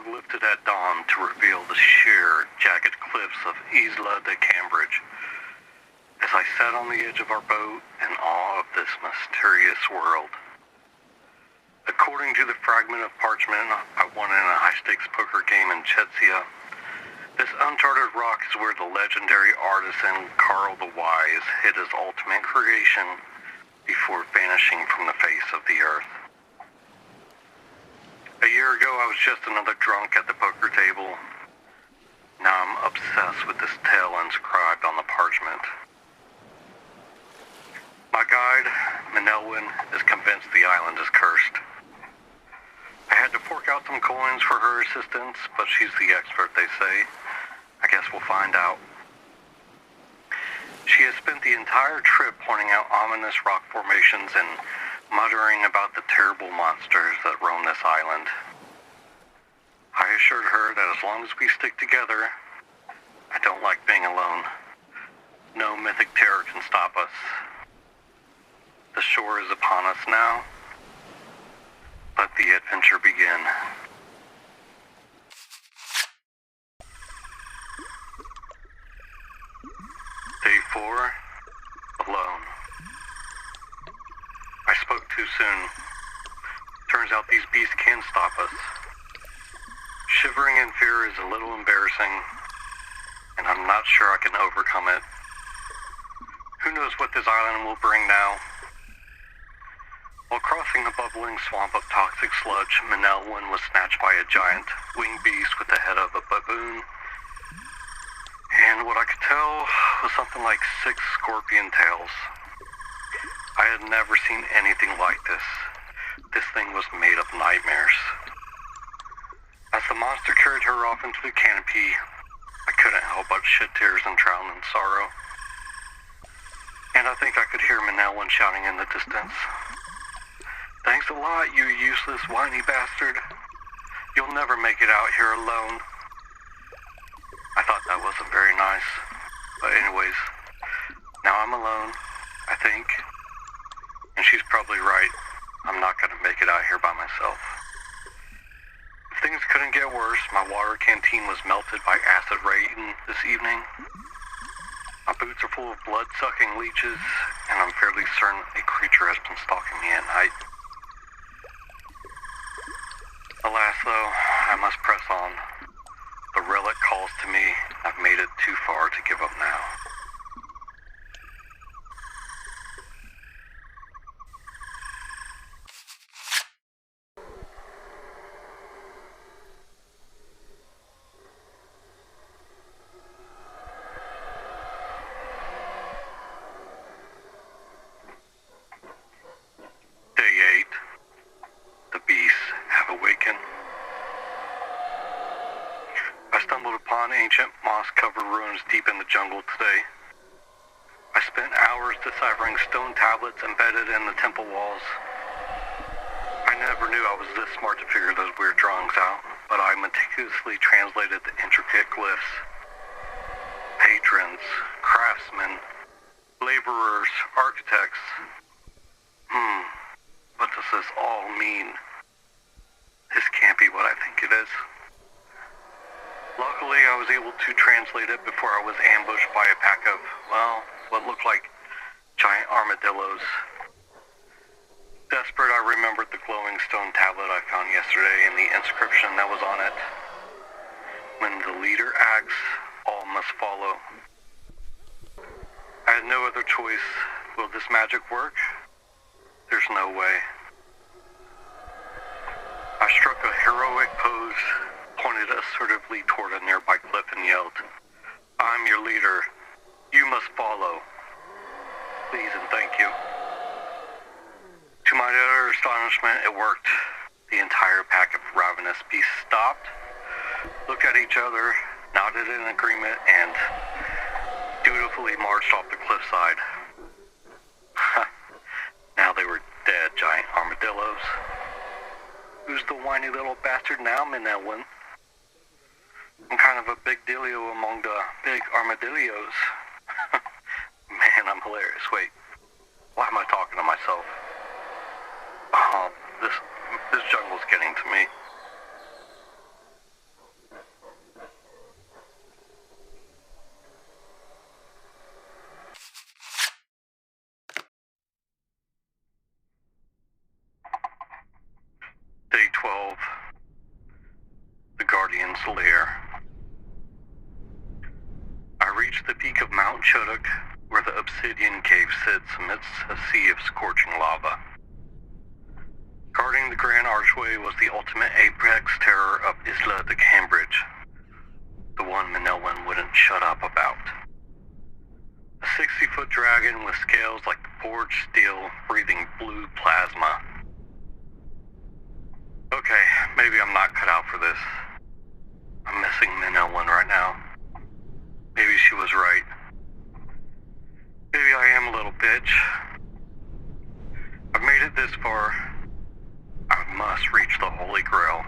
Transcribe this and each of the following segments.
fog lifted at dawn to reveal the sheer, jagged cliffs of Isla de Cambridge. As I sat on the edge of our boat in awe of this mysterious world. According to the fragment of parchment I won in a high-stakes poker game in Czech, this uncharted rock is where the legendary artisan Karl the Wise hid his ultimate creation before vanishing from the face of the earth. A year ago, I was just another drunk at the poker table. Now I'm obsessed with this tale inscribed on the parchment. My guide, Elwin, is convinced the island is cursed. I had to fork out some coins for her assistance, but she's the expert, they say. I guess we'll find out. She has spent the entire trip pointing out ominous rock formations and muttering about the terrible monsters that roam this island. I assured her that as long as we stick together, I don't like being alone. No mythic terror can stop us. The shore is upon us now. Let the adventure begin. Day 4, alone. I spoke too soon. Turns out these beasts can stop us. Shivering in fear is a little embarrassing, and I'm not sure I can overcome it. Who knows what this island will bring now? While crossing the bubbling swamp of toxic sludge, Elwin was snatched by a giant winged beast with the head of a baboon. And what I could tell was something like 6 scorpion tails. I had never seen anything like this. This thing was made of nightmares. As the monster carried her off into the canopy, I couldn't help but shed tears and drown in sorrow. And I think I could hear Elwin shouting in the distance. "Thanks a lot, you useless, whiny bastard. You'll never make it out here alone." I thought that wasn't very nice. But anyways, now I'm alone, I think. And she's probably right. I'm not gonna make it out here by myself. If things couldn't get worse, my water canteen was melted by acid rain this evening. My boots are full of blood-sucking leeches, and I'm fairly certain a creature has been stalking me at night. Alas, though, I must press on. The relic calls to me. I've made it too far to give up now. Day 8. The beasts have awakened. I stumbled upon ancient moss-covered ruins deep in the jungle today. I spent hours deciphering stone tablets embedded in the temple walls. I never knew I was this smart to figure those weird drawings out, but I meticulously translated the intricate glyphs. Patrons, craftsmen, laborers, architects. What does this all mean? This can't be what I think it is. Luckily, I was able to translate it before I was ambushed by a pack of, well, what looked like giant armadillos. Desperate, I remembered the glowing stone tablet I found yesterday and the inscription that was on it. When the leader acts, all must follow. I had no other choice. Will this magic work? There's no way. I struck a heroic pose, pointed assertively toward a nearby cliff and yelled, "I'm your leader. You must follow. Please and thank you." To my utter astonishment, it worked. The entire pack of ravenous beasts stopped, looked at each other, nodded in agreement, and dutifully marched off the cliffside. Now they were dead giant armadillos. Who's the whiny little bastard now, Elwin? I'm kind of a big dealio among the big armadillos. Man, I'm hilarious. Wait, why am I talking to myself? Oh, this jungle's getting to me. lair. I reached the peak of Mount Chodok, where the obsidian cave sits amidst a sea of scorching lava. Guarding the Grand Archway was the ultimate apex terror of Isla de Cambridge, the one Manelwin wouldn't shut up about. A 60-foot dragon with scales like forged steel, breathing blue plasma. Okay, maybe I'm not cut out for this. I'm missing Manelwin right now. Maybe she was right. Maybe I am a little bitch. I've made it this far. I must reach the Holy Grail,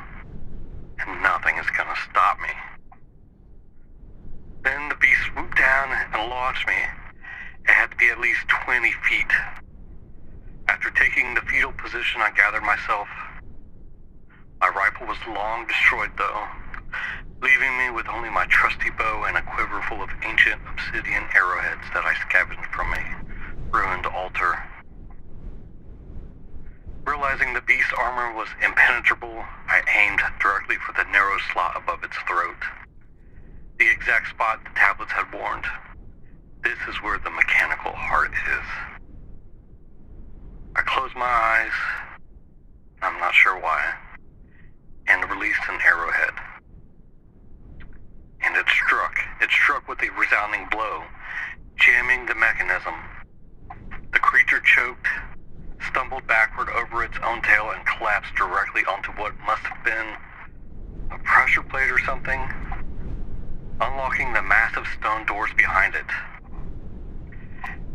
and nothing is gonna stop me. Then the beast swooped down and launched me. It had to be at least 20 feet. After taking the fetal position, I gathered myself. My rifle was long destroyed though, leaving me with only my trusty bow and a quiver full of ancient obsidian arrowheads that I scavenged from a ruined altar. Realizing the beast's armor was impenetrable, I aimed directly for the narrow slot above its throat. The exact spot the tablets had warned. This is where the mechanical heart is. I closed my eyes, I'm not sure why, and released an arrowhead. And it struck with a resounding blow, jamming the mechanism. The creature choked, stumbled backward over its own tail, and collapsed directly onto what must have been a pressure plate or something, unlocking the massive stone doors behind it.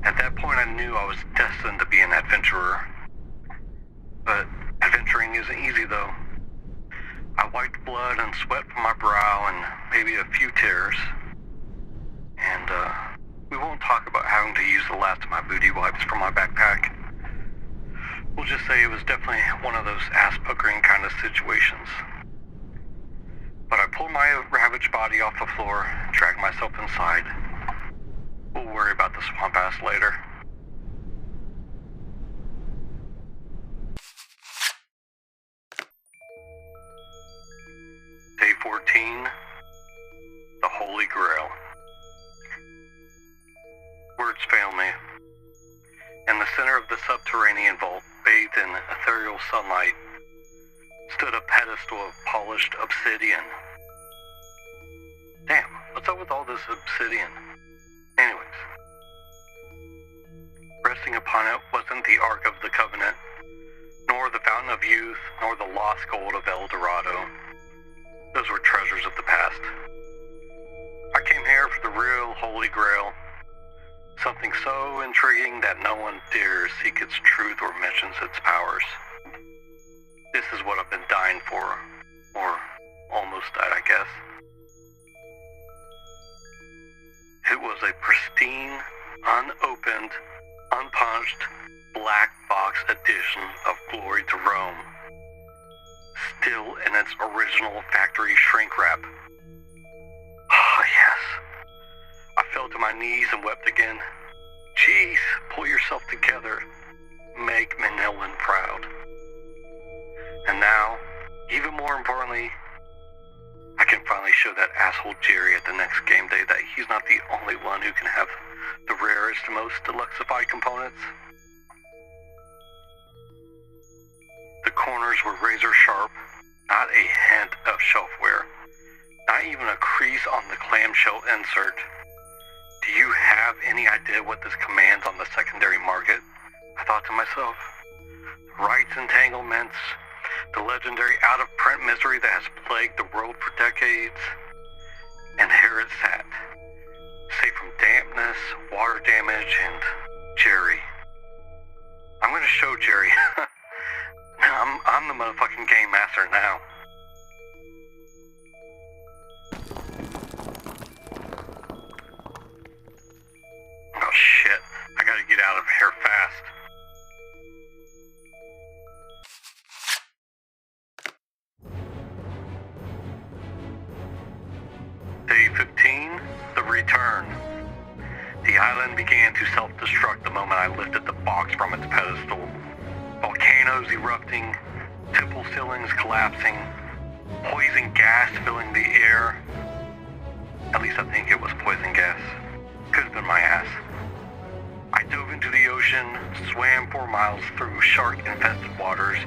At that point I knew I was destined to be an adventurer. But adventuring isn't easy though. I wiped blood and sweat from my brow and maybe a few tears. And we won't talk about having to use the last of my booty wipes from my backpack. We'll just say it was definitely one of those ass-puckering kind of situations. But I pulled my ravaged body off the floor, dragged myself inside. We'll worry about the swamp ass later. Day 14, the Holy Grail. Words fail me. In the center of the subterranean vault, bathed in ethereal sunlight, stood a pedestal of polished obsidian. Damn, what's up with all this obsidian? Anyways, resting upon it wasn't the Ark of the Covenant, nor the Fountain of Youth, nor the lost gold of El Dorado. Those were treasures of the past. I came here for the real Holy Grail, something so intriguing that no one dares seek its truth or mentions its powers. This is what I've been dying for, or almost died, I guess. It was a pristine, unopened, unpunched, black box edition of Glory to Rome. Still in its original factory shrink wrap. Oh, yes. I fell to my knees and wept again. Jeez, pull yourself together. Make Manelwin proud. And now, even more importantly, I can finally show that asshole Jerry at the next game day that he's not the only one who can have the rarest and most deluxified components. The corners were razor sharp, not a hint of shelfware, not even a crease on the clamshell insert. Do you have any idea what this commands on the secondary market? I thought to myself. Rights entanglements, the legendary out-of-print misery that has plagued the world for decades. And here it sat, safe from dampness, water damage, and Jerry. I'm gonna show Jerry. I'm the motherfucking game master now. Oh shit, I gotta get out of here fast. Day 15, the return. The island began to self-destruct the moment I lifted the box from its pedestal. Volcanoes erupting, temple ceilings collapsing, poison gas filling the air. At least I think it was poison gas. Could have been my ass. I dove into the ocean, swam 4 miles through shark-infested waters,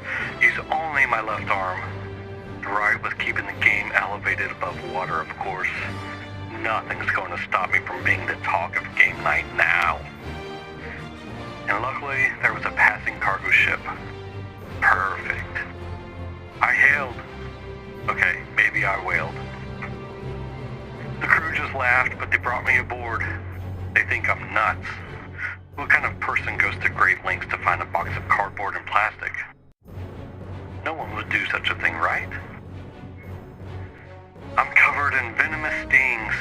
used only my left arm. Right with keeping the game elevated above water, of course. Nothing's going to stop me from being the talk of game night now. And luckily, there was a passing cargo ship. Perfect. I hailed. Okay, maybe I wailed. The crew just laughed, but they brought me aboard. They think I'm nuts. What kind of person goes to great lengths to find a box of cardboard and plastic? No one would do such a thing, right? I'm covered in venomous stings,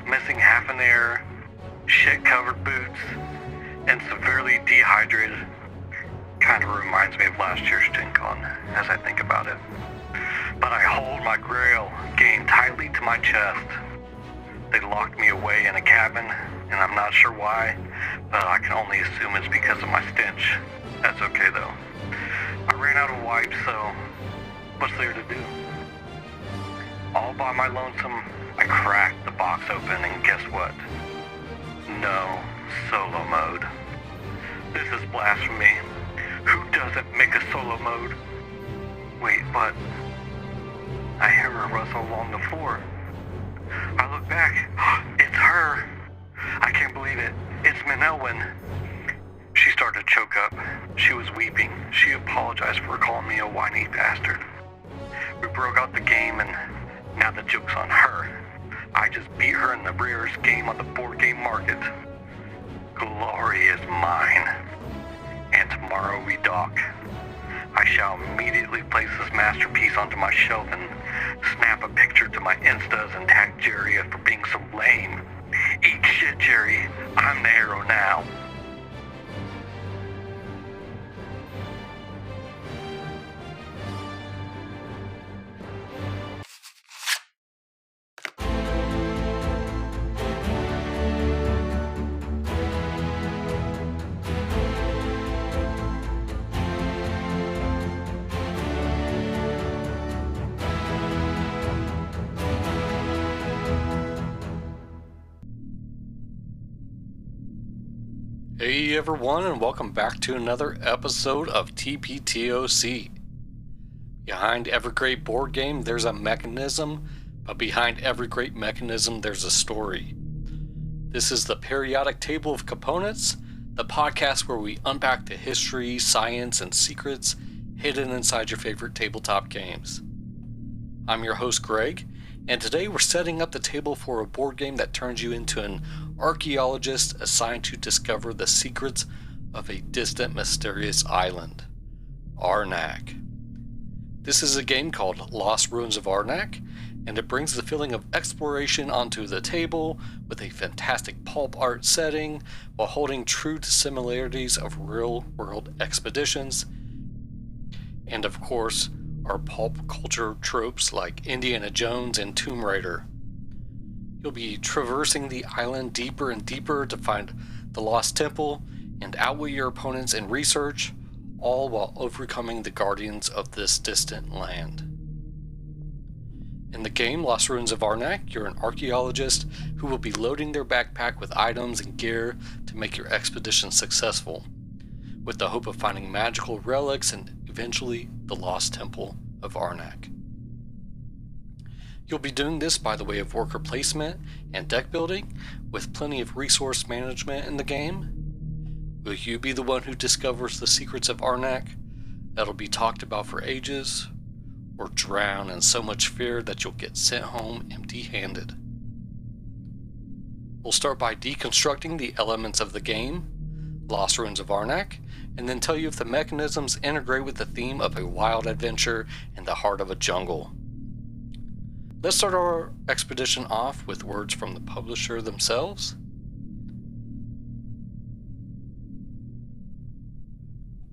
missing half an ear, shit-covered boots, and severely dehydrated. Kind of reminds me of last year's Gen Con, as I think about it. But I hold my grail gained tightly to my chest. They locked me away in a cabin, and I'm not sure why, but I can only assume it's because of my stench. That's okay though. I ran out of wipes, so what's there to do? All by my lonesome, I cracked the box open, and guess what? No solo mode. This is blasphemy. Who doesn't make a solo mode? Wait, but I hear her rustle along the floor. I look back. It's her. I can't believe it. It's Elwin. She started to choke up. She was weeping. She apologized for calling me a whiny bastard. We broke out the game, and now the joke's on her. I just beat her in the rarest game on the board game market. Glory is mine. And tomorrow we dock. I shall immediately place this masterpiece onto my shelf and snap a picture to my Instas and tag Jerry for being so lame. Eat shit, Jerry. I'm the hero now. Hey everyone, and welcome back to another episode of TPTOC. Behind every great board game, there's a mechanism, but behind every great mechanism, there's a story. This is the Periodic Table of Components, the podcast where we unpack the history, science, and secrets hidden inside your favorite tabletop games. I'm your host, Greg, and today we're setting up the table for a board game that turns you into an archaeologist assigned to discover the secrets of a distant, mysterious island, Arnak. This is a game called Lost Ruins of Arnak, and it brings the feeling of exploration onto the table with a fantastic pulp art setting while holding true to similarities of real-world expeditions, and of course, our pulp culture tropes like Indiana Jones and Tomb Raider. You'll be traversing the island deeper and deeper to find the lost temple and outwit your opponents in research, all while overcoming the guardians of this distant land. In the game Lost Ruins of Arnak, you're an archaeologist who will be loading their backpack with items and gear to make your expedition successful, with the hope of finding magical relics and eventually the lost temple of Arnak. You'll be doing this by the way of worker placement and deck building, with plenty of resource management in the game. Will you be the one who discovers the secrets of Arnak that'll be talked about for ages, or drown in so much fear that you'll get sent home empty-handed? We'll start by deconstructing the elements of the game, Lost Ruins of Arnak, and then tell you if the mechanisms integrate with the theme of a wild adventure in the heart of a jungle. Let's start our expedition off with words from the publisher themselves.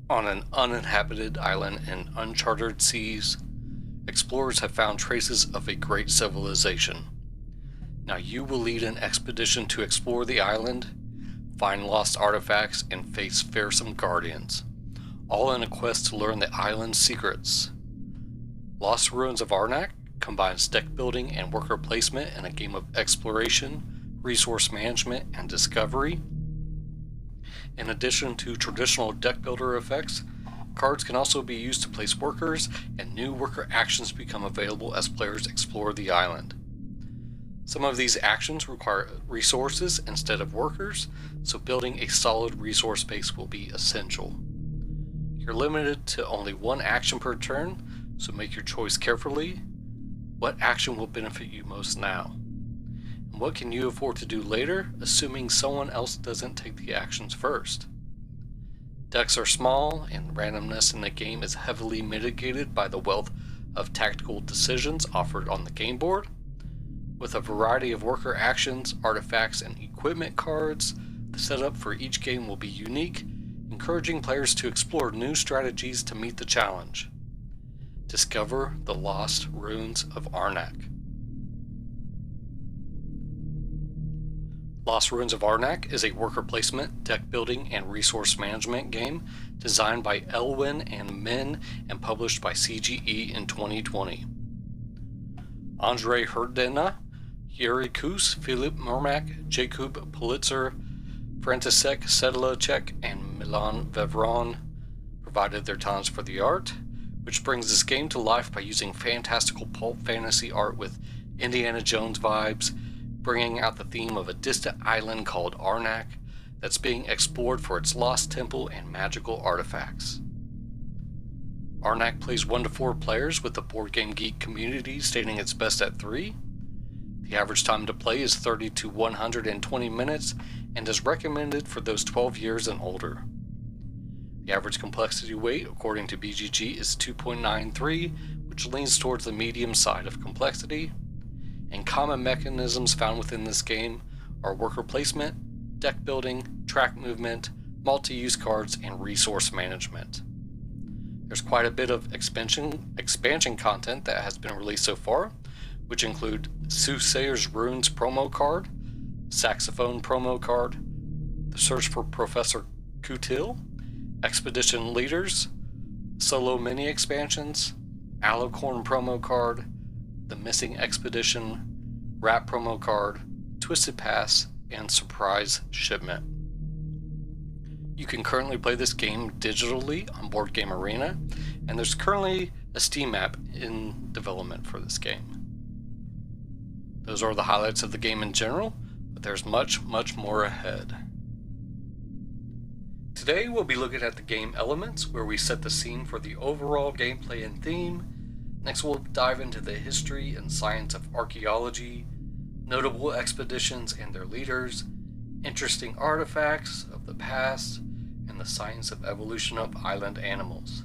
On an uninhabited island in uncharted seas, explorers have found traces of a great civilization. Now you will lead an expedition to explore the island, find lost artifacts, and face fearsome guardians, all in a quest to learn the island's secrets. Lost Ruins of Arnak combines deck building and worker placement in a game of exploration, resource management, and discovery. In addition to traditional deck builder effects, cards can also be used to place workers, and new worker actions become available as players explore the island. Some of these actions require resources instead of workers, so building a solid resource base will be essential. You're limited to only one action per turn, so make your choice carefully. What action will benefit you most now? And what can you afford to do later, assuming someone else doesn't take the actions first? Decks are small, and randomness in the game is heavily mitigated by the wealth of tactical decisions offered on the game board. With a variety of worker actions, artifacts, and equipment cards, the setup for each game will be unique, encouraging players to explore new strategies to meet the challenge. Discover the Lost Ruins of Arnak. Lost Ruins of Arnak is a worker placement, deck building, and resource management game designed by Elwin and Min and published by CGE in 2020. Andrei Herdena, Yuri Kus, Filip Mormak, Jakub Politzer, František Sedlacek, and Milan Vevron provided their talents for the art, which brings this game to life by using fantastical pulp fantasy art with Indiana Jones vibes, bringing out the theme of a distant island called Arnak that's being explored for its lost temple and magical artifacts. Arnak plays 1 to 4 players, with the Board Game Geek community stating it's best at 3. The average time to play is 30 to 120 minutes and is recommended for those 12 years and older. The average complexity weight, according to BGG, is 2.93, which leans towards the medium side of complexity. And common mechanisms found within this game are worker placement, deck building, track movement, multi-use cards, and resource management. There's quite a bit of expansion content that has been released so far, which include Soothsayer's Runes promo card, Saxophone promo card, The Search for Professor Kutil, Expedition Leaders, Solo mini expansions, Alicorn promo card, The Missing Expedition, Rat promo card, Twisted Pass, and Surprise Shipment. You can currently play this game digitally on Board Game Arena, and there's currently a Steam app in development for this game. Those are the highlights of the game in general, but there's much more ahead. Today we'll be looking at the game elements, where we set the scene for the overall gameplay and theme. Next we'll dive into the history and science of archaeology, notable expeditions and their leaders, interesting artifacts of the past, and the science of evolution of island animals.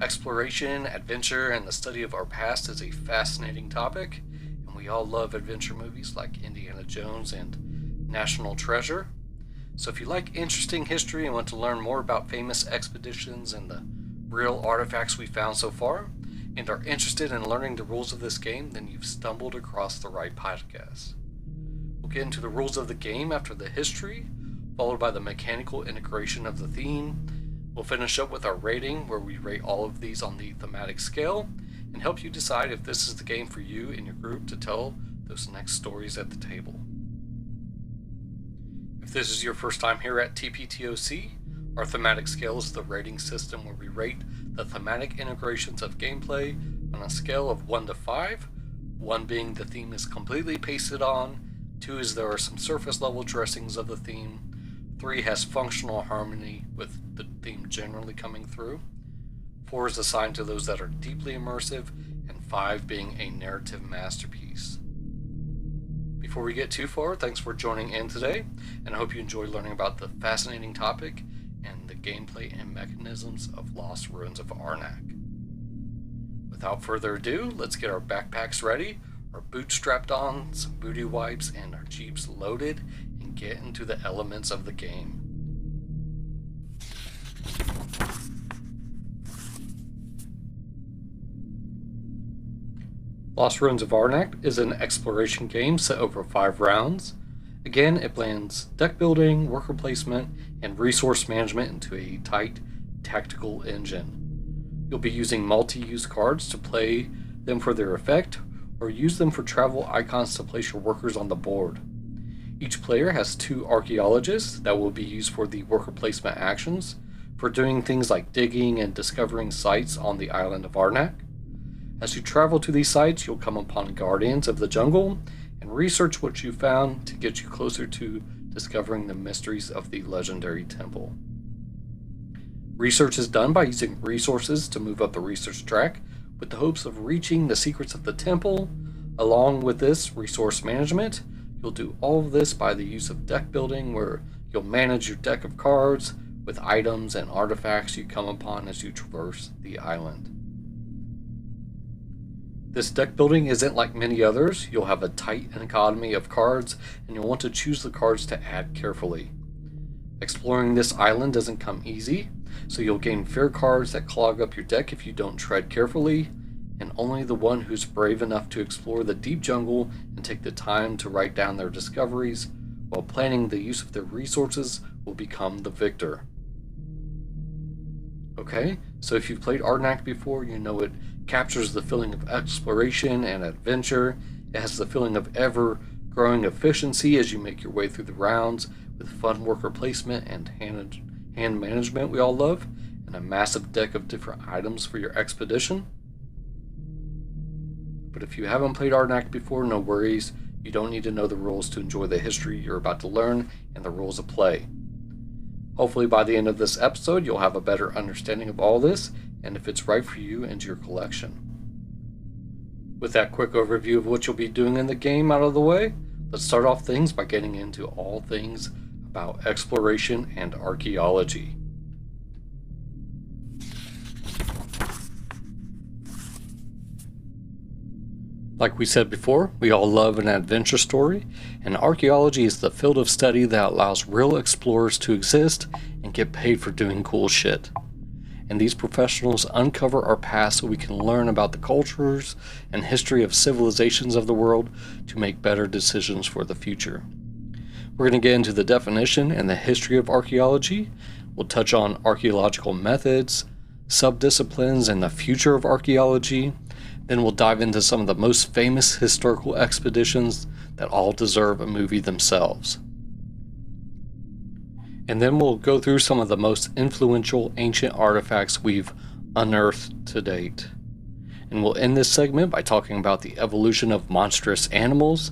Exploration, adventure, and the study of our past is a fascinating topic, and we all love adventure movies like Indiana Jones and National Treasure. So if you like interesting history and want to learn more about famous expeditions and the real artifacts we found so far, and are interested in learning the rules of this game, then you've stumbled across the right podcast. We'll get into the rules of the game after the history, followed by the mechanical integration of the theme. We'll finish up with our rating, where we rate all of these on the thematic scale, and help you decide if this is the game for you and your group to tell those next stories at the table. If this is your first time here at TPTOC, our thematic scale is the rating system where we rate the thematic integrations of gameplay on a scale of 1 to 5, 1 being the theme is completely pasted on, 2 is there are some surface level dressings of the theme, 3 has functional harmony with the theme generally coming through, 4 is assigned to those that are deeply immersive, and 5 being a narrative masterpiece. Before we get too far, thanks for joining in today, and I hope you enjoy learning about the fascinating topic and the gameplay and mechanisms of Lost Ruins of Arnak. Without further ado, let's get our backpacks ready, our boots strapped on, some booty wipes, and our jeeps loaded, and get into the elements of the game. Lost Ruins of Arnak is an exploration game set over 5 rounds. Again, it blends deck building, worker placement, and resource management into a tight tactical engine. You'll be using multi-use cards to play them for their effect, or use them for travel icons to place your workers on the board. Each player has 2 archaeologists that will be used for the worker placement actions, for doing things like digging and discovering sites on the island of Arnak. As you travel to these sites, you'll come upon guardians of the jungle and research what you found to get you closer to discovering the mysteries of the legendary temple. Research is done by using resources to move up the research track with the hopes of reaching the secrets of the temple. Along with this resource management, you'll do all of this by the use of deck building, where you'll manage your deck of cards with items and artifacts you come upon as you traverse the island. This deck building isn't like many others. You'll have a tight economy of cards, and you'll want to choose the cards to add carefully. Exploring this island doesn't come easy, so you'll gain fair cards that clog up your deck if you don't tread carefully, and only the one who's brave enough to explore the deep jungle and take the time to write down their discoveries while planning the use of their resources will become the victor. Okay, so if you've played Arnak before, you know it captures the feeling of exploration and adventure. It has the feeling of ever-growing efficiency as you make your way through the rounds, with fun worker placement and hand management we all love, and a massive deck of different items for your expedition. But if you haven't played Arnak before, no worries. You don't need to know the rules to enjoy the history you're about to learn and the rules of play. Hopefully by the end of this episode, you'll have a better understanding of all this, and if it's right for you and your collection. With that quick overview of what you'll be doing in the game out of the way, let's start off things by getting into all things about exploration and archaeology. Like we said before, we all love an adventure story, and archaeology is the field of study that allows real explorers to exist and get paid for doing cool shit. And these professionals uncover our past so we can learn about the cultures and history of civilizations of the world to make better decisions for the future. We're going to get into the definition and the history of archaeology. We'll touch on archaeological methods, subdisciplines, and the future of archaeology. Then we'll dive into some of the most famous historical expeditions that all deserve a movie themselves. And then we'll go through some of the most influential ancient artifacts we've unearthed to date. And we'll end this segment by talking about the evolution of monstrous animals.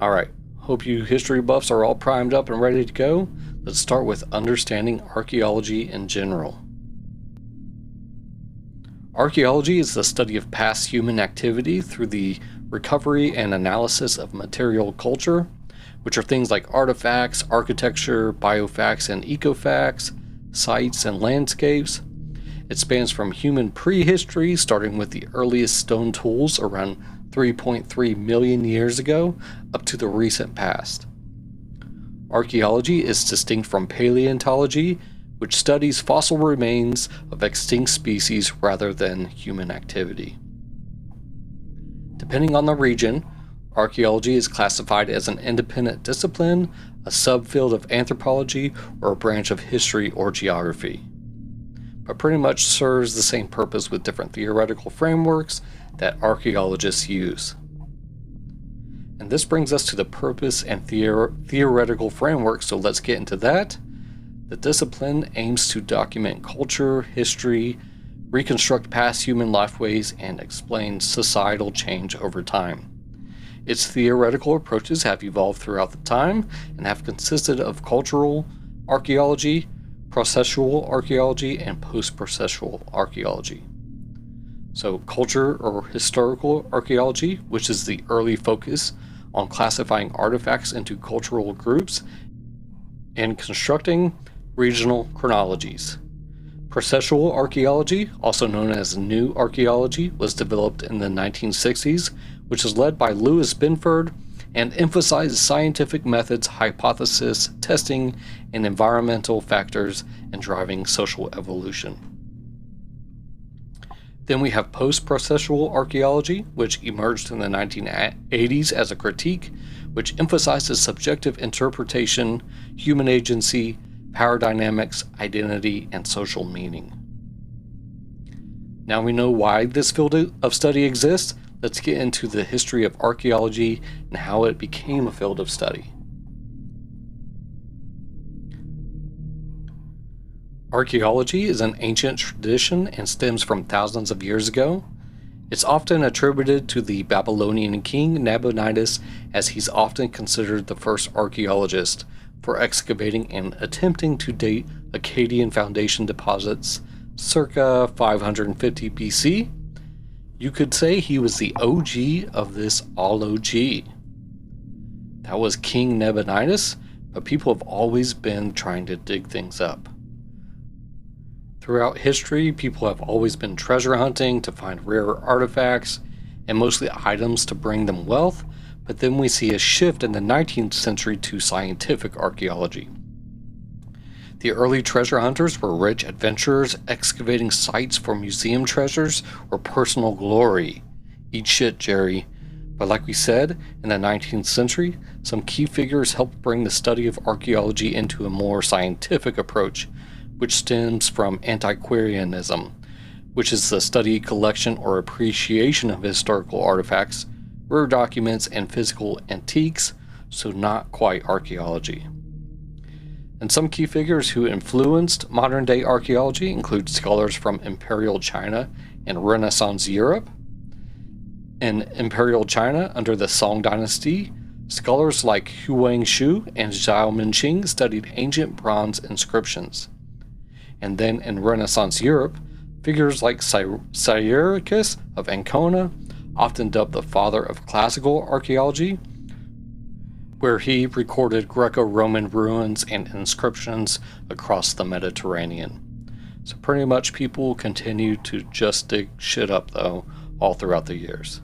Alright, hope you history buffs are all primed up and ready to go. Let's start with understanding archaeology in general. Archaeology is the study of past human activity through the recovery and analysis of material culture, which are things like artifacts, architecture, biofacts and ecofacts, sites and landscapes. It spans from human prehistory, starting with the earliest stone tools around 3.3 million years ago, up to the recent past. Archaeology is distinct from paleontology, which studies fossil remains of extinct species rather than human activity. Depending on the region, archaeology is classified as an independent discipline, a subfield of anthropology, or a branch of history or geography, but pretty much serves the same purpose with different theoretical frameworks that archaeologists use. And this brings us to the purpose and theoretical framework, so let's get into that. The discipline aims to document culture, history, reconstruct past human lifeways, and explain societal change over time. Its theoretical approaches have evolved throughout the time and have consisted of cultural archaeology, processual archaeology, and post-processual archaeology. So culture or historical archaeology, which is the early focus on classifying artifacts into cultural groups and constructing regional chronologies. Processual archaeology, also known as New Archaeology, was developed in the 1960s, which is led by Louis Binford and emphasizes scientific methods, hypothesis testing, and environmental factors in driving social evolution. Then we have post-processual archaeology, which emerged in the 1980s as a critique, which emphasizes subjective interpretation, human agency, power dynamics, identity, and social meaning. Now we know why this field of study exists. Let's get into the history of archaeology and how it became a field of study. Archaeology is an ancient tradition and stems from thousands of years ago. It's often attributed to the Babylonian king Nabonidus, as he's often considered the first archaeologist for excavating and attempting to date Akkadian foundation deposits circa 550 BC. You could say he was the OG of this all OG. That was King Nabonidus, but people have always been trying to dig things up. Throughout history, people have always been treasure hunting to find rare artifacts and mostly items to bring them wealth, but then we see a shift in the 19th century to scientific archaeology. The early treasure hunters were rich adventurers excavating sites for museum treasures or personal glory. Eat shit, Jerry. But like we said, in the 19th century, some key figures helped bring the study of archaeology into a more scientific approach, which stems from antiquarianism, which is the study, collection, or appreciation of historical artifacts, rare documents, and physical antiques, so not quite archaeology. And some key figures who influenced modern-day archaeology include scholars from Imperial China and Renaissance Europe. In Imperial China, under the Song dynasty, scholars like Huang Shu and Zhao Minqing studied ancient bronze inscriptions. And then in Renaissance Europe, figures like Cyricus of Ancona, often dubbed the father of classical archaeology, where he recorded Greco-Roman ruins and inscriptions across the Mediterranean. So pretty much people continue to just dig shit up, though, all throughout the years.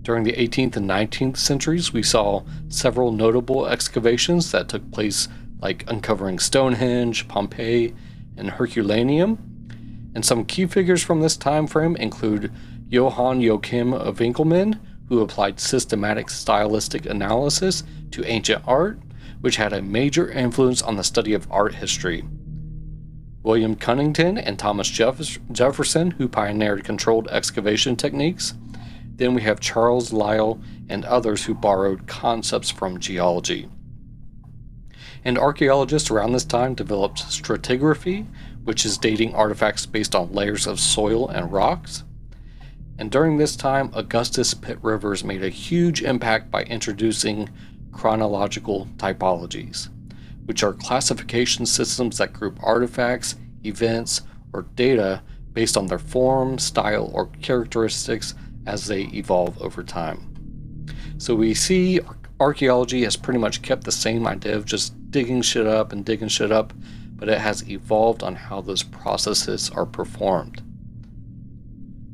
During the 18th and 19th centuries, we saw several notable excavations that took place, like uncovering Stonehenge, Pompeii, and Herculaneum. And some key figures from this time frame include Johann Joachim of Winkelmann, who applied systematic stylistic analysis to ancient art, which had a major influence on the study of art history. William Cunnington and Thomas Jefferson, who pioneered controlled excavation techniques. Then we have Charles Lyell and others who borrowed concepts from geology. And archaeologists around this time developed stratigraphy, which is dating artifacts based on layers of soil and rocks. And during this time, Augustus Pitt Rivers made a huge impact by introducing chronological typologies, which are classification systems that group artifacts, events, or data based on their form, style, or characteristics as they evolve over time. So we see archaeology has pretty much kept the same idea of just digging shit up, but it has evolved on how those processes are performed.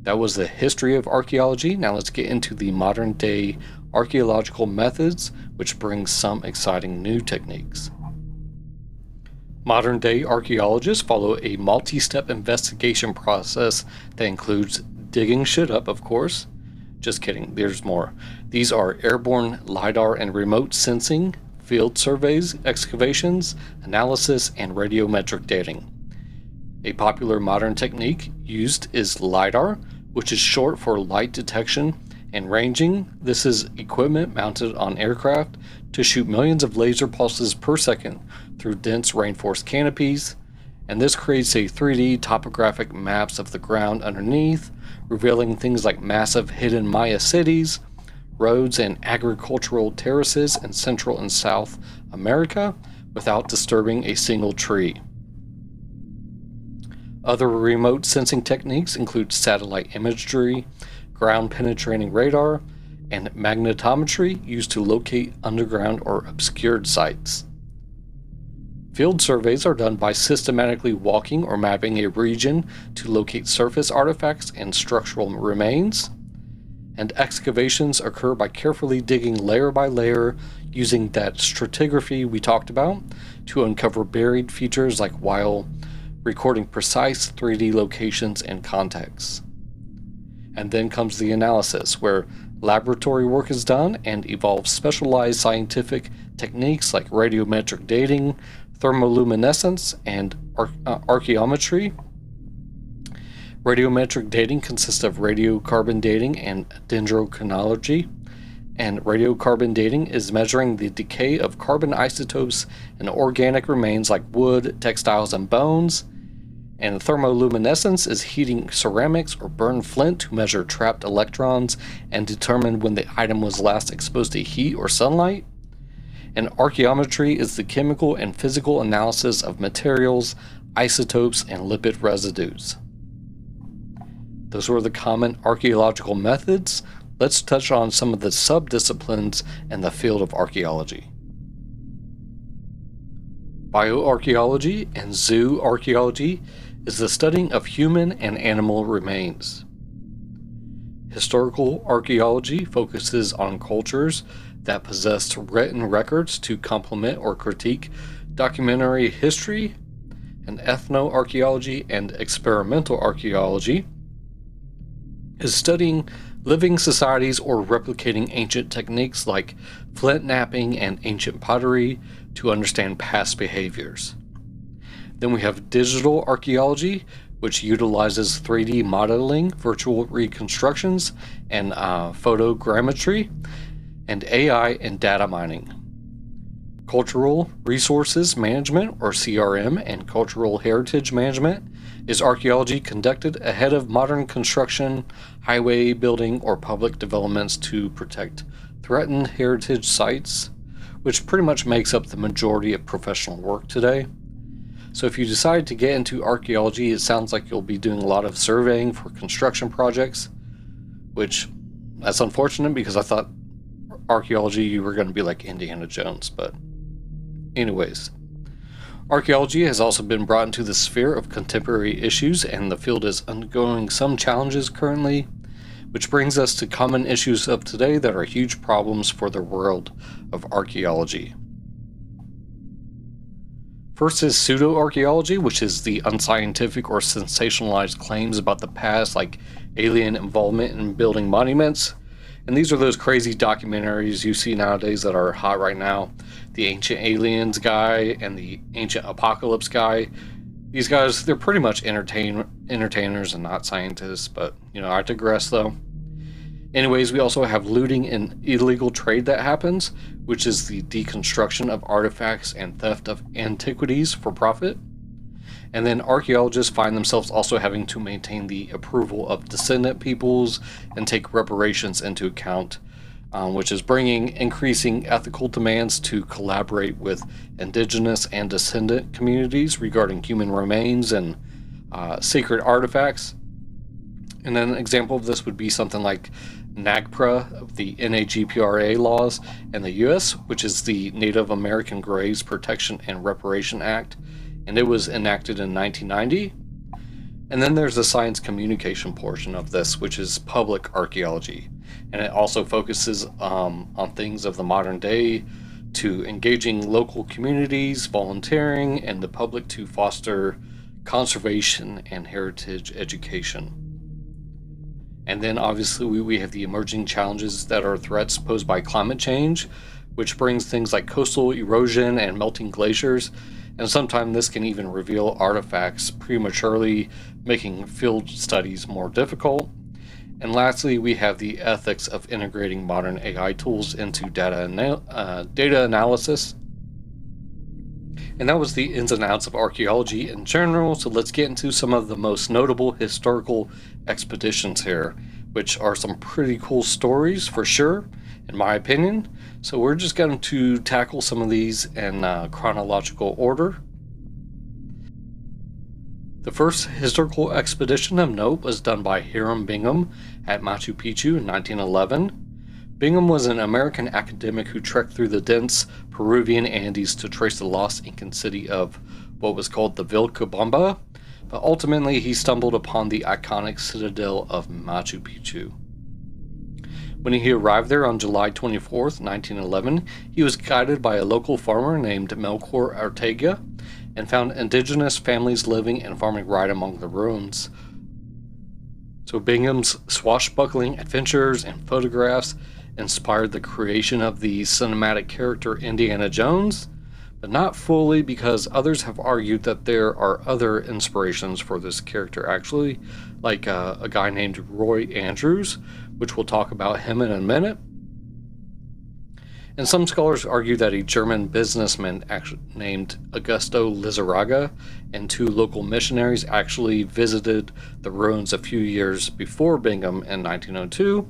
That was the history of archaeology. Now let's get into the modern day archaeological methods, which brings some exciting new techniques. Modern day archaeologists follow a multi-step investigation process that includes digging shit up, of course. Just kidding, there's more. These are airborne LiDAR and remote sensing, field surveys, excavations, analysis, and radiometric dating. A popular modern technique used is LiDAR, which is short for light detection and ranging. This is equipment mounted on aircraft to shoot millions of laser pulses per second through dense rainforest canopies, and this creates a 3D topographic maps of the ground underneath, revealing things like massive hidden Maya cities, roads, and agricultural terraces in Central and South America without disturbing a single tree. Other remote sensing techniques include satellite imagery, ground-penetrating radar, and magnetometry used to locate underground or obscured sites. Field surveys are done by systematically walking or mapping a region to locate surface artifacts and structural remains. And excavations occur by carefully digging layer by layer using that stratigraphy we talked about to uncover buried features while recording precise 3D locations and contexts. And then comes the analysis, where laboratory work is done and evolves specialized scientific techniques like radiometric dating, thermoluminescence, and archaeometry. Radiometric dating consists of radiocarbon dating and dendrochronology, and radiocarbon dating is measuring the decay of carbon isotopes in organic remains like wood, textiles, and bones. And thermoluminescence is heating ceramics or burn flint to measure trapped electrons and determine when the item was last exposed to heat or sunlight. And archaeometry is the chemical and physical analysis of materials, isotopes, and lipid residues. Those were the common archaeological methods. Let's touch on some of the subdisciplines in the field of archaeology. Bioarchaeology and zooarchaeology is the studying of human and animal remains. Historical archaeology focuses on cultures that possessed written records to complement or critique documentary history, and ethnoarchaeology and experimental archaeology is studying living societies or replicating ancient techniques like flint knapping and ancient pottery to understand past behaviors. Then we have digital archaeology, which utilizes 3D modeling, virtual reconstructions, and photogrammetry, and AI and data mining. Cultural resources management, or CRM, and cultural heritage management is archaeology conducted ahead of modern construction, highway building, or public developments to protect threatened heritage sites, which pretty much makes up the majority of professional work today. So if you decide to get into archaeology, it sounds like you'll be doing a lot of surveying for construction projects, which that's unfortunate because I thought archaeology you were going to be like Indiana Jones, but anyways. Archaeology has also been brought into the sphere of contemporary issues, and the field is undergoing some challenges currently, which brings us to common issues of today that are huge problems for the world of archaeology. First is pseudo-archaeology, which is the unscientific or sensationalized claims about the past, like alien involvement in building monuments. And these are those crazy documentaries you see nowadays that are hot right now. The Ancient Aliens guy and the Ancient Apocalypse guy. These guys, they're pretty much entertainers and not scientists, but, I digress though. Anyways, we also have looting and illegal trade that happens, which is the deconstruction of artifacts and theft of antiquities for profit. And then archaeologists find themselves also having to maintain the approval of descendant peoples and take reparations into account, which is bringing increasing ethical demands to collaborate with indigenous and descendant communities regarding human remains and sacred artifacts. And then an example of this would be something like NAGPRA, the NAGPRA laws in the US, which is the Native American Graves Protection and Reparation Act, and it was enacted in 1990. And then there's the science communication portion of this, which is public archaeology, and it also focuses on things of the modern day, to engaging local communities, volunteering, and the public to foster conservation and heritage education. And then obviously we have the emerging challenges that are threats posed by climate change, which brings things like coastal erosion and melting glaciers, and sometimes this can even reveal artifacts prematurely, making field studies more difficult. And lastly, we have the ethics of integrating modern AI tools into data analysis. And that was the ins and outs of archaeology in general, so let's get into some of the most notable historical expeditions here, which are some pretty cool stories for sure, in my opinion. So we're just going to tackle some of these in chronological order. The first historical expedition of note was done by Hiram Bingham at Machu Picchu in 1911. Bingham was an American academic who trekked through the dense Peruvian Andes to trace the lost Incan city of what was called the Vilcabamba, but ultimately he stumbled upon the iconic citadel of Machu Picchu. When he arrived there on July 24th, 1911, he was guided by a local farmer named Melchor Ortega and found indigenous families living and farming right among the ruins. So Bingham's swashbuckling adventures and photographs inspired the creation of the cinematic character Indiana Jones, but not fully, because others have argued that there are other inspirations for this character actually, like a guy named Roy Andrews, which we'll talk about him in a minute. And some scholars argue that a German businessman named Augusto Lizarraga and 2 local missionaries actually visited the ruins a few years before Bingham in 1902.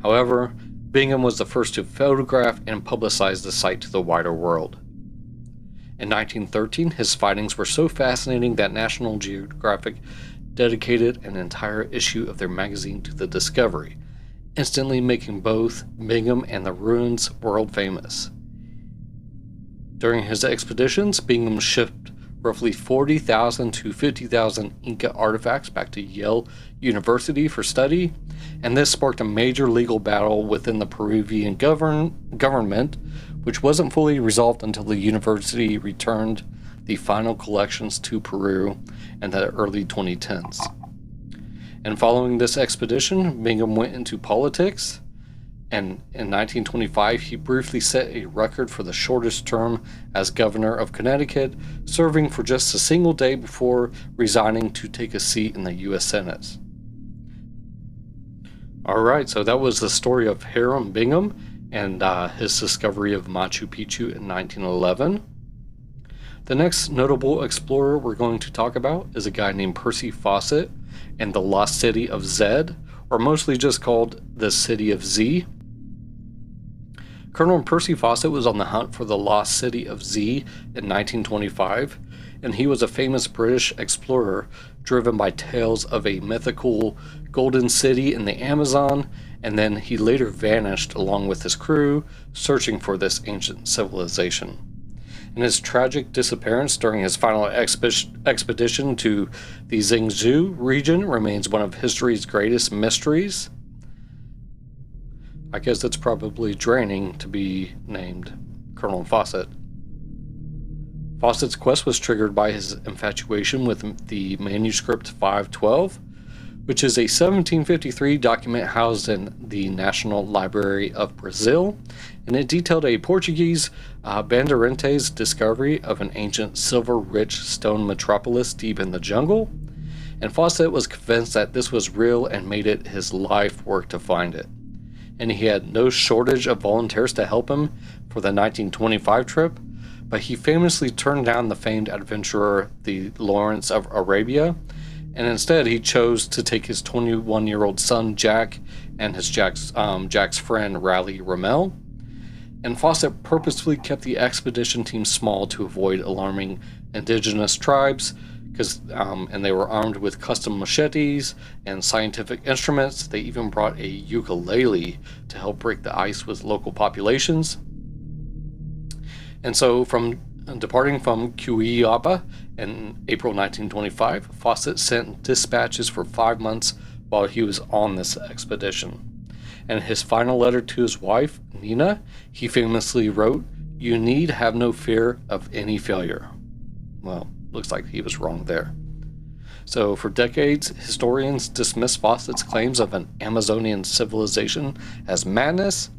However, Bingham was the first to photograph and publicize the site to the wider world. In 1913, his findings were so fascinating that National Geographic dedicated an entire issue of their magazine to the discovery, instantly making both Bingham and the ruins world famous. During his expeditions, Bingham shipped roughly 40,000 to 50,000 Inca artifacts back to Yale University for study, and this sparked a major legal battle within the Peruvian government, which wasn't fully resolved until the university returned the final collections to Peru in the early 2010s. And following this expedition, Bingham went into politics, and in 1925 he briefly set a record for the shortest term as governor of Connecticut, serving for just a single day before resigning to take a seat in the U.S. Senate. Alright, so that was the story of Hiram Bingham and his discovery of Machu Picchu in 1911. The next notable explorer we're going to talk about is a guy named Percy Fawcett and the Lost City of Zed, or mostly just called the City of Z. Colonel Percy Fawcett was on the hunt for the Lost City of Z in 1925, and he was a famous British explorer driven by tales of a mythical golden city in the Amazon, and then he later vanished along with his crew, searching for this ancient civilization. And his tragic disappearance during his final expedition to the Zhengzhou region remains one of history's greatest mysteries. I guess it's probably draining to be named Colonel Fawcett. Fawcett's quest was triggered by his infatuation with the manuscript 512, which is a 1753 document housed in the National Library of Brazil, and it detailed a Portuguese Bandeirante's discovery of an ancient silver-rich stone metropolis deep in the jungle, and Fawcett was convinced that this was real and made it his life work to find it. And he had no shortage of volunteers to help him for the 1925 trip, but he famously turned down the famed adventurer, the Lawrence of Arabia, and instead he chose to take his 21-year-old son Jack and Jack's friend Raleigh Rommel. And Fawcett purposefully kept the expedition team small to avoid alarming indigenous tribes, and they were armed with custom machetes and scientific instruments. They even brought a ukulele to help break the ice with local populations. And so from departing from Cuiabá in April 1925, Fawcett sent dispatches for 5 months while he was on this expedition. And his final letter to his wife, Nina, he famously wrote, "You need have no fear of any failure." Well, looks like he was wrong there. So for decades, historians dismissed Fawcett's claims of an Amazonian civilization as madness.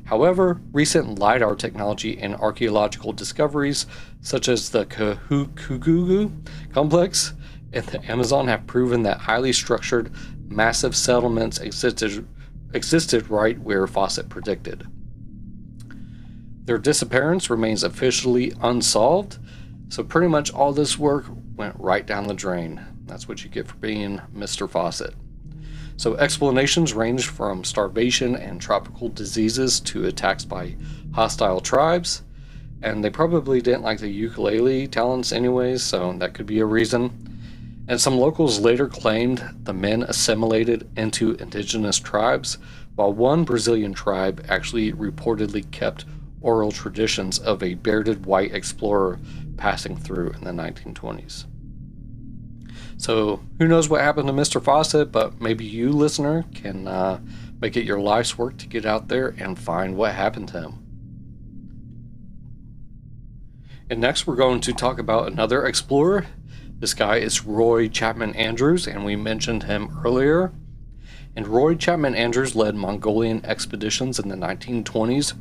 However, recent LiDAR technology and archaeological discoveries, such as the Kahuku complex in the Amazon, have proven that highly structured, massive settlements existed right where Fawcett predicted. Their disappearance remains officially unsolved, so pretty much all this work went right down the drain. That's what you get for being Mr. Fawcett. So explanations ranged from starvation and tropical diseases to attacks by hostile tribes, and they probably didn't like the ukulele talents anyways, so that could be a reason. And some locals later claimed the men assimilated into indigenous tribes, while one Brazilian tribe actually reportedly kept oral traditions of a bearded white explorer passing through in the 1920s. So who knows what happened to Mr. Fawcett, but maybe you, listener, can make it your life's work to get out there and find what happened to him. And next we're going to talk about another explorer. This guy is Roy Chapman Andrews, and we mentioned him earlier. And Roy Chapman Andrews led Mongolian expeditions in the 1920s,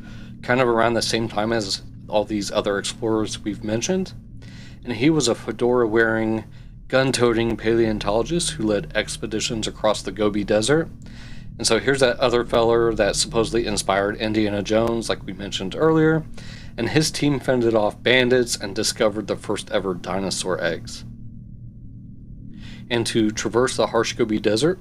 kind of around the same time as all these other explorers we've mentioned. And he was a fedora-wearing, gun-toting paleontologist who led expeditions across the Gobi Desert. And so here's that other feller that supposedly inspired Indiana Jones, like we mentioned earlier, and his team fended off bandits and discovered the first ever dinosaur eggs. And to traverse the harsh Gobi Desert,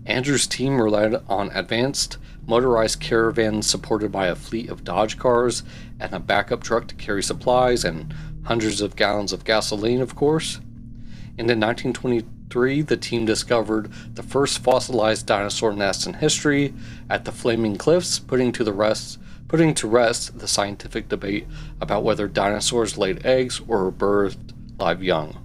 Andrew's team relied on advanced motorized caravans supported by a fleet of Dodge cars and a backup truck to carry supplies and hundreds of gallons of gasoline, of course. And in 1923, the team discovered the first fossilized dinosaur nest in history at the Flaming Cliffs, putting to rest the scientific debate about whether dinosaurs laid eggs or birthed live young.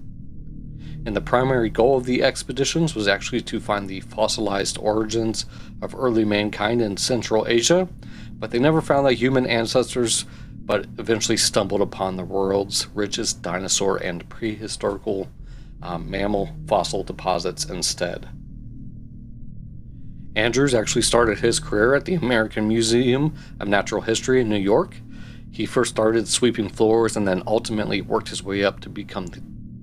And the primary goal of the expeditions was actually to find the fossilized origins of early mankind in Central Asia, but they never found the human ancestors, but eventually stumbled upon the world's richest dinosaur and prehistorical mammal fossil deposits instead. Andrews actually started his career at the American Museum of Natural History in New York. He first started sweeping floors and then ultimately worked his way up to become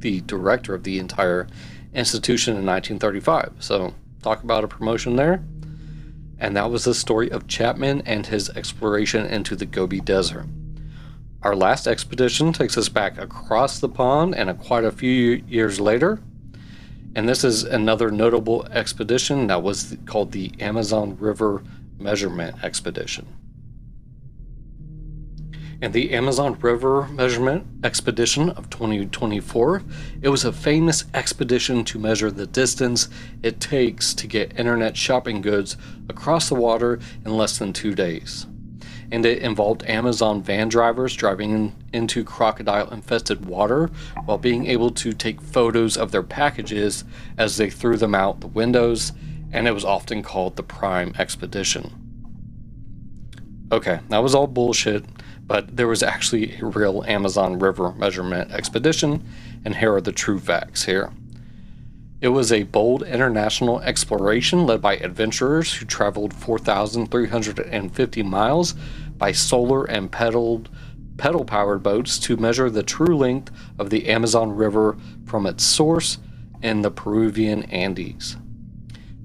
the director of the entire institution in 1935. So talk about a promotion there. And that was the story of Chapman and his exploration into the Gobi Desert. Our last expedition takes us back across the pond and quite a few years later. And this is another notable expedition that was called the Amazon River Measurement Expedition. And the Amazon River Measurement Expedition of 2024, it was a famous expedition to measure the distance it takes to get internet shopping goods across the water in less than 2 days. And it involved Amazon van drivers driving into crocodile-infested water while being able to take photos of their packages as they threw them out the windows, and it was often called the Prime Expedition. Okay, that was all bullshit, but there was actually a real Amazon River Measurement Expedition, and here are the true facts here. It was a bold international exploration led by adventurers who traveled 4,350 miles by solar and pedal-powered boats to measure the true length of the Amazon River from its source in the Peruvian Andes.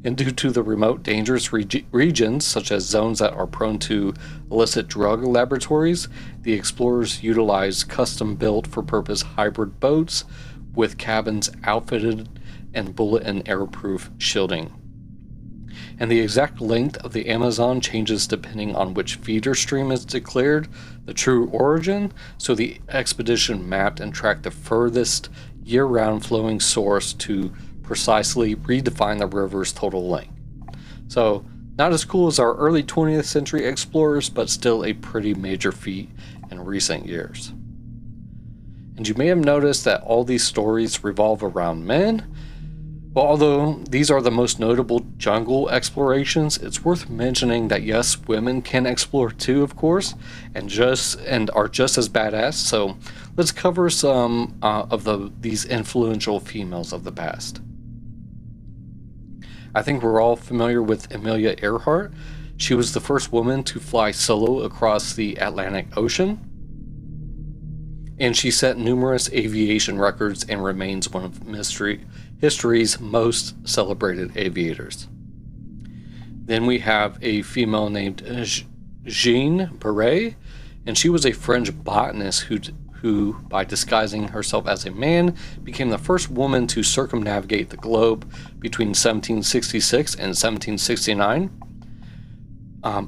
And due to the remote, dangerous regions, such as zones that are prone to illicit drug laboratories, the explorers utilized custom-built for-purpose hybrid boats with cabins outfitted and bullet and airproof shielding. And the exact length of the Amazon changes depending on which feeder stream is declared the true origin, so the expedition mapped and tracked the furthest year-round flowing source to precisely redefine the river's total length. So, not as cool as our early 20th century explorers, but still a pretty major feat in recent years. And you may have noticed that all these stories revolve around men. Well, although these are the most notable jungle explorations, it's worth mentioning that yes, women can explore too, of course, and are just as badass. So let's cover some of these influential females of the past. I think we're all familiar with Amelia Earhart. She was the first woman to fly solo across the Atlantic Ocean, and she set numerous aviation records and remains one of history's most celebrated aviators. Then we have a female named Jeanne Beret, and she was a French botanist who, by disguising herself as a man, became the first woman to circumnavigate the globe between 1766 and 1769.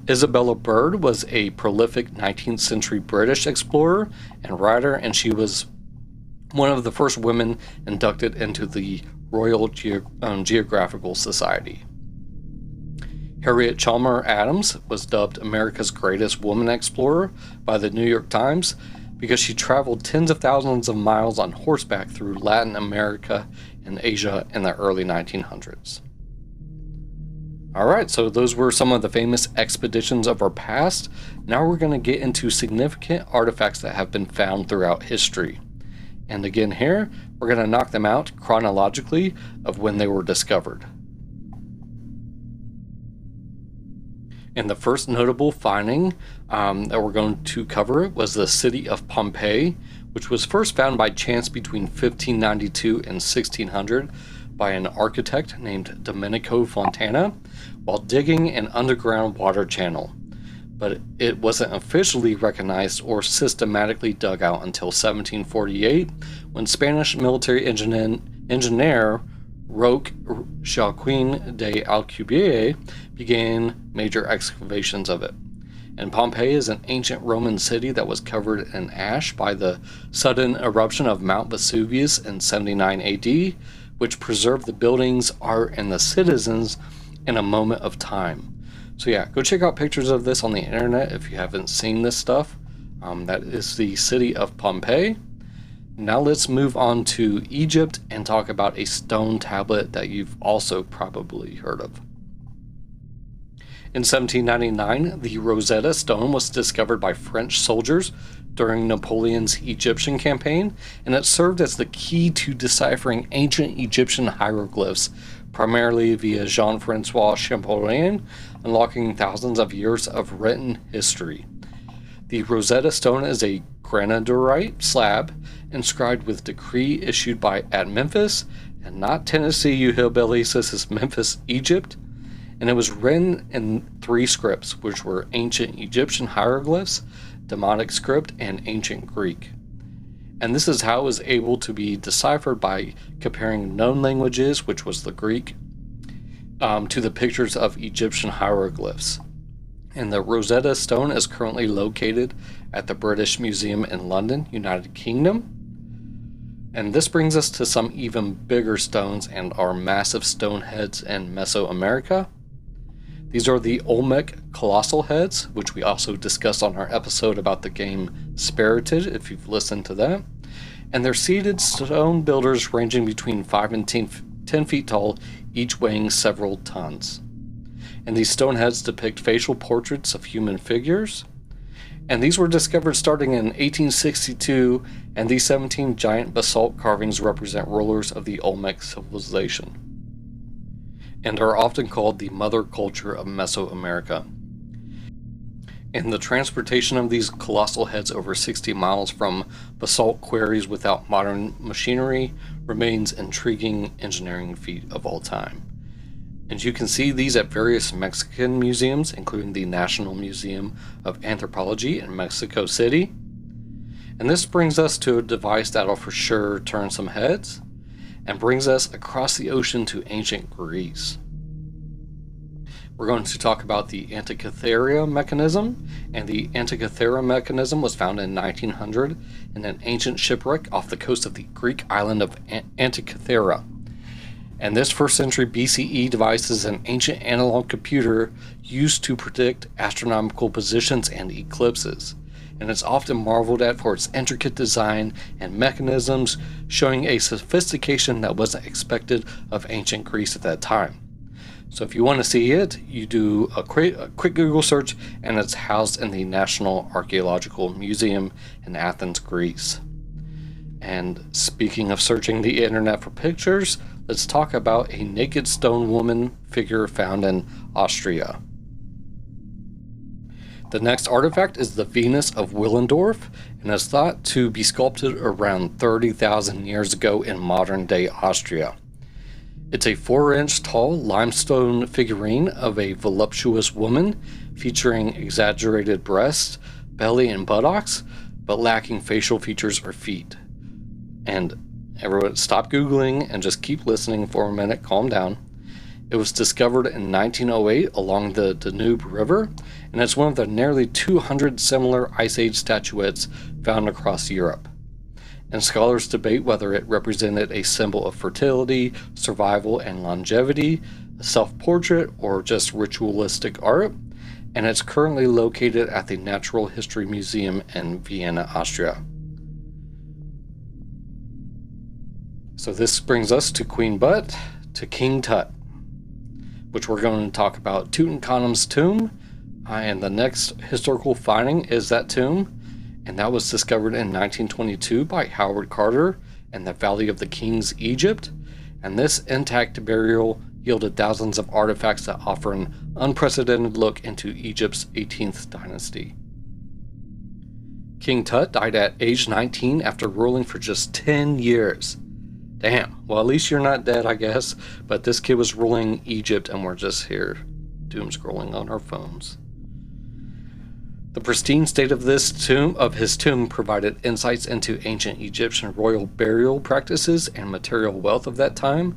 Isabella Bird was a prolific 19th century British explorer and writer, and she was one of the first women inducted into the Royal Geographical Society. Harriet Chalmers Adams was dubbed America's greatest woman explorer by the New York Times because she traveled tens of thousands of miles on horseback through Latin America and Asia in the early 1900s. Alright, so those were some of the famous expeditions of our past. Now we're going to get into significant artifacts that have been found throughout history. And again here, we're going to knock them out chronologically of when they were discovered. And the first notable finding that we're going to cover was the city of Pompeii, which was first found by chance between 1592 and 1600 by an architect named Domenico Fontana while digging an underground water channel. But it wasn't officially recognized or systematically dug out until 1748, when Spanish military engineer Roque Joaquin de Alcubierre began major excavations of it. And Pompeii is an ancient Roman city that was covered in ash by the sudden eruption of Mount Vesuvius in 79 AD, which preserved the buildings, art, and the citizens in a moment of time. So yeah, go check out pictures of this on the internet if you haven't seen this stuff. That is the city of Pompeii. Now let's move on to Egypt and talk about a stone tablet that you've also probably heard of. In 1799, the Rosetta Stone was discovered by French soldiers during Napoleon's Egyptian campaign, and it served as the key to deciphering ancient Egyptian hieroglyphs, primarily via Jean-Francois Champollion, unlocking thousands of years of written history. The Rosetta Stone is a granodiorite slab inscribed with decree issued at Memphis, and not Tennessee, you hillbillies, this is Memphis, Egypt. And it was written in 3 scripts, which were ancient Egyptian hieroglyphs, Demotic script, and ancient Greek. And this is how it was able to be deciphered by comparing known languages, which was the Greek, to the pictures of Egyptian hieroglyphs. And the Rosetta Stone is currently located at the British Museum in London, United Kingdom. And this brings us to some even bigger stones and our massive stone heads in Mesoamerica. These are the Olmec colossal heads, which we also discussed on our episode about the game Spirited, if you've listened to that. And they're seated stone builders ranging between 5 and 10 feet tall, each weighing several tons. And these stone heads depict facial portraits of human figures. And these were discovered starting in 1862, and these 17 giant basalt carvings represent rulers of the Olmec civilization, and are often called the mother culture of Mesoamerica. And the transportation of these colossal heads over 60 miles from basalt quarries without modern machinery remains an intriguing engineering feat of all time. And you can see these at various Mexican museums, including the National Museum of Anthropology in Mexico City. And this brings us to a device that'll for sure turn some heads, and brings us across the ocean to ancient Greece. We're going to talk about the Antikythera mechanism, and the Antikythera mechanism was found in 1900 in an ancient shipwreck off the coast of the Greek island of Antikythera. And this 1st century BCE device is an ancient analog computer used to predict astronomical positions and eclipses. And it's often marveled at for its intricate design and mechanisms, showing a sophistication that wasn't expected of ancient Greece at that time. So if you want to see it, you do a quick Google search, and it's housed in the National Archaeological Museum in Athens, Greece. And speaking of searching the internet for pictures, let's talk about a naked stone woman figure found in Austria. The next artifact is the Venus of Willendorf, and is thought to be sculpted around 30,000 years ago in modern-day Austria. It's a 4-inch tall limestone figurine of a voluptuous woman featuring exaggerated breasts, belly, and buttocks, but lacking facial features or feet. And everyone stop Googling and just keep listening for a minute, calm down. It was discovered in 1908 along the Danube River, and it's one of the nearly 200 similar Ice Age statuettes found across Europe. And scholars debate whether it represented a symbol of fertility, survival, and longevity, a self-portrait, or just ritualistic art, and it's currently located at the Natural History Museum in Vienna, Austria. So this brings us to Queen Butt, to King Tut, which we're going to talk about Tutankhamun's tomb, and the next historical finding is that tomb, and that was discovered in 1922 by Howard Carter in the Valley of the Kings, Egypt, and this intact burial yielded thousands of artifacts that offer an unprecedented look into Egypt's 18th dynasty. King Tut died at age 19 after ruling for just 10 years. Damn, well at least you're not dead, I guess, but this kid was ruling Egypt and we're just here doom scrolling on our phones. The pristine state of his tomb provided insights into ancient Egyptian royal burial practices and material wealth of that time,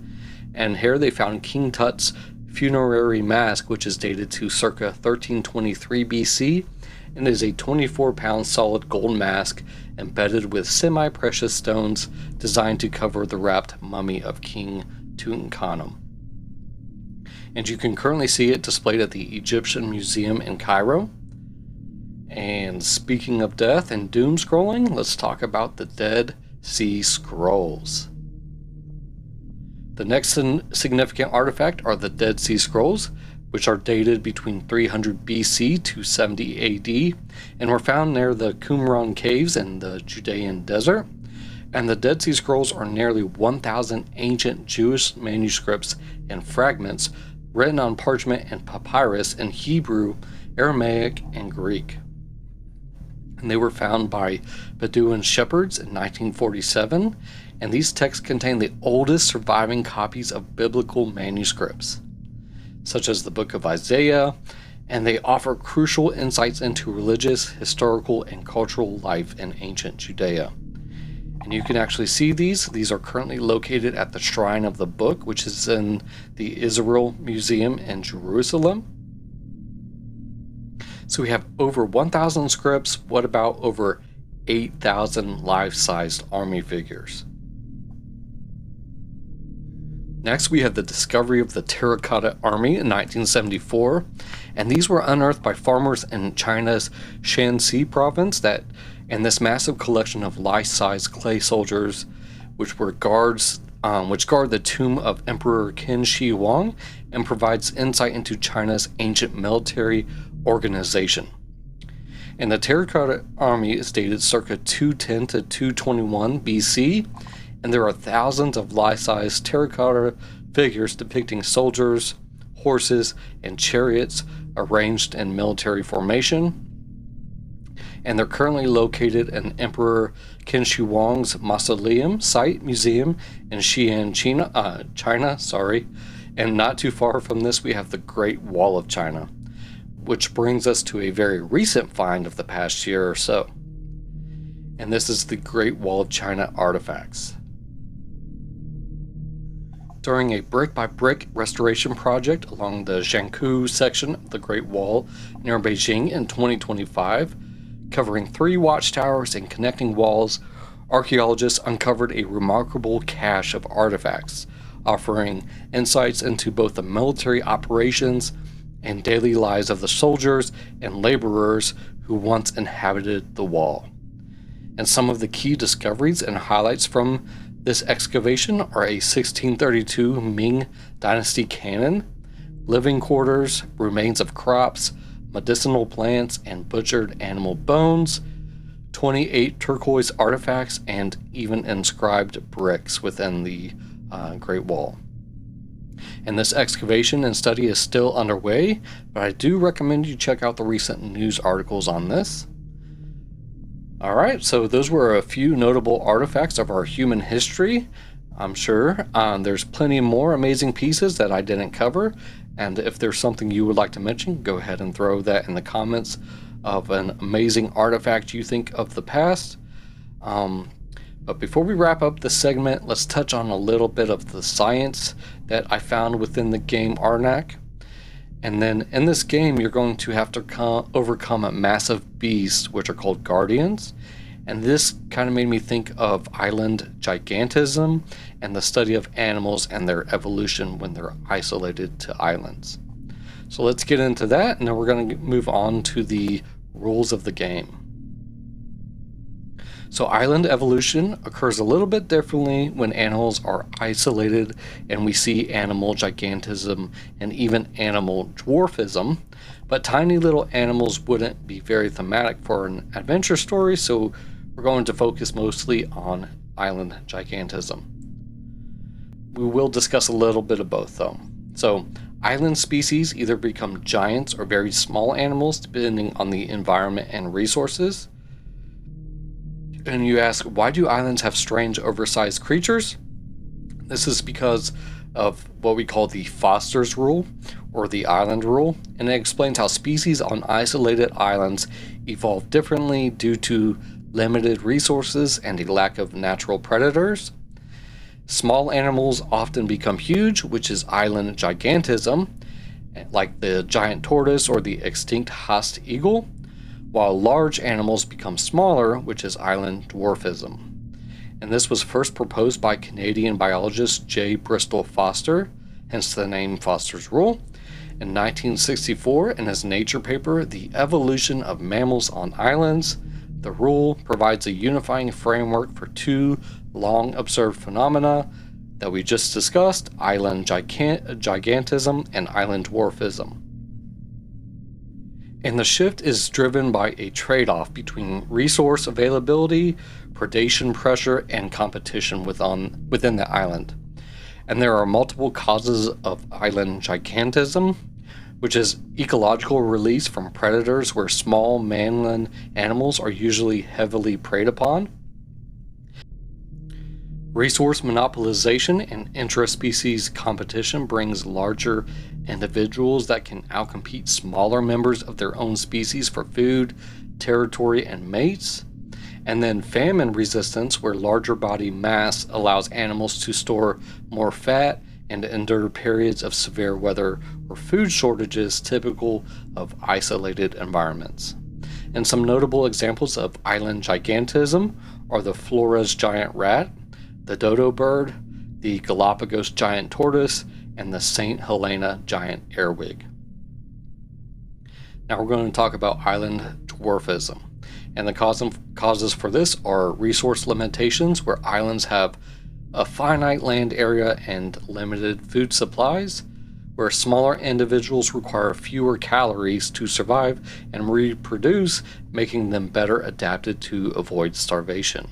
and here they found King Tut's funerary mask, which is dated to circa 1323 BC, and is a 24-pound solid gold mask embedded with semi-precious stones designed to cover the wrapped mummy of King Tutankhamun. And you can currently see it displayed at the Egyptian Museum in Cairo. And speaking of death and doom scrolling, let's talk about the Dead Sea Scrolls. The next significant artifact are the Dead Sea Scrolls, which are dated between 300 BC to 70 AD, and were found near the Qumran caves in the Judean desert. And the Dead Sea Scrolls are nearly 1,000 ancient Jewish manuscripts and fragments written on parchment and papyrus in Hebrew, Aramaic, and Greek. And they were found by Bedouin shepherds in 1947, and these texts contain the oldest surviving copies of biblical manuscripts, such as the Book of Isaiah, and they offer crucial insights into religious, historical, and cultural life in ancient Judea. And you can actually see these. These are currently located at the Shrine of the Book, which is in the Israel Museum in Jerusalem. So we have over 1,000 scripts. What about over 8,000 life-sized army figures? Next, we have the discovery of the Terracotta Army in 1974, and these were unearthed by farmers in China's Shanxi province. And this massive collection of life-size clay soldiers, which guard the tomb of Emperor Qin Shi Huang, and provides insight into China's ancient military organization. And the Terracotta Army is dated circa 210 to 221 BC, and there are thousands of life-size terracotta figures depicting soldiers, horses, and chariots arranged in military formation. And they're currently located in Emperor Qin Shi Huang's mausoleum museum in Xi'an, China. And not too far from this, we have the Great Wall of China, which brings us to a very recent find of the past year or so. And this is the Great Wall of China artifacts. During a brick-by-brick restoration project along the Zhangku section of the Great Wall near Beijing in 2025, covering 3 watchtowers and connecting walls, archaeologists uncovered a remarkable cache of artifacts, offering insights into both the military operations and daily lives of the soldiers and laborers who once inhabited the wall. And some of the key discoveries and highlights from this excavation are a 1632 Ming Dynasty cannon, living quarters, remains of crops, medicinal plants, and butchered animal bones, 28 turquoise artifacts, and even inscribed bricks within the Great Wall. And this excavation and study is still underway, but I do recommend you check out the recent news articles on this. Alright, so those were a few notable artifacts of our human history. I'm sure there's plenty more amazing pieces that I didn't cover, and if there's something you would like to mention, go ahead and throw that in the comments of an amazing artifact you think of the past. But before we wrap up this segment, let's touch on a little bit of the science that I found within the game Arnak. And then in this game, you're going to have to overcome a massive beast, which are called guardians. And this kind of made me think of island gigantism and the study of animals and their evolution when they're isolated to islands. So let's get into that, and then we're going to move on to the rules of the game. So island evolution occurs a little bit differently when animals are isolated and we see animal gigantism and even animal dwarfism, but tiny little animals wouldn't be very thematic for an adventure story, so we're going to focus mostly on island gigantism. We will discuss a little bit of both though. So, island species either become giants or very small animals depending on the environment and resources. And you ask, why do islands have strange oversized creatures? This is because of what we call the Foster's Rule, or the island rule, and it explains how species on isolated islands evolve differently due to limited resources and a lack of natural predators. Small animals often become huge, which is island gigantism, like the giant tortoise or the extinct Haast eagle, while large animals become smaller, which is island dwarfism. And this was first proposed by Canadian biologist J. Bristol Foster, hence the name Foster's Rule, in 1964 in his Nature paper, The Evolution of Mammals on Islands. The rule provides a unifying framework for two long-observed phenomena that we just discussed, island gigantism and island dwarfism. And the shift is driven by a trade-off between resource availability, predation pressure, and competition within the island. And there are multiple causes of island gigantism, which is ecological release from predators where small mainland animals are usually heavily preyed upon. Resource monopolization and intra-species competition brings larger individuals that can outcompete smaller members of their own species for food, territory, and mates. And then famine resistance, where larger body mass allows animals to store more fat and endure periods of severe weather or food shortages typical of isolated environments. And some notable examples of island gigantism are the Flores giant rat, the dodo bird, the Galapagos giant tortoise, and the St. Helena giant earwig. Now we're going to talk about island dwarfism. And the causes for this are resource limitations, where islands have a finite land area and limited food supplies, where smaller individuals require fewer calories to survive and reproduce, making them better adapted to avoid starvation.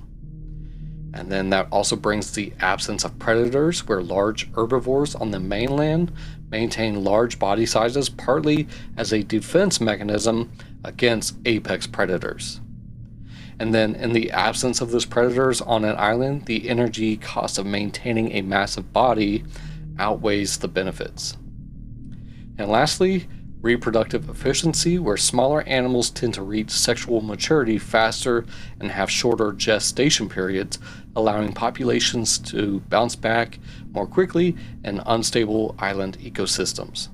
And then that also brings the absence of predators, where large herbivores on the mainland maintain large body sizes partly as a defense mechanism against apex predators. And then in the absence of those predators on an island, the energy cost of maintaining a massive body outweighs the benefits. And lastly, reproductive efficiency, where smaller animals tend to reach sexual maturity faster and have shorter gestation periods, allowing populations to bounce back more quickly in unstable island ecosystems.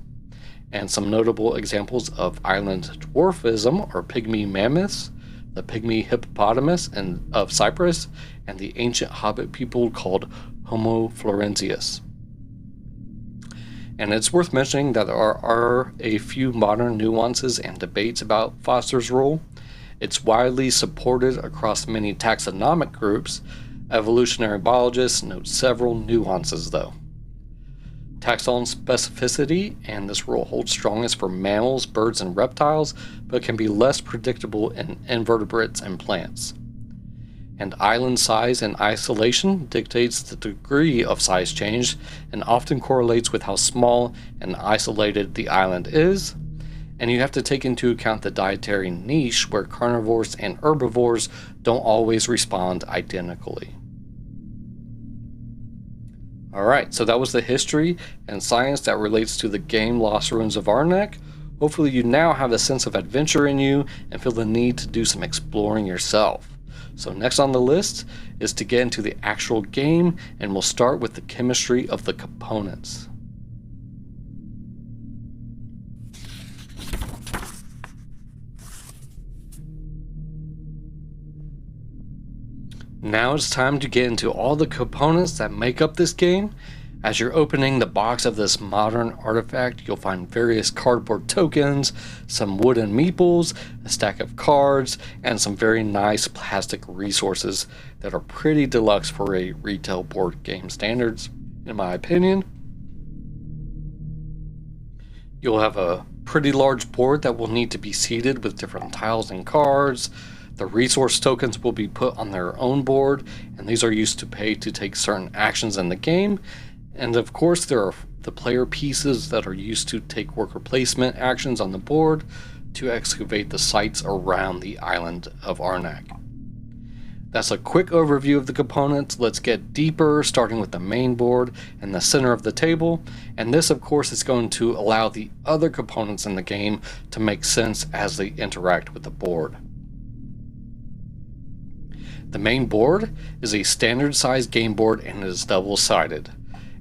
And some notable examples of island dwarfism are pygmy mammoths, the pygmy hippopotamus of Cyprus, and the ancient hobbit people called Homo florensis. And it's worth mentioning that there are a few modern nuances and debates about Foster's Rule. It's widely supported across many taxonomic groups. Evolutionary biologists note several nuances, though. Taxon specificity, and this rule holds strongest for mammals, birds, and reptiles, but can be less predictable in invertebrates and plants. And island size and isolation dictates the degree of size change and often correlates with how small and isolated the island is. And you have to take into account the dietary niche, where carnivores and herbivores don't always respond identically. Alright, so that was the history and science that relates to the game Lost Ruins of Arnak. Hopefully you now have a sense of adventure in you and feel the need to do some exploring yourself. So next on the list is to get into the actual game, and we'll start with the chemistry of the components. Now it's time to get into all the components that make up this game. As you're opening the box of this modern artifact, you'll find various cardboard tokens, some wooden meeples, a stack of cards, and some very nice plastic resources that are pretty deluxe for a retail board game standards, in my opinion. You'll have a pretty large board that will need to be seated with different tiles and cards. The resource tokens will be put on their own board, and these are used to pay to take certain actions in the game. And of course, there are the player pieces that are used to take worker placement actions on the board to excavate the sites around the island of Arnak. That's a quick overview of the components. Let's get deeper, starting with the main board and the center of the table. And this, of course, is going to allow the other components in the game to make sense as they interact with the board. The main board is a standard size game board and it is double-sided.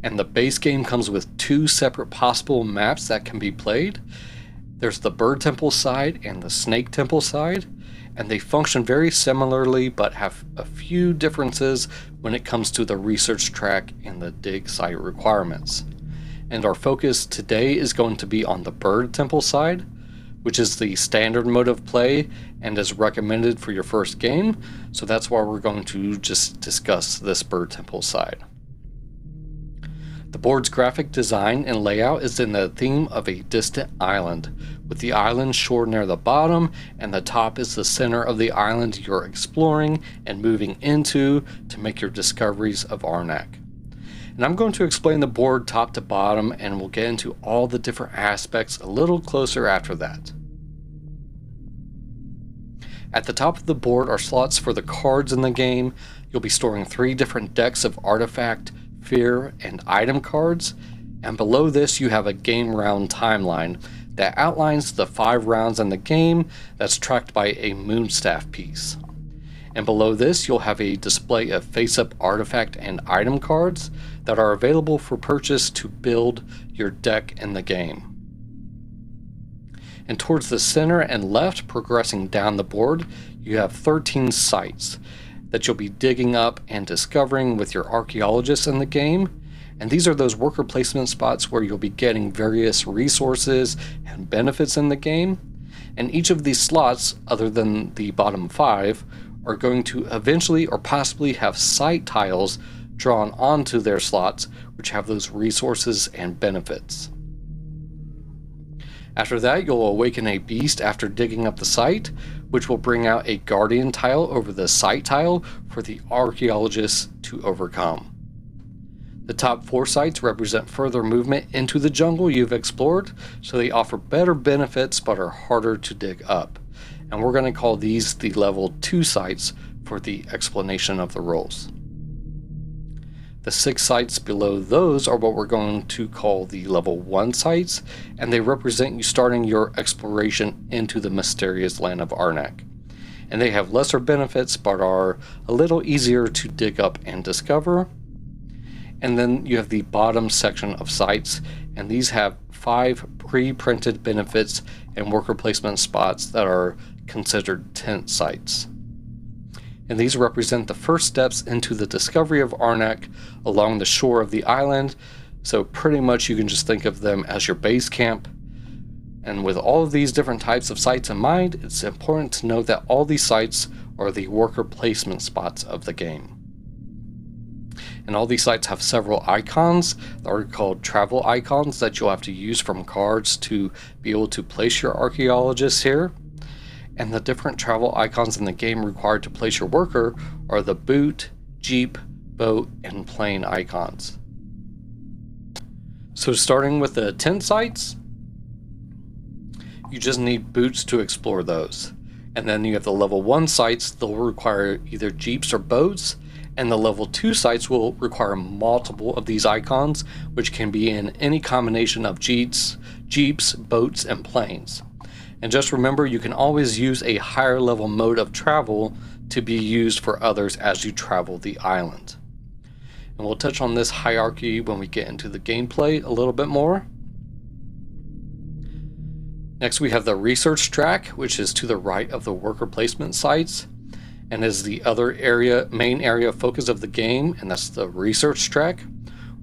And the base game comes with two separate possible maps that can be played. There's the Bird Temple side and the Snake Temple side, and they function very similarly but have a few differences when it comes to the research track and the dig site requirements. And our focus today is going to be on the Bird Temple side, which is the standard mode of play and is recommended for your first game, so that's why we're going to just discuss this Bird Temple side. The board's graphic design and layout is in the theme of a distant island, with the island shore near the bottom, and the top is the center of the island you're exploring and moving into to make your discoveries of Arnak. And I'm going to explain the board top to bottom, and we'll get into all the different aspects a little closer after that. At the top of the board are slots for the cards in the game. You'll be storing 3 different decks of artifact, fear, and item cards, and below this you have a game round timeline that outlines the 5 rounds in the game that's tracked by a moonstaff piece. And below this you'll have a display of face-up artifact and item cards that are available for purchase to build your deck in the game. And towards the center and left, progressing down the board, you have 13 sites that you'll be digging up and discovering with your archaeologists in the game. And these are those worker placement spots where you'll be getting various resources and benefits in the game. And each of these slots, other than the bottom 5, are going to eventually or possibly have site tiles drawn onto their slots, which have those resources and benefits. After that, you'll awaken a beast after digging up the site, which will bring out a guardian tile over the site tile for the archaeologists to overcome. The top 4 sites represent further movement into the jungle you've explored, so they offer better benefits but are harder to dig up. And we're going to call these the level 2 sites for the explanation of the roles. The 6 sites below those are what we're going to call the level 1 sites, and they represent you starting your exploration into the mysterious land of Arnak. And they have lesser benefits but are a little easier to dig up and discover. And then you have the bottom section of sites, and these have 5 pre-printed benefits and worker placement spots that are considered tent sites. And these represent the first steps into the discovery of Arnak along the shore of the island, so pretty much you can just think of them as your base camp. And with all of these different types of sites in mind, it's important to note that all these sites are the worker placement spots of the game. And all these sites have several icons that are called travel icons that you'll have to use from cards to be able to place your archaeologists here. And the different travel icons in the game required to place your worker are the boot, jeep, boat, and plane icons. So starting with the tent sites, you just need boots to explore those. And then you have the level 1 sites, they'll require either jeeps or boats, and the level 2 sites will require multiple of these icons, which can be in any combination of jeeps, boats, and planes. And just remember, you can always use a higher level mode of travel to be used for others as you travel the island. And we'll touch on this hierarchy when we get into the gameplay a little bit more. Next we have the research track, which is to the right of the worker placement sites, and is the other main area of focus of the game, and that's the research track,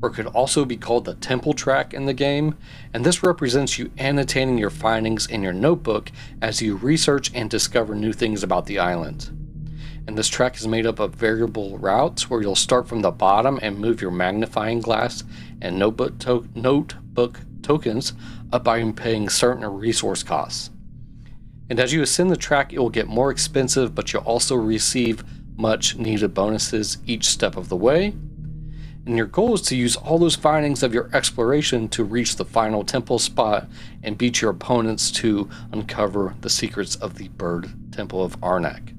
or it could also be called the temple track in the game, and this represents you annotating your findings in your notebook as you research and discover new things about the island. And this track is made up of variable routes where you'll start from the bottom and move your magnifying glass and notebook tokens up by paying certain resource costs. And as you ascend the track, it will get more expensive, but you'll also receive much needed bonuses each step of the way. And your goal is to use all those findings of your exploration to reach the final temple spot and beat your opponents to uncover the secrets of the Bird Temple of Arnak.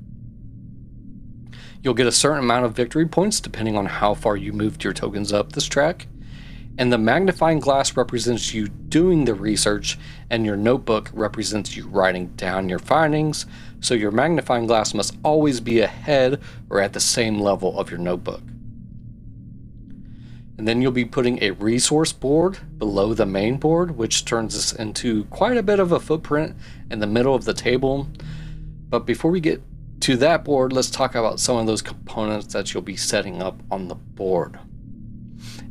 You'll get a certain amount of victory points depending on how far you moved your tokens up this track. And the magnifying glass represents you doing the research, and your notebook represents you writing down your findings, so your magnifying glass must always be ahead or at the same level of your notebook. And then you'll be putting a resource board below the main board, which turns this into quite a bit of a footprint in the middle of the table. But before we get to that board, let's talk about some of those components that you'll be setting up on the board.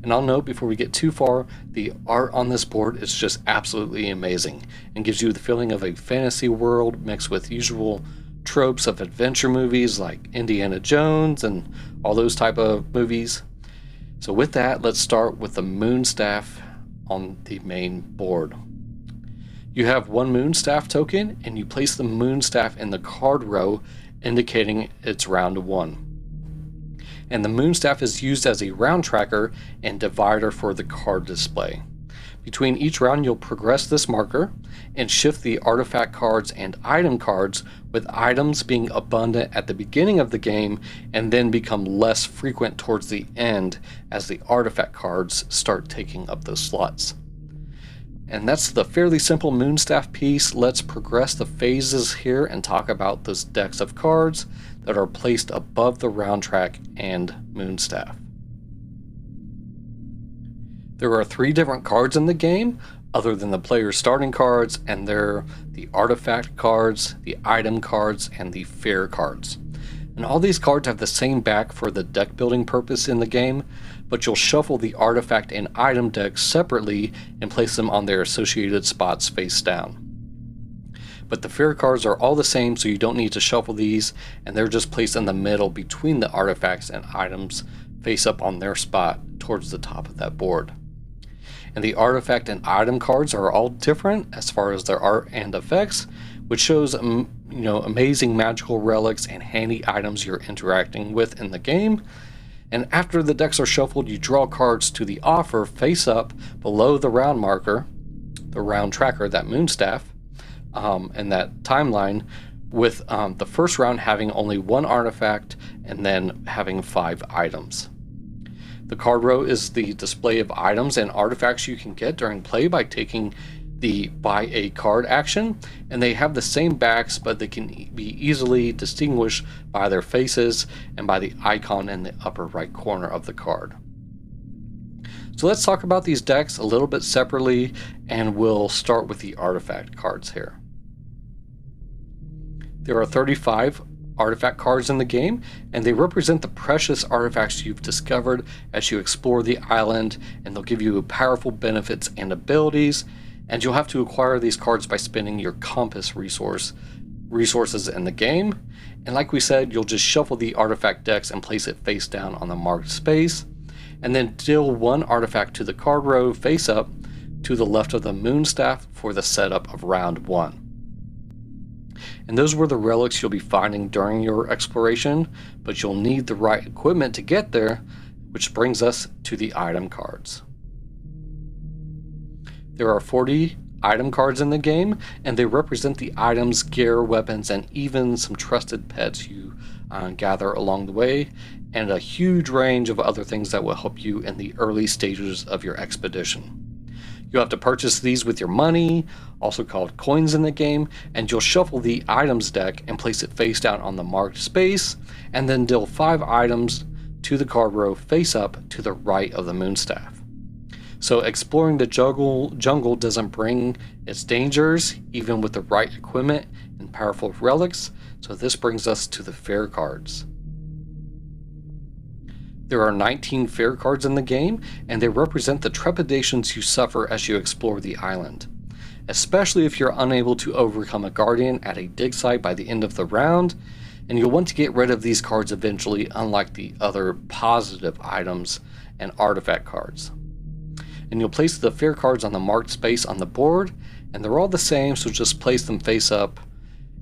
And I'll note before we get too far, the art on this board is just absolutely amazing and gives you the feeling of a fantasy world mixed with usual tropes of adventure movies like Indiana Jones and all those type of movies. So with that, let's start with the moon staff on the main board. You have one moon staff token, and you place the moon staff in the card row, indicating it's round 1. And the moon staff is used as a round tracker and divider for the card display. Between each round, you'll progress this marker and shift the artifact cards and item cards, with items being abundant at the beginning of the game and then become less frequent towards the end as the artifact cards start taking up those slots. And that's the fairly simple moonstaff piece. Let's progress the phases here and talk about those decks of cards that are placed above the round track and moonstaff. There are 3 different cards in the game other than the player's starting cards, and they're the artifact cards, the item cards, and the fair cards. And all these cards have the same back for the deck building purpose in the game, but you'll shuffle the artifact and item decks separately and place them on their associated spots face down. But the fair cards are all the same, so you don't need to shuffle these, and they're just placed in the middle between the artifacts and items face up on their spot towards the top of that board. And the artifact and item cards are all different as far as their art and effects, which shows amazing magical relics and handy items you're interacting with in the game. And after the decks are shuffled, you draw cards to the offer face up below the round marker, the round tracker, that moonstaff, and that timeline, with the first round having only 1 artifact and then having 5 items. The card row is the display of items and artifacts you can get during play by taking the buy a card action, and they have the same backs, but they can be easily distinguished by their faces and by the icon in the upper right corner of the card. So let's talk about these decks a little bit separately, and we'll start with the artifact cards here. There are 35 artifact cards in the game, and they represent the precious artifacts you've discovered as you explore the island, and they'll give you powerful benefits and abilities, and you'll have to acquire these cards by spending your compass resources in the game. And like we said, you'll just shuffle the artifact decks and place it face down on the marked space, and then deal 1 artifact to the card row face up to the left of the moonstaff for the setup of round 1. And those were the relics you'll be finding during your exploration, but you'll need the right equipment to get there, which brings us to the item cards. There are 40 item cards in the game, and they represent the items, gear, weapons, and even some trusted pets you gather along the way, and a huge range of other things that will help you in the early stages of your expedition. You'll have to purchase these with your money, also called coins in the game, and you'll shuffle the items deck and place it face down on the marked space, and then deal 5 items to the card row face up to the right of the moonstaff. So exploring the jungle doesn't bring its dangers, even with the right equipment and powerful relics, so this brings us to the fair cards. There are 19 fair cards in the game, and they represent the trepidations you suffer as you explore the island, especially if you're unable to overcome a guardian at a dig site by the end of the round, and you'll want to get rid of these cards eventually, unlike the other positive items and artifact cards. And you'll place the fair cards on the marked space on the board, and they're all the same, so just place them face up.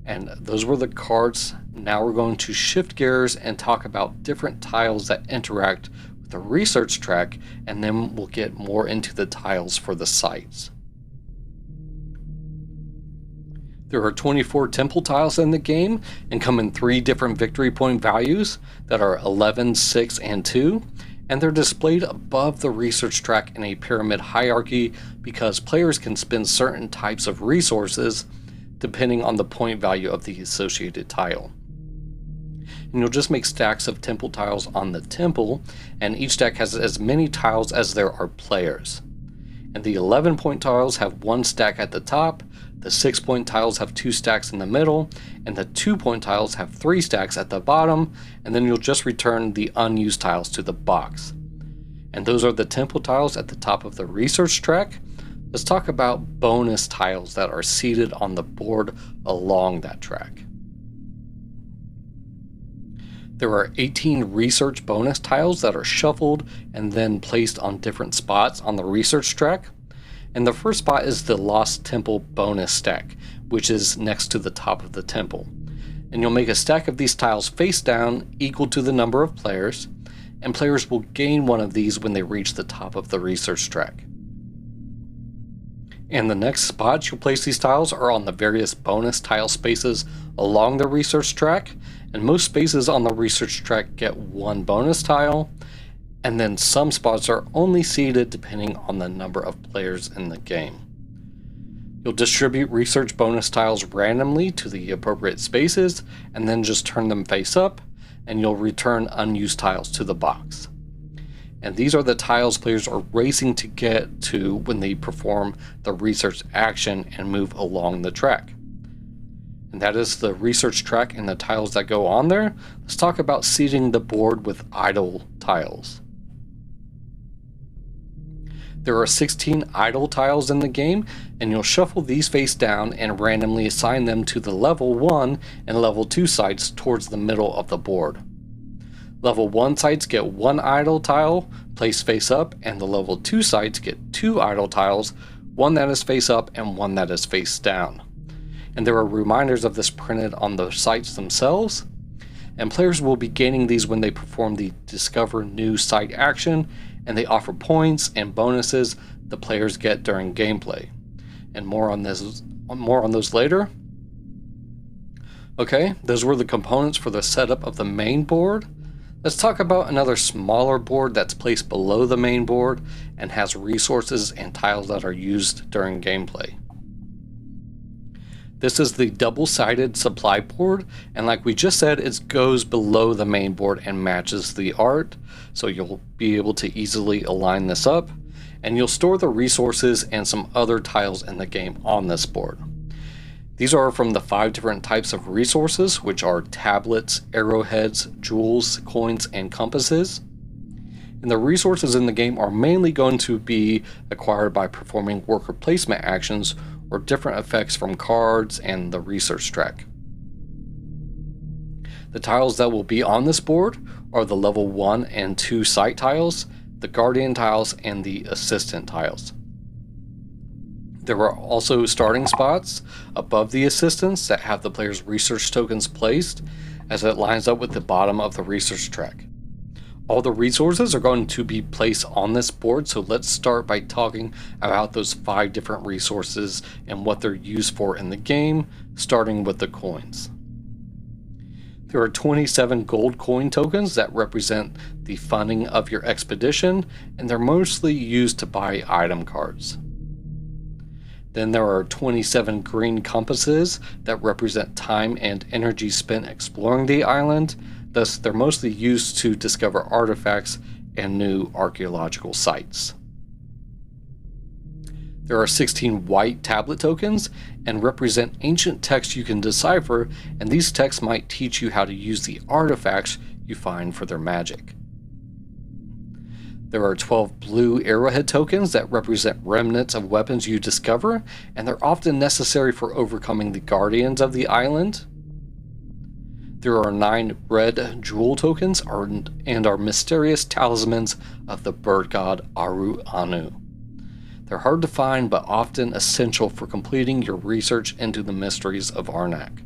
And those were the cards. Now we're going to shift gears and talk about different tiles that interact with the research track, and then we'll get more into the tiles for the sites. There are 24 temple tiles in the game and come in 3 different victory point values that are 11, 6, and 2, and they're displayed above the research track in a pyramid hierarchy because players can spend certain types of resources depending on the point value of the associated tile. And you'll just make stacks of temple tiles on the temple, and each stack has as many tiles as there are players. And the 11-point tiles have 1 stack at the top, the 6-point tiles have 2 stacks in the middle, and the 2-point tiles have 3 stacks at the bottom, and then you'll just return the unused tiles to the box. And those are the temple tiles at the top of the research track. Let's talk about bonus tiles that are seated on the board along that track. There are 18 research bonus tiles that are shuffled and then placed on different spots on the research track. And the first spot is the Lost Temple bonus stack, which is next to the top of the temple. And you'll make a stack of these tiles face down equal to the number of players, and players will gain one of these when they reach the top of the research track. And the next spots you'll place these tiles are on the various bonus tile spaces along the research track, and most spaces on the research track get 1 bonus tile, and then some spots are only seated depending on the number of players in the game. You'll distribute research bonus tiles randomly to the appropriate spaces, and then just turn them face up, and you'll return unused tiles to the box. And these are the tiles players are racing to get to when they perform the research action and move along the track. And that is the research track and the tiles that go on there. Let's talk about seeding the board with idle tiles. There are 16 idle tiles in the game, and you'll shuffle these face down and randomly assign them to the level 1 and level 2 sites towards the middle of the board. Level 1 sites get 1 idle tile placed face up, and the level 2 sites get 2 idle tiles, 1 that is face up and 1 that is face down. And there are reminders of this printed on the sites themselves, and players will be gaining these when they perform the Discover New Site action, and they offer points and bonuses the players get during gameplay. And more on those later. Okay, those were the components for the setup of the main board. Let's talk about another smaller board that's placed below the main board and has resources and tiles that are used during gameplay. This is the double-sided supply board, and like we just said, it goes below the main board and matches the art, so you'll be able to easily align this up, and you'll store the resources and some other tiles in the game on this board. These are from the 5 different types of resources, which are tablets, arrowheads, jewels, coins, and compasses. And the resources in the game are mainly going to be acquired by performing worker placement actions or different effects from cards and the research track. The tiles that will be on this board are the level 1 and 2 site tiles, the guardian tiles, and the assistant tiles. There are also starting spots above the assistants that have the player's research tokens placed as it lines up with the bottom of the research track. All the resources are going to be placed on this board, so let's start by talking about those 5 different resources and what they're used for in the game, starting with the coins. There are 27 gold coin tokens that represent the funding of your expedition, and they're mostly used to buy item cards. Then there are 27 green compasses that represent time and energy spent exploring the island. Thus, they're mostly used to discover artifacts and new archaeological sites. There are 16 white tablet tokens and represent ancient texts you can decipher, and these texts might teach you how to use the artifacts you find for their magic. There are 12 blue arrowhead tokens that represent remnants of weapons you discover, and they're often necessary for overcoming the guardians of the island. There are 9 red jewel tokens and are mysterious talismans of the bird god Aru Anu. They're hard to find but often essential for completing your research into the mysteries of Arnak.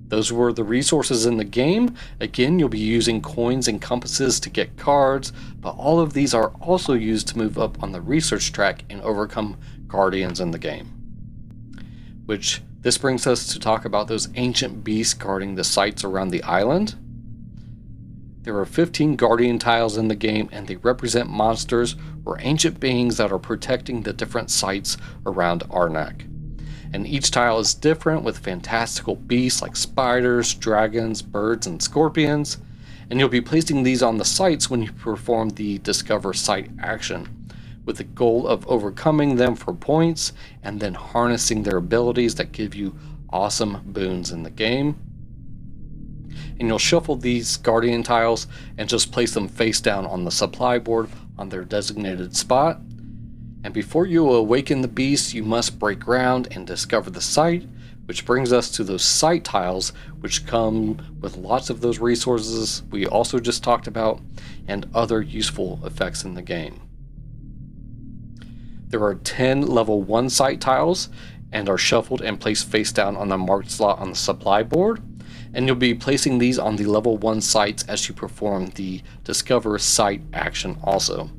Those were the resources in the game. Again, you'll be using coins and compasses to get cards, but all of these are also used to move up on the research track and overcome guardians in the game. Which, this brings us to talk about those ancient beasts guarding the sites around the island. There are 15 guardian tiles in the game, and they represent monsters or ancient beings that are protecting the different sites around Arnak. And each tile is different, with fantastical beasts like spiders, dragons, birds, and scorpions. And you'll be placing these on the sites when you perform the Discover Site action, with the goal of overcoming them for points and then harnessing their abilities that give you awesome boons in the game. And you'll shuffle these guardian tiles and just place them face down on the supply board on their designated spot. And before you awaken the beast, you must break ground and discover the site, which brings us to those site tiles, which come with lots of those resources we also just talked about and other useful effects in the game. There are 10 level 1 site tiles and are shuffled and placed face down on the marked slot on the supply board. And you'll be placing these on the level 1 sites as you perform the Discover Site action also.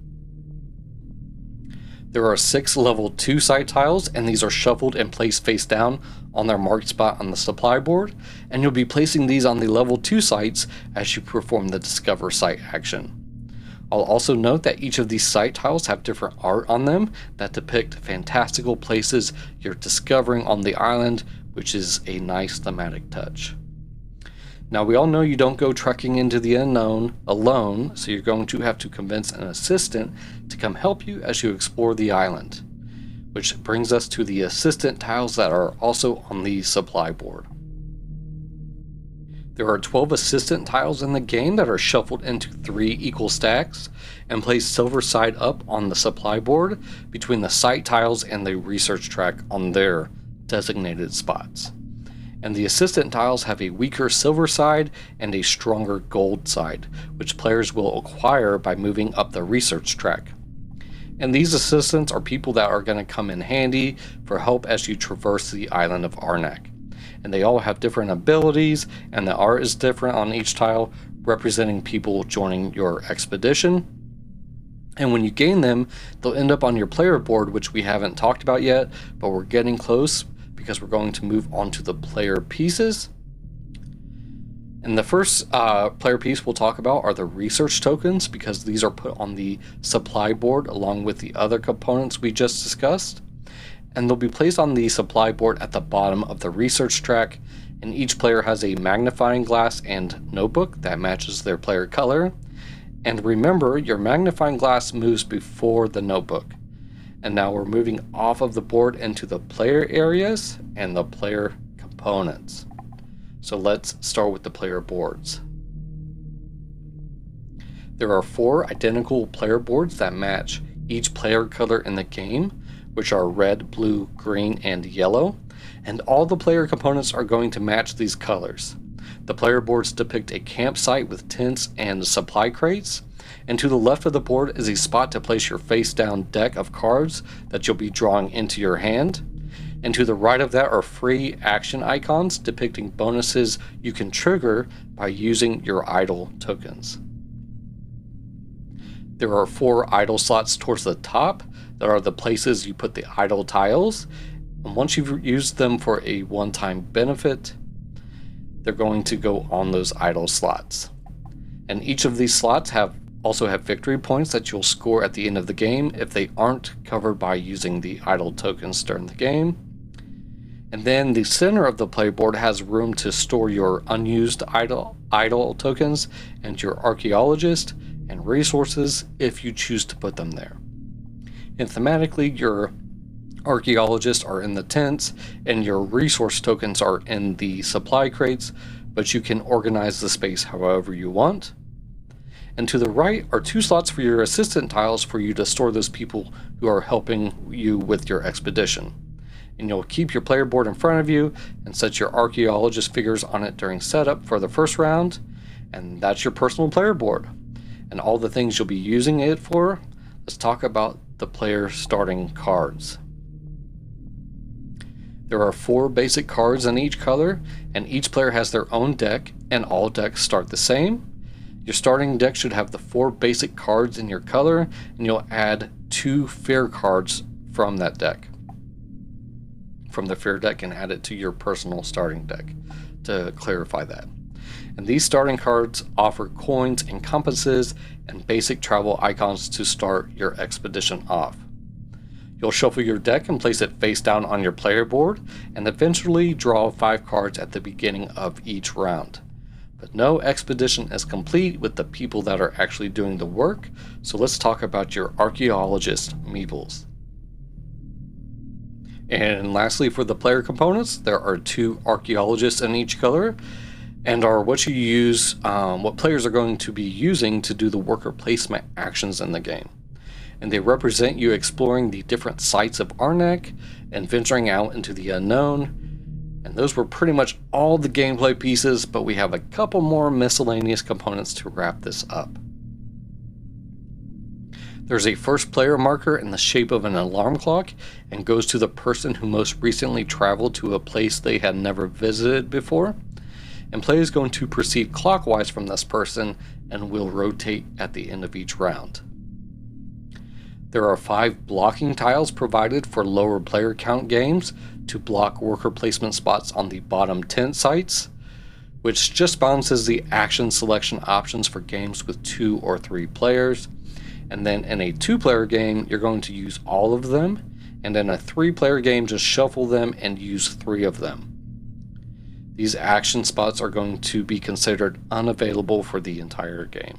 There are 6 level 2 site tiles, and these are shuffled and placed face down on their marked spot on the supply board, and you'll be placing these on the level 2 sites as you perform the Discover Site action. I'll also note that each of these site tiles have different art on them that depict fantastical places you're discovering on the island, which is a nice thematic touch. Now, we all know you don't go trekking into the unknown alone, so you're going to have to convince an assistant to come help you as you explore the island. Which brings us to the assistant tiles that are also on the supply board. There are 12 assistant tiles in the game that are shuffled into 3 equal stacks and placed silver side up on the supply board between the site tiles and the research track on their designated spots. And the assistant tiles have a weaker silver side and a stronger gold side, which players will acquire by moving up the research track. And these assistants are people that are going to come in handy for help as you traverse the island of Arnak. And they all have different abilities, and the art is different on each tile, representing people joining your expedition. And when you gain them, they'll end up on your player board, which we haven't talked about yet, but we're getting close, because we're going to move on to the player pieces. And the first player piece we'll talk about are the research tokens, because these are put on the supply board along with the other components we just discussed. And they'll be placed on the supply board at the bottom of the research track, and each player has a magnifying glass and notebook that matches their player color. And remember, your magnifying glass moves before the notebook. And now we're moving off of the board into the player areas and the player components. So let's start with the player boards. There are 4 identical player boards that match each player color in the game, which are red, blue, green, and yellow. And all the player components are going to match these colors. The player boards depict a campsite with tents and supply crates. And to the left of the board is a spot to place your face down deck of cards that you'll be drawing into your hand. And to the right of that are free action icons depicting bonuses you can trigger by using your idle tokens. There are 4 idle slots towards the top that are the places you put the idle tiles. And once you've used them for a one-time benefit, they're going to go on those idle slots. And each of these slots also have victory points that you'll score at the end of the game if they aren't covered by using the idle tokens during the game. And then the center of the playboard has room to store your unused idle tokens and your archaeologist and resources if you choose to put them there. And thematically, your archaeologists are in the tents and your resource tokens are in the supply crates, but you can organize the space however you want. And to the right are 2 slots for your assistant tiles for you to store those people who are helping you with your expedition. And you'll keep your player board in front of you and set your archaeologist figures on it during setup for the first round, and that's your personal player board. And all the things you'll be using it for, let's talk about the player starting cards. There are 4 basic cards in each color, and each player has their own deck, and all decks start the same. Your starting deck should have the 4 basic cards in your color, and you'll add 2 fair cards from that deck. From the fair deck, and add it to your personal starting deck, to clarify that. And these starting cards offer coins and compasses and basic travel icons to start your expedition off. You'll shuffle your deck and place it face down on your player board, and eventually draw 5 cards at the beginning of each round. But no expedition is complete with the people that are actually doing the work, so let's talk about your archaeologist meeples. And lastly, for the player components, there are 2 archaeologists in each color, and are what you use, what players are going to be using to do the worker placement actions in the game. And they represent you exploring the different sites of Arnak and venturing out into the unknown. And those were pretty much all the gameplay pieces, but we have a couple more miscellaneous components to wrap this up. There's a first player marker in the shape of an alarm clock, and goes to the person who most recently traveled to a place they had never visited before. And play is going to proceed clockwise from this person and will rotate at the end of each round. There are 5 blocking tiles provided for lower player count games to block worker placement spots on the bottom 10 sites, which just balances the action selection options for games with 2 or 3 players. And then in a 2-player game, you're going to use all of them, and in a 3-player game, just shuffle them and use 3 of them. These action spots are going to be considered unavailable for the entire game.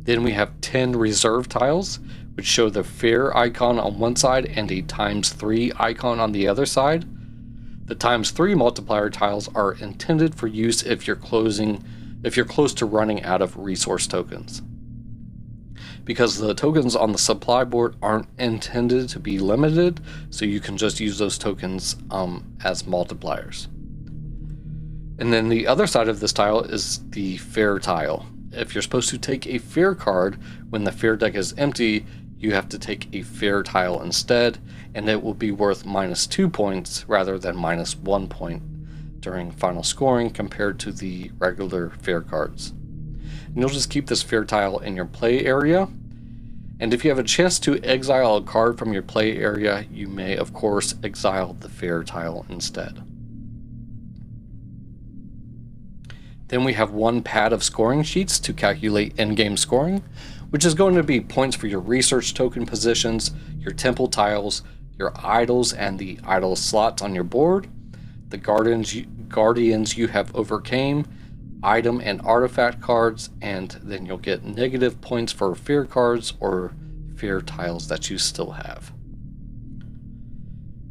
Then we have 10 reserve tiles, which show the fair icon on one side and a ×3 icon on the other side. The ×3 multiplier tiles are intended for use if you're close to running out of resource tokens. Because the tokens on the supply board aren't intended to be limited, so you can just use those tokens as multipliers. And then the other side of this tile is the fair tile. If you're supposed to take a fair card when the fair deck is empty, you have to take a fair tile instead, and it will be worth -2 points rather than -1 point during final scoring compared to the regular fair cards. And you'll just keep this fair tile in your play area. And if you have a chance to exile a card from your play area, you may of course exile the fair tile instead. Then we have 1 pad of scoring sheets to calculate in-game scoring, which is going to be points for your research token positions, your temple tiles, your idols and the idol slots on your board, the guardians you have overcame, item and artifact cards, and then you'll get negative points for fair cards or fair tiles that you still have.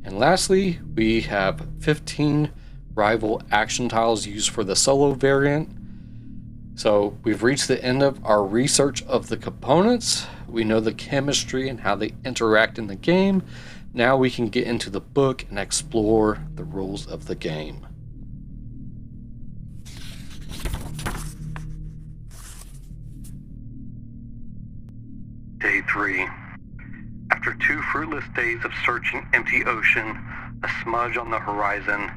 And lastly, we have 15 rival action tiles used for the solo variant. So we've reached the end of our research of the components. We know the chemistry and how they interact in the game. Now we can get into the book and explore the rules of the game. Day 3. After 2 fruitless days of searching empty ocean, a smudge on the horizon,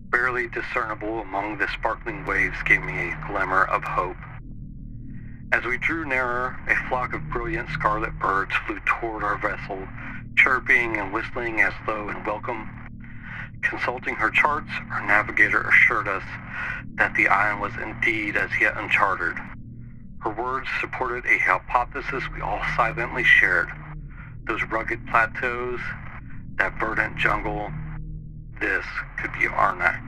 barely discernible among the sparkling waves, gave me a glimmer of hope. As we drew nearer, a flock of brilliant scarlet birds flew toward our vessel, chirping and whistling as though in welcome. Consulting her charts, our navigator assured us that the island was indeed as yet uncharted. Her words supported a hypothesis we all silently shared. Those rugged plateaus, that verdant jungle, this could be Arnak.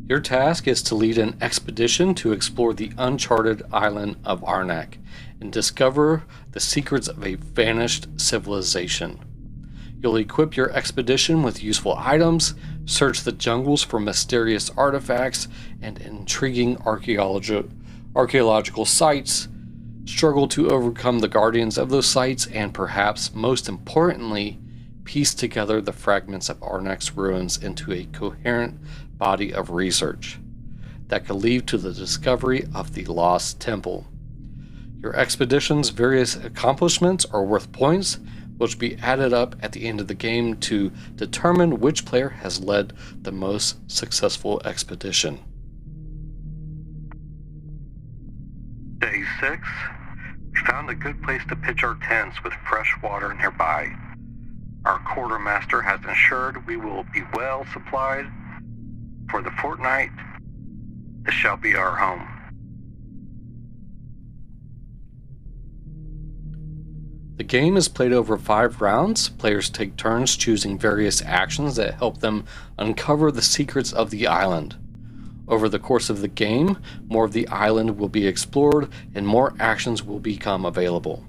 Your task is to lead an expedition to explore the uncharted island of Arnak and discover the secrets of a vanished civilization. You'll equip your expedition with useful items, search the jungles for mysterious artifacts and intriguing archaeological sites, struggle to overcome the guardians of those sites, and perhaps most importantly, piece together the fragments of Arnak's ruins into a coherent body of research that could lead to the discovery of the Lost Temple. Your expedition's various accomplishments are worth points, which will be added up at the end of the game to determine which player has led the most successful expedition. Day 6. We found a good place to pitch our tents with fresh water nearby. Our quartermaster has ensured we will be well supplied for the fortnight. This shall be our home. The game is played over 5 rounds. Players take turns choosing various actions that help them uncover the secrets of the island. Over the course of the game, more of the island will be explored and more actions will become available.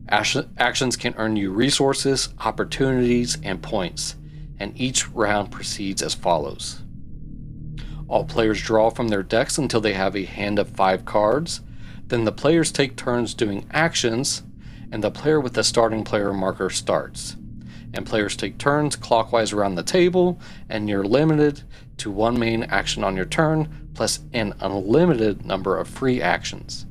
Actions can earn you resources, opportunities, and points, and each round proceeds as follows. All players draw from their decks until they have a hand of 5 cards. Then the players take turns doing actions, and the player with the starting player marker starts. And players take turns clockwise around the table, and you're limited to 1 main action on your turn, plus an unlimited number of free actions.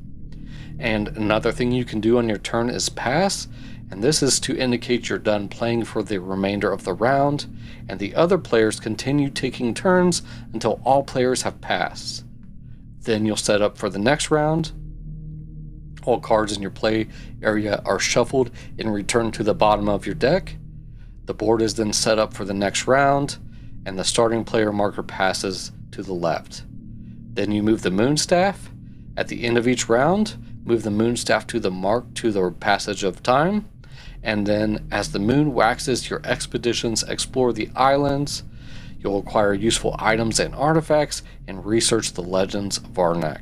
And another thing you can do on your turn is pass, and this is to indicate you're done playing for the remainder of the round, and the other players continue taking turns until all players have passed. Then you'll set up for the next round. All cards in your play area are shuffled and returned to the bottom of your deck. The board is then set up for the next round, and the starting player marker passes to the left. Then you move the moon staff. At the end of each round, move the moon staff to the mark to the passage of time, and then as the moon waxes, your expeditions explore the islands. You'll acquire useful items and artifacts and research the legends of Arnak.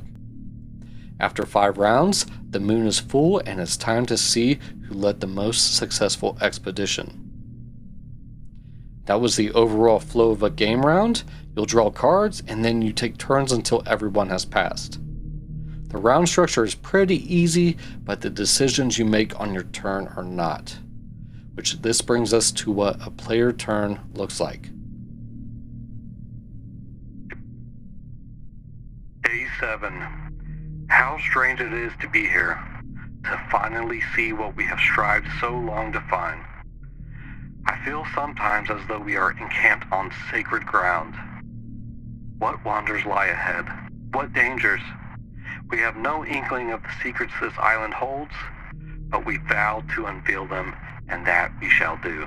After 5 rounds, the moon is full and it's time to see who led the most successful expedition. That was the overall flow of a game round. You'll draw cards and then you take turns until everyone has passed. The round structure is pretty easy, but the decisions you make on your turn are not. Which this brings us to what a player turn looks like. Day 7. How strange it is to be here, to finally see what we have strived so long to find. I feel sometimes as though we are encamped on sacred ground. What wonders lie ahead? What dangers? We have no inkling of the secrets this island holds, but we vow to unveil them, and that we shall do.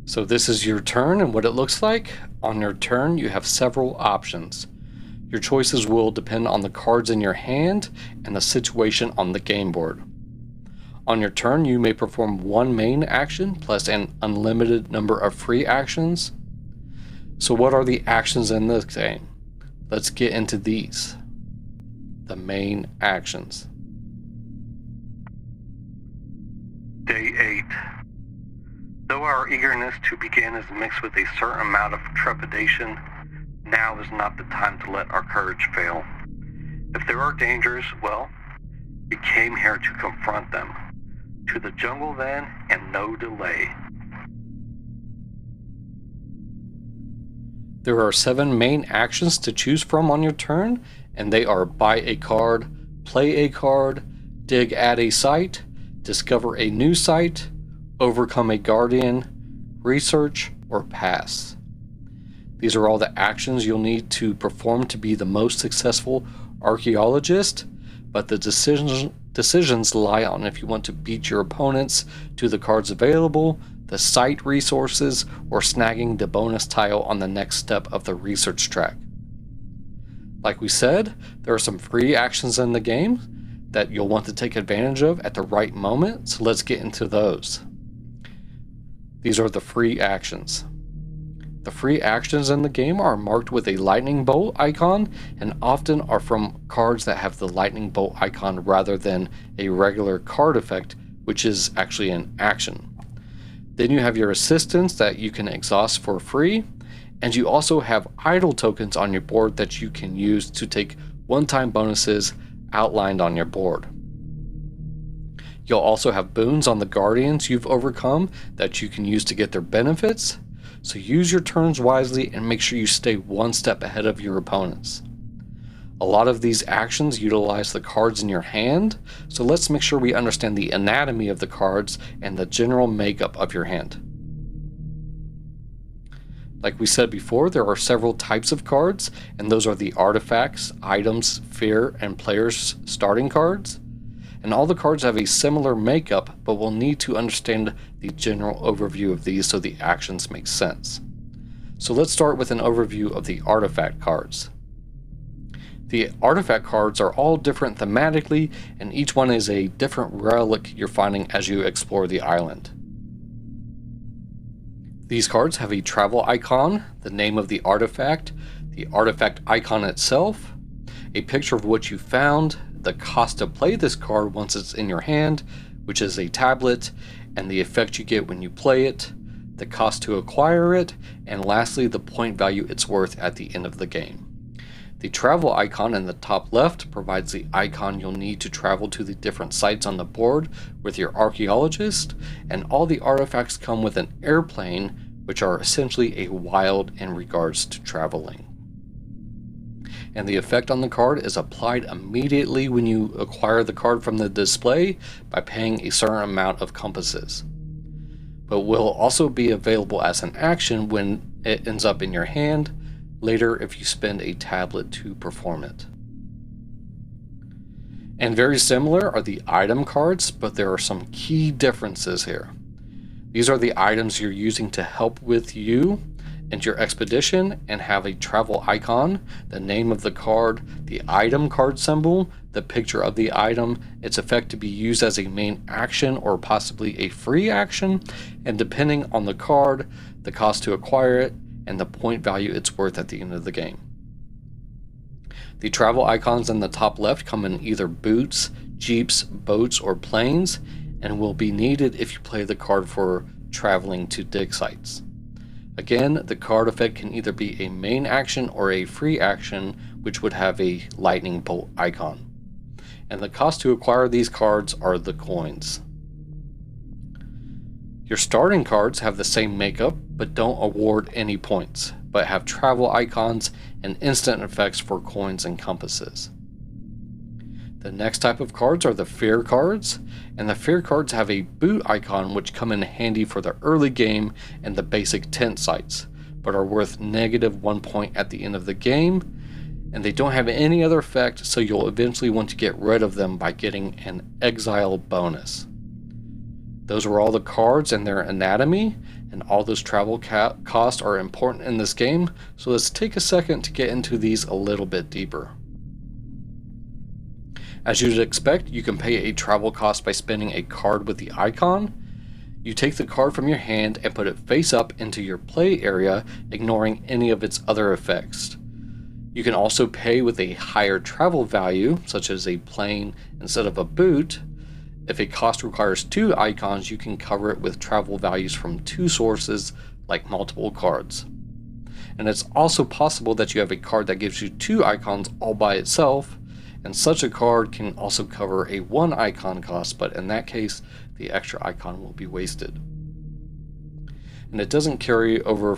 So this is your turn and what it looks like. On your turn, you have several options. Your choices will depend on the cards in your hand and the situation on the game board. On your turn, you may perform 1 main action plus an unlimited number of free actions. So what are the actions in this game? Let's get into these. The main actions. Day 8. Though our eagerness to begin is mixed with a certain amount of trepidation, now is not the time to let our courage fail. If there are dangers, well, we came here to confront them. To the jungle then, and no delay. There are 7 main actions to choose from on your turn, and they are buy a card, play a card, dig at a site, discover a new site, overcome a guardian, research, or pass. These are all the actions you'll need to perform to be the most successful archaeologist, but the decisions lie on if you want to beat your opponents to the cards available, the site resources, or snagging the bonus tile on the next step of the research track. Like we said, there are some free actions in the game that you'll want to take advantage of at the right moment, so let's get into those. These are the free actions. The free actions in the game are marked with a lightning bolt icon and often are from cards that have the lightning bolt icon rather than a regular card effect, which is actually an action. Then you have your assistants that you can exhaust for free, and you also have idle tokens on your board that you can use to take one-time bonuses outlined on your board. You'll also have boons on the guardians you've overcome that you can use to get their benefits, so use your turns wisely and make sure you stay one step ahead of your opponents. A lot of these actions utilize the cards in your hand, so let's make sure we understand the anatomy of the cards and the general makeup of your hand. Like we said before, there are several types of cards, and those are the artifacts, items, fear, and player's starting cards. And all the cards have a similar makeup, but we'll need to understand the general overview of these so the actions make sense. So let's start with an overview of the artifact cards. The artifact cards are all different thematically, and each one is a different relic you're finding as you explore the island. These cards have a travel icon, the name of the artifact icon itself, a picture of what you found, the cost to play this card once it's in your hand, which is a tablet, and the effect you get when you play it, the cost to acquire it, and lastly the point value it's worth at the end of the game. The travel icon in the top left provides the icon you'll need to travel to the different sites on the board with your archaeologist, and all the artifacts come with an airplane, which are essentially a wild in regards to traveling. And the effect on the card is applied immediately when you acquire the card from the display by paying a certain amount of compasses, but will also be available as an action when it ends up in your hand later if you spend a tablet to perform it. And very similar are the item cards, but there are some key differences here. These are the items you're using to help with you and your expedition, and have a travel icon, the name of the card, the item card symbol, the picture of the item, its effect to be used as a main action or possibly a free action, and depending on the card, the cost to acquire it, and the point value it's worth at the end of the game. The travel icons in the top left come in either boots, jeeps, boats, or planes, and will be needed if you play the card for traveling to dig sites. Again, the card effect can either be a main action or a free action, which would have a lightning bolt icon. And the cost to acquire these cards are the coins. Your starting cards have the same makeup, but don't award any points, but have travel icons and instant effects for coins and compasses. The next type of cards are the fear cards, and the fear cards have a boot icon which come in handy for the early game and the basic tent sites, but are worth -1 point at the end of the game, and they don't have any other effect, so you'll eventually want to get rid of them by getting an exile bonus. Those are all the cards and their anatomy, and all those travel costs are important in this game, so let's take a second to get into these a little bit deeper. As you'd expect, you can pay a travel cost by spending a card with the icon. You take the card from your hand and put it face up into your play area, ignoring any of its other effects. You can also pay with a higher travel value, such as a plane instead of a boot. If a cost requires 2 icons, you can cover it with travel values from 2 sources, like multiple cards. And it's also possible that you have a card that gives you 2 icons all by itself, and such a card can also cover a 1 icon cost, but in that case, the extra icon will be wasted. And it doesn't carry over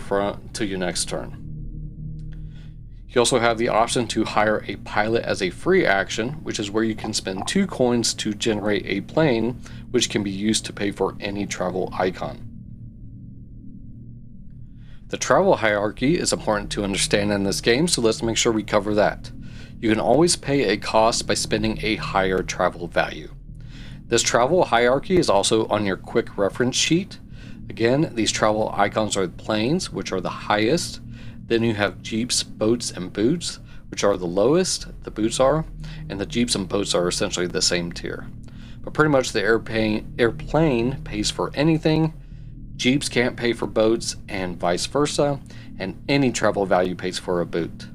to your next turn. You also have the option to hire a pilot as a free action, which is where you can spend 2 coins to generate a plane, which can be used to pay for any travel icon. The travel hierarchy is important to understand in this game, so let's make sure we cover that. You can always pay a cost by spending a higher travel value. This travel hierarchy is also on your quick reference sheet. Again, these travel icons are planes, which are the highest. Then you have jeeps, boats, and boots, which are the lowest, the boots are, and the jeeps and boats are essentially the same tier. But pretty much the airplane pays for anything, jeeps can't pay for boats, and vice versa, and any travel value pays for a boot.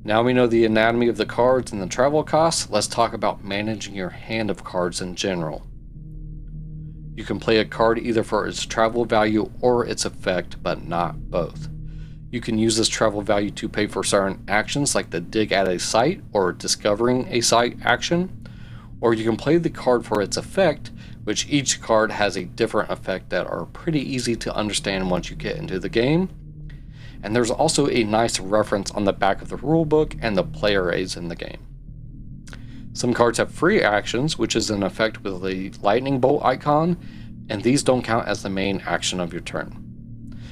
Now we know the anatomy of the cards and the travel costs, let's talk about managing your hand of cards in general. You can play a card either for its travel value or its effect, but not both. You can use this travel value to pay for certain actions like the dig at a site or discovering a site action, or you can play the card for its effect, which each card has a different effect that are pretty easy to understand once you get into the game. and there's also a nice reference on the back of the rulebook and the player aids in the game. Some cards have free actions, which is an effect with the lightning bolt icon, and these don't count as the main action of your turn.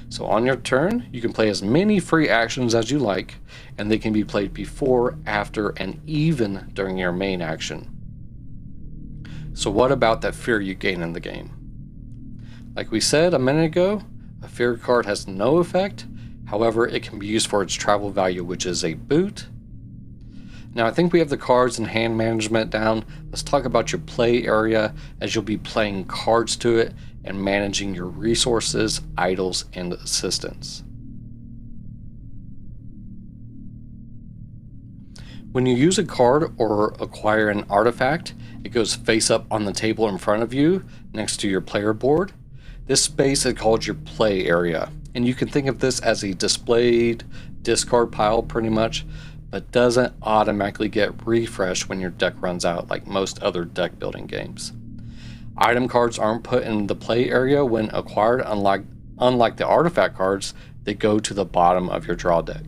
So on your turn, you can play as many free actions as you like, and they can be played before, after, and even during your main action. So what about that fear you gain in the game? Like we said a minute ago, a fear card has no effect. However, it can be used for its travel value, which is a boot. Now I think we have the cards and hand management down. Let's talk about your play area, as you'll be playing cards to it and managing your resources, idols, and assistants. When you use a card or acquire an artifact, it goes face up on the table in front of you next to your player board. This space is called your play area, and you can think of this as a displayed discard pile pretty much, but doesn't automatically get refreshed when your deck runs out like most other deck building games. Item cards aren't put in the play area when acquired, unlike the artifact cards, they go to the bottom of your draw deck.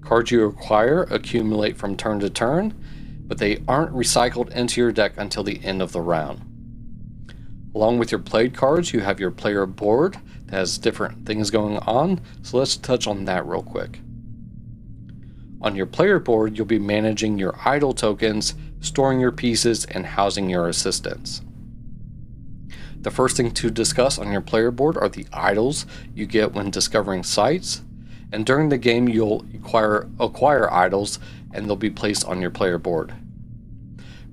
Cards you acquire accumulate from turn to turn, but they aren't recycled into your deck until the end of the round. Along with your played cards, you have your player board that has different things going on, so let's touch on that real quick. On your player board, you'll be managing your idol tokens, storing your pieces, and housing your assistants. The first thing to discuss on your player board are the idols you get when discovering sites, and during the game you'll acquire idols and they'll be placed on your player board.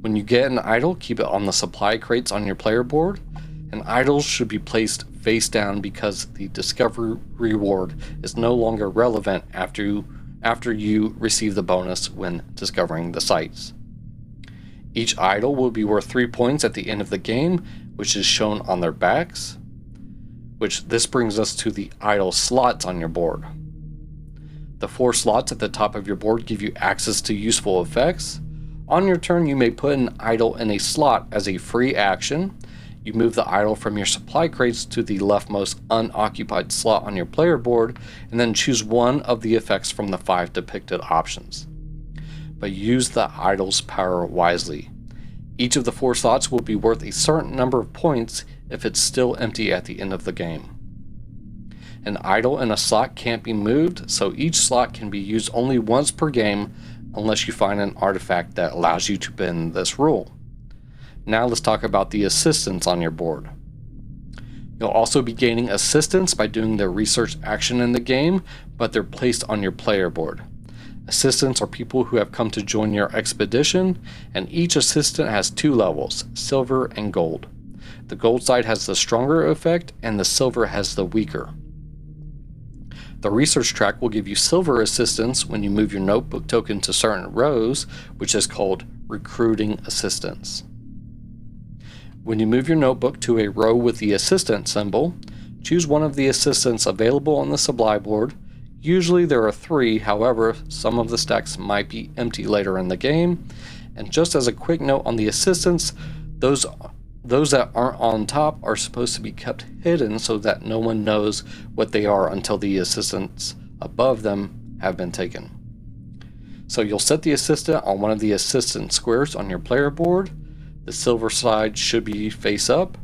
When you get an idol, keep it on the supply crates on your player board, and idols should be placed face down because the discovery reward is no longer relevant after you receive the bonus when discovering the sites. Each idol will be worth 3 points at the end of the game, which is shown on their backs, this brings us to the idol slots on your board. The 4 slots at the top of your board give you access to useful effects. On your turn, you may put an idol in a slot as a free action. You move the idol from your supply crates to the leftmost unoccupied slot on your player board, and then choose one of the effects from the 5 depicted options. But use the idol's power wisely. Each of the 4 slots will be worth a certain number of points if it's still empty at the end of the game. An idol in a slot can't be moved, so each slot can be used only once per game unless you find an artifact that allows you to bend this rule. Now let's talk about the assistants on your board. You'll also be gaining assistants by doing the research action in the game, but they're placed on your player board. Assistants are people who have come to join your expedition, and each assistant has 2 levels, silver and gold. The gold side has the stronger effect, and the silver has the weaker. The research track will give you silver assistance when you move your notebook token to certain rows, which is called recruiting assistance. When you move your notebook to a row with the assistant symbol, choose one of the assistants available on the supply board. Usually there are 3, however, some of the stacks might be empty later in the game. And just as a quick note on the assistants, those that aren't on top are supposed to be kept hidden so that no one knows what they are until the assistants above them have been taken. So you'll set the assistant on one of the assistant squares on your player board. The silver side should be face up.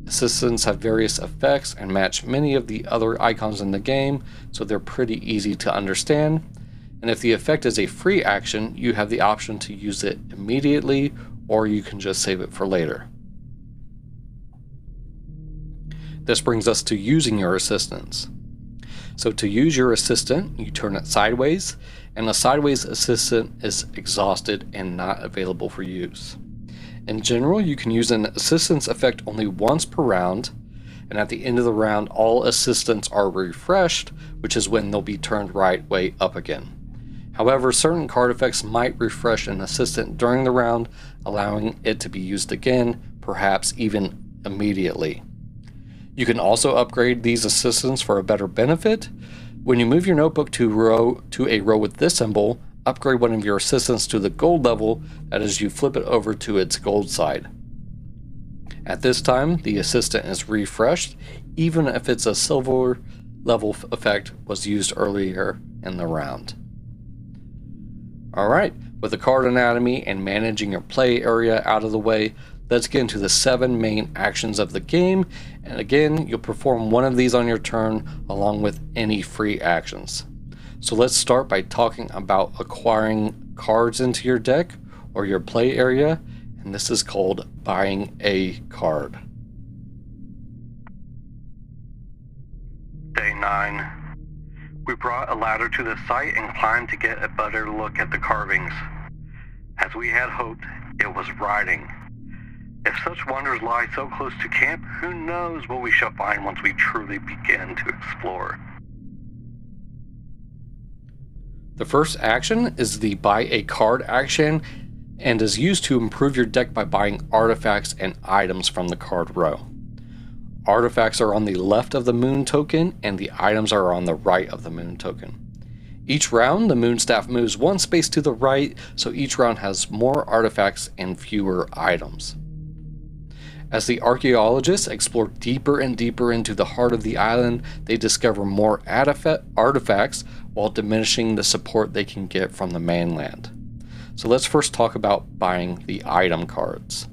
Assistants have various effects and match many of the other icons in the game, so they're pretty easy to understand. And if the effect is a free action, you have the option to use it immediately, or you can just save it for later. This brings us to using your assistants. So to use your assistant, you turn it sideways, and a sideways assistant is exhausted and not available for use. In general, you can use an assistance effect only once per round, and at the end of the round, all assistants are refreshed, which is when they'll be turned right way up again. However, certain card effects might refresh an assistant during the round, allowing it to be used again, perhaps even immediately. You can also upgrade these assistants for a better benefit. When you move your notebook to a row with this symbol, upgrade one of your assistants to the gold level, that is, you flip it over to its gold side. At this time, the assistant is refreshed, even if it's a silver level effect was used earlier in the round. Alright, with the card anatomy and managing your play area out of the way, let's get into the 7 main actions of the game, and again, you'll perform one of these on your turn along with any free actions. So let's start by talking about acquiring cards into your deck or your play area, and this is called buying a card. Day 9. We brought a ladder to the site and climbed to get a better look at the carvings. As we had hoped, it was writing. If such wonders lie so close to camp, who knows what we shall find once we truly begin to explore. The first action is the buy a card action and is used to improve your deck by buying artifacts and items from the card row. Artifacts are on the left of the moon token and the items are on the right of the moon token. Each round, the moon staff moves one space to the right, so each round has more artifacts and fewer items. As the archaeologists explore deeper and deeper into the heart of the island, they discover more artifacts while diminishing the support they can get from the mainland. So let's first talk about buying the item cards.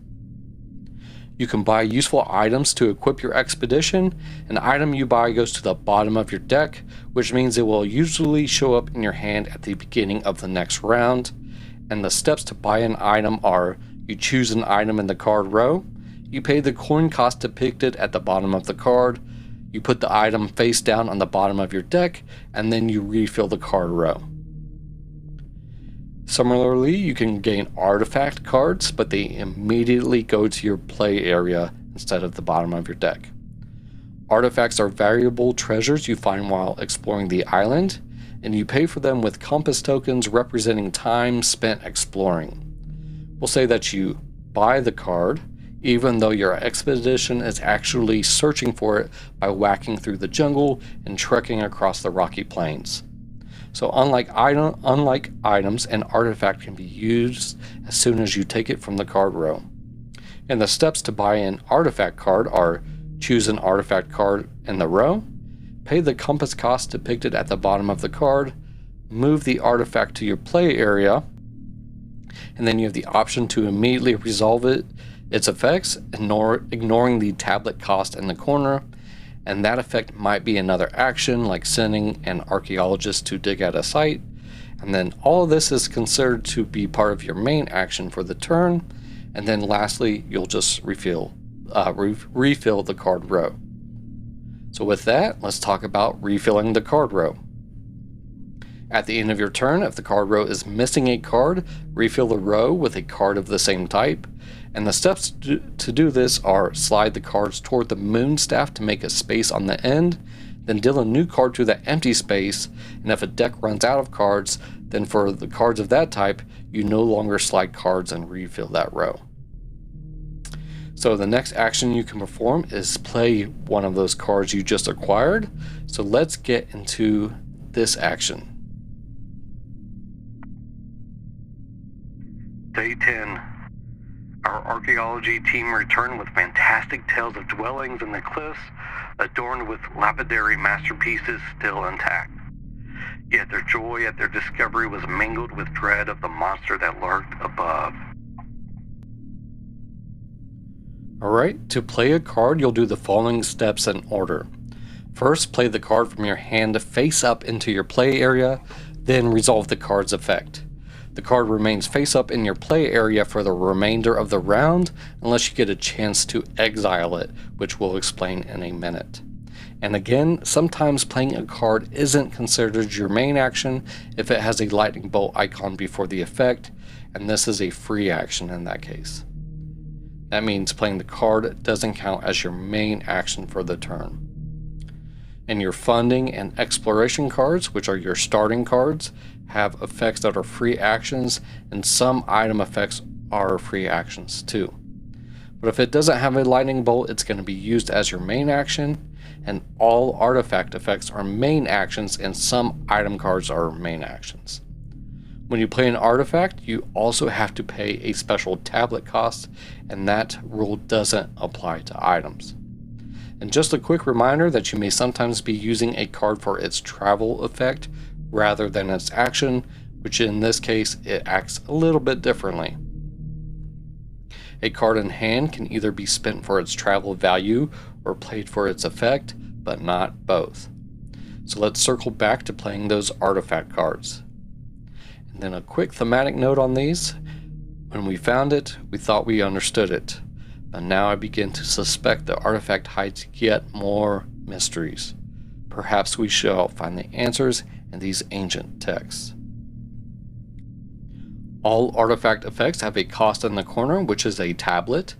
You can buy useful items to equip your expedition. An item you buy goes to the bottom of your deck, which means it will usually show up in your hand at the beginning of the next round. And the steps to buy an item are: you choose an item in the card row, you pay the coin cost depicted at the bottom of the card, you put the item face down on the bottom of your deck, and then you refill the card row. Similarly, you can gain artifact cards, but they immediately go to your play area instead of the bottom of your deck. Artifacts are valuable treasures you find while exploring the island, and you pay for them with compass tokens representing time spent exploring. We'll say that you buy the card, even though your expedition is actually searching for it by whacking through the jungle and trekking across the rocky plains. So unlike items, an artifact can be used as soon as you take it from the card row. And the steps to buy an artifact card are: choose an artifact card in the row, pay the compass cost depicted at the bottom of the card, move the artifact to your play area, and then you have the option to immediately resolve its effects, ignoring the tablet cost in the corner. And that effect might be another action, like sending an archaeologist to dig at a site. And then all of this is considered to be part of your main action for the turn. And then lastly, you'll just refill the card row. So with that, let's talk about refilling the card row. At the end of your turn, if the card row is missing a card, refill the row with a card of the same type. And the steps to do this are: slide the cards toward the moon staff to make a space on the end, then deal a new card to that empty space, and if a deck runs out of cards, then for the cards of that type, you no longer slide cards and refill that row. So the next action you can perform is play one of those cards you just acquired. So let's get into this action. Day 10. Our archaeology team returned with fantastic tales of dwellings in the cliffs, adorned with lapidary masterpieces still intact. Yet their joy at their discovery was mingled with dread of the monster that lurked above. Alright, to play a card, you'll do the following steps in order. First, play the card from your hand face up into your play area, then resolve the card's effect. The card remains face up in your play area for the remainder of the round, unless you get a chance to exile it, which we'll explain in a minute. And again, sometimes playing a card isn't considered your main action if it has a lightning bolt icon before the effect, and this is a free action in that case. That means playing the card doesn't count as your main action for the turn. And your funding and exploration cards, which are your starting cards, have effects that are free actions, and some item effects are free actions too. But if it doesn't have a lightning bolt, it's going to be used as your main action, and all artifact effects are main actions, and some item cards are main actions. When you play an artifact, you also have to pay a special tablet cost, and that rule doesn't apply to items. And just a quick reminder that you may sometimes be using a card for its travel effect rather than its action, which in this case it acts a little bit differently. A card in hand can either be spent for its travel value or played for its effect, but not both. So let's circle back to playing those artifact cards. And then a quick thematic note on these. When we found it, we thought we understood it, but now I begin to suspect the artifact hides yet more mysteries. Perhaps we shall find the answers in these ancient texts. All artifact effects have a cost in the corner, which is a tablet,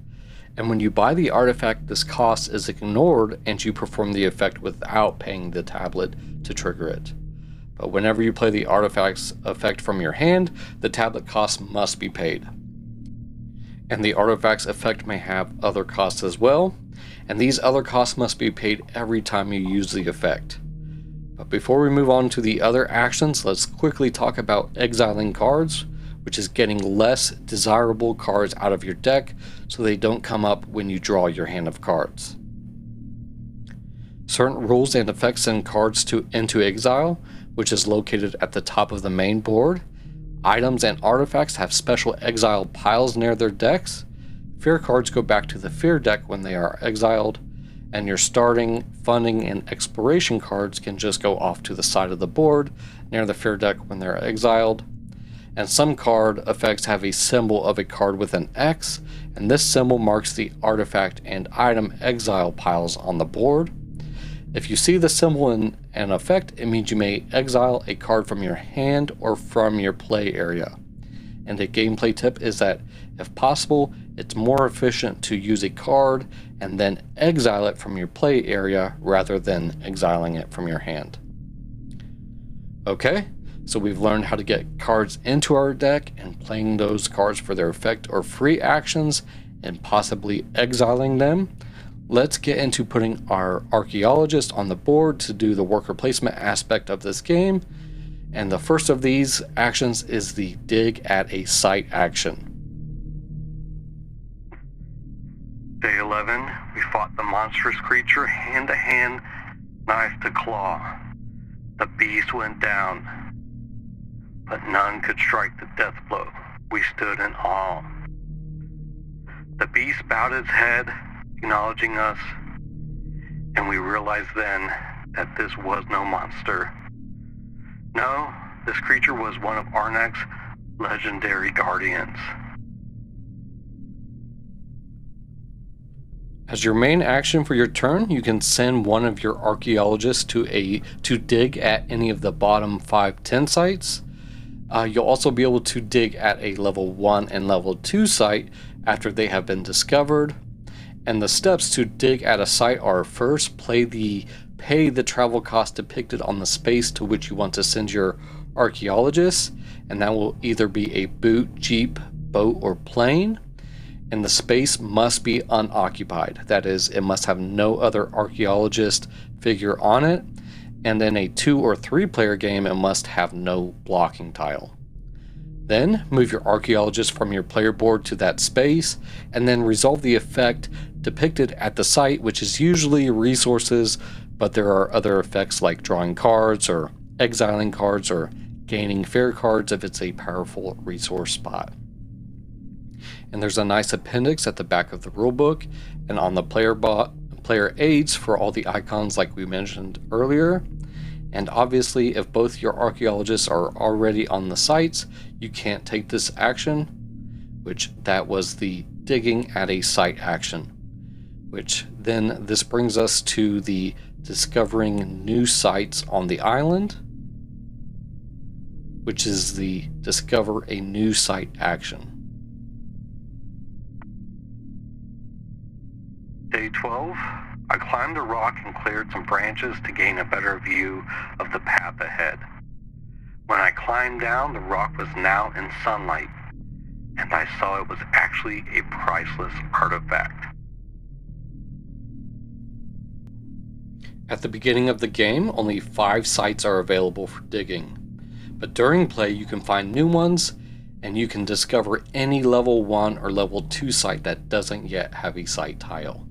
and when you buy the artifact, this cost is ignored and you perform the effect without paying the tablet to trigger it. But whenever you play the artifact's effect from your hand, the tablet cost must be paid. And the artifact's effect may have other costs as well, and these other costs must be paid every time you use the effect. But before we move on to the other actions, let's quickly talk about exiling cards, which is getting less desirable cards out of your deck so they don't come up when you draw your hand of cards. Certain rules and effects send cards into exile, which is located at the top of the main board. Items and artifacts have special exile piles near their decks. Fear cards go back to the fear deck when they are exiled, and your starting, funding, and exploration cards can just go off to the side of the board near the fear deck when they're exiled. And some card effects have a symbol of a card with an X, and this symbol marks the artifact and item exile piles on the board. If you see the symbol in an effect, it means you may exile a card from your hand or from your play area. And a gameplay tip is that, if possible, it's more efficient to use a card and then exile it from your play area rather than exiling it from your hand. Okay, so we've learned how to get cards into our deck and playing those cards for their effect or free actions and possibly exiling them. Let's get into putting our archaeologist on the board to do the worker placement aspect of this game. And the first of these actions is the dig at a site action. Day 11, we fought the monstrous creature hand to hand, knife to claw. The beast went down, but none could strike the death blow. We stood in awe. The beast bowed its head, acknowledging us, and we realized then that this was no monster. No, this creature was one of Arnak's legendary guardians. As your main action for your turn, you can send one of your archaeologists to dig at any of the bottom 5-10 sites. You'll also be able to dig at a level 1 and level 2 site after they have been discovered. And the steps to dig at a site are: first, pay the travel cost depicted on the space to which you want to send your archaeologists, and that will either be a boot, jeep, boat, or plane. And the space must be unoccupied. That is, it must have no other archaeologist figure on it. And in a 2 or 3 player game, it must have no blocking tile. Then move your archaeologist from your player board to that space, and then resolve the effect depicted at the site, which is usually resources, but there are other effects like drawing cards or exiling cards or gaining fair cards if it's a powerful resource spot. And there's a nice appendix at the back of the rulebook and on the player aids for all the icons like we mentioned earlier. And obviously, if both your archaeologists are already on the sites, you can't take this action, which that was the digging at a site action. Which then this brings us to the discovering new sites on the island, which is the discover a new site action. Day 12, I climbed a rock and cleared some branches to gain a better view of the path ahead. When I climbed down, the rock was now in sunlight, and I saw it was actually a priceless artifact. At the beginning of the game, only 5 sites are available for digging, but during play you can find new ones, and you can discover any level 1 or level 2 site that doesn't yet have a site tile.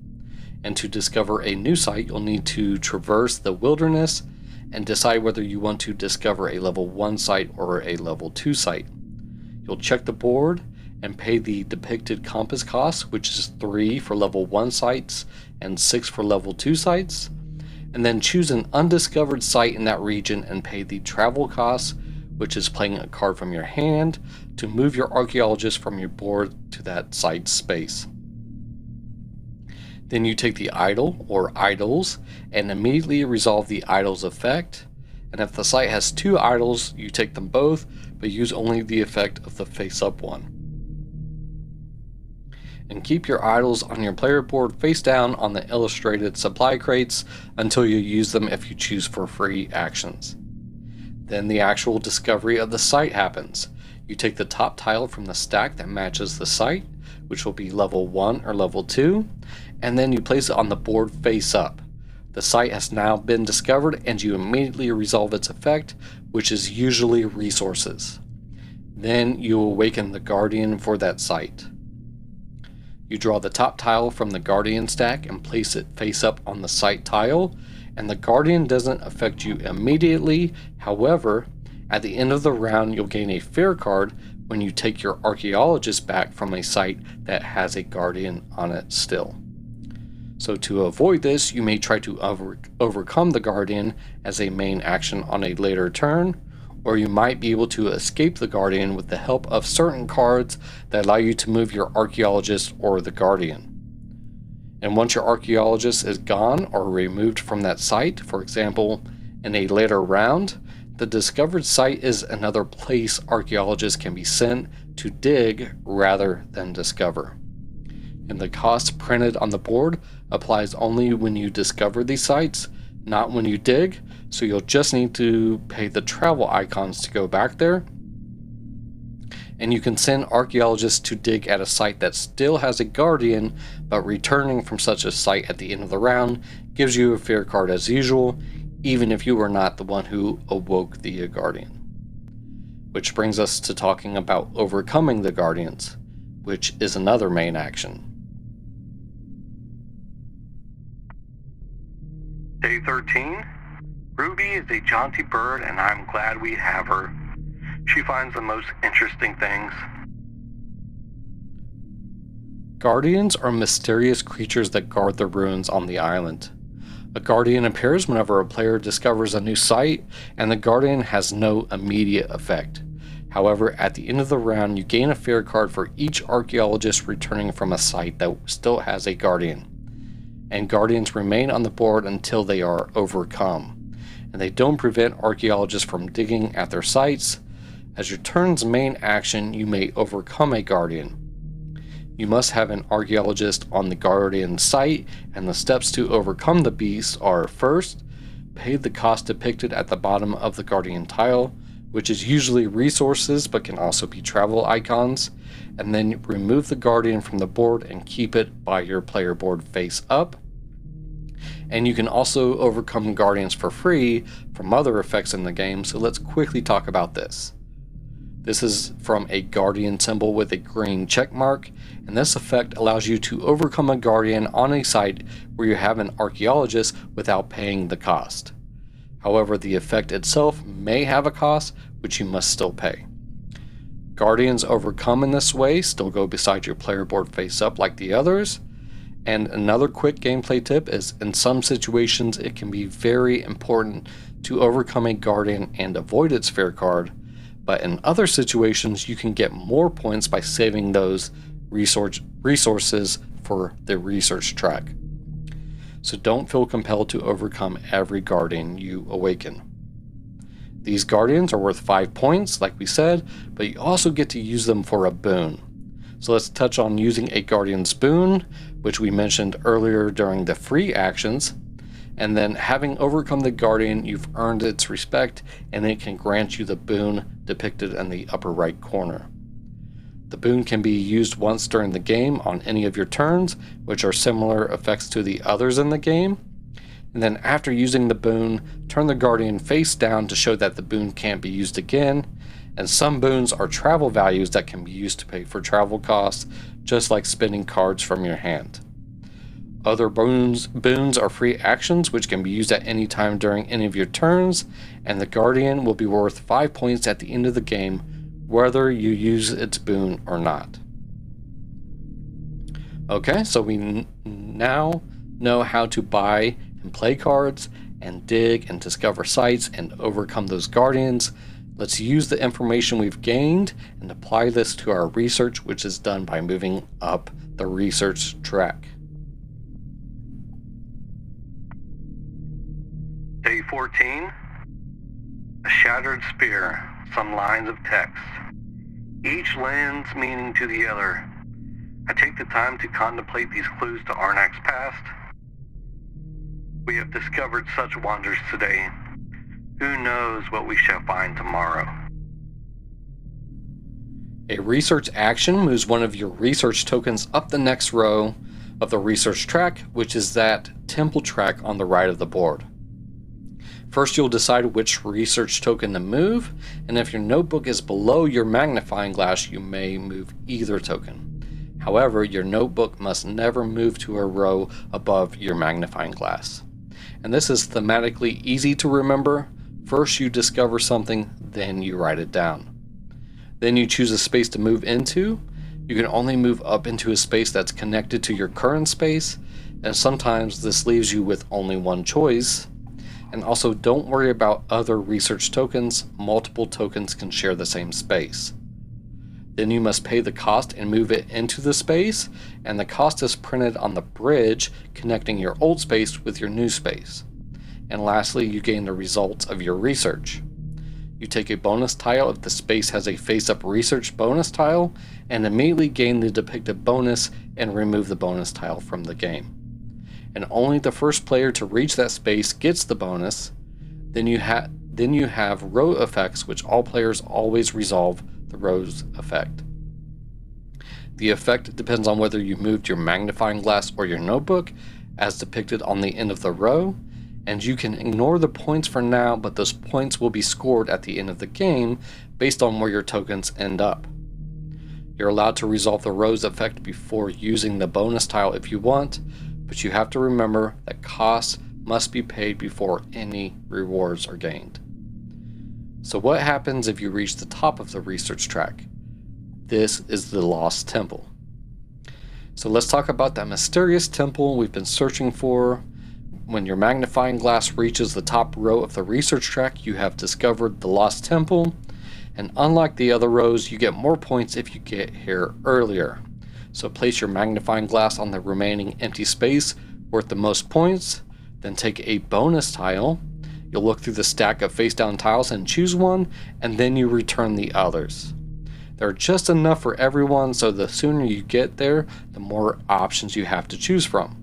and to discover a new site, you'll need to traverse the wilderness and decide whether you want to discover a level 1 site or a level 2 site. You'll check the board and pay the depicted compass cost, which is 3 for level 1 sites and 6 for level 2 sites, and then choose an undiscovered site in that region and pay the travel cost, which is playing a card from your hand to move your archaeologist from your board to that site space. Then you take the idol or idols and immediately resolve the idol's effect. And if the site has 2 idols, you take them both, but use only the effect of the face-up one. And keep your idols on your player board face down on the illustrated supply crates until you use them if you choose for free actions. Then the actual discovery of the site happens. You take the top tile from the stack that matches the site, which will be level 1 or level 2, and then you place it on the board face up. The site has now been discovered and you immediately resolve its effect, which is usually resources. Then you awaken the guardian for that site. You draw the top tile from the guardian stack and place it face up on the site tile, and the guardian doesn't affect you immediately. However, at the end of the round you'll gain a fear card when you take your archaeologist back from a site that has a guardian on it still. So to avoid this, you may try to overcome the guardian as a main action on a later turn, or you might be able to escape the guardian with the help of certain cards that allow you to move your archaeologist or the guardian. And once your archaeologist is gone or removed from that site, for example, in a later round, the discovered site is another place archaeologists can be sent to dig rather than discover. And the cost printed on the board applies only when you discover these sites, not when you dig, so you'll just need to pay the travel icons to go back there. And you can send archaeologists to dig at a site that still has a guardian, but returning from such a site at the end of the round gives you a fear card as usual, even if you were not the one who awoke the guardian. Which brings us to talking about overcoming the guardians, which is another main action. Day 13. Ruby is a jaunty bird and I'm glad we have her. She finds the most interesting things. Guardians are mysterious creatures that guard the ruins on the island. A guardian appears whenever a player discovers a new site, and the guardian has no immediate effect. However, at the end of the round, you gain a fear card for each archaeologist returning from a site that still has a guardian. And guardians remain on the board until they are overcome. And they don't prevent archaeologists from digging at their sites. As your turn's main action, you may overcome a guardian. You must have an archaeologist on the guardian site, and the steps to overcome the beast are: first, pay the cost depicted at the bottom of the guardian tile, which is usually resources but can also be travel icons, and then remove the guardian from the board and keep it by your player board face up. And you can also overcome guardians for free from other effects in the game, so let's quickly talk about this. This is from a guardian symbol with a green check mark, and this effect allows you to overcome a guardian on a site where you have an archaeologist without paying the cost. However, the effect itself may have a cost, which you must still pay. Guardians overcome in this way still go beside your player board face up like the others. And another quick gameplay tip is, in some situations it can be very important to overcome a guardian and avoid its fear card, but in other situations you can get more points by saving those resources for the research track. So don't feel compelled to overcome every guardian you awaken. These guardians are worth 5 points, like we said, but you also get to use them for a boon. So let's touch on using a guardian's boon, which we mentioned earlier during the free actions. And then, having overcome the guardian, you've earned its respect, and it can grant you the boon depicted in the upper right corner. The boon can be used once during the game on any of your turns, which are similar effects to the others in the game. And then after using the boon, turn the guardian face down to show that the boon can't be used again. And some boons are travel values that can be used to pay for travel costs, just like spending cards from your hand. Other boons are free actions which can be used at any time during any of your turns, and the Guardian will be worth 5 points at the end of the game, whether you use its boon or not. Okay, so we now know how to buy and play cards, and dig and discover sites and overcome those Guardians. Let's use the information we've gained and apply this to our research, which is done by moving up the research track. Day 14. A shattered spear, some lines of text. Each lends meaning to the other. I take the time to contemplate these clues to Arnak's past. We have discovered such wonders today. Who knows what we shall find tomorrow? A research action moves one of your research tokens up the next row of the research track, which is that temple track on the right of the board. First, you'll decide which research token to move, and if your notebook is below your magnifying glass, you may move either token. However, your notebook must never move to a row above your magnifying glass. And this is thematically easy to remember. First you discover something, then you write it down. Then you choose a space to move into. You can only move up into a space that's connected to your current space, and sometimes this leaves you with only one choice. And also, don't worry about other research tokens. Multiple tokens can share the same space. Then you must pay the cost and move it into the space, and the cost is printed on the bridge connecting your old space with your new space. And lastly, you gain the results of your research. You take a bonus tile if the space has a face-up research bonus tile, and immediately gain the depicted bonus and remove the bonus tile from the game. And only the first player to reach that space gets the bonus. Then you have row effects, which all players always resolve the rows effect. The effect depends on whether you moved your magnifying glass or your notebook, as depicted on the end of the row, and you can ignore the points for now, but those points will be scored at the end of the game based on where your tokens end up. You're allowed to resolve the rows effect before using the bonus tile if you want, but you have to remember that costs must be paid before any rewards are gained. So what happens if you reach the top of the research track? This is the Lost Temple. So let's talk about that mysterious temple we've been searching for. When your magnifying glass reaches the top row of the research track, you have discovered the Lost Temple, and unlike the other rows, you get more points if you get here earlier. So place your magnifying glass on the remaining empty space worth the most points, then take a bonus tile. You'll look through the stack of face down tiles and choose one, and then you return the others. There are just enough for everyone, so the sooner you get there, the more options you have to choose from.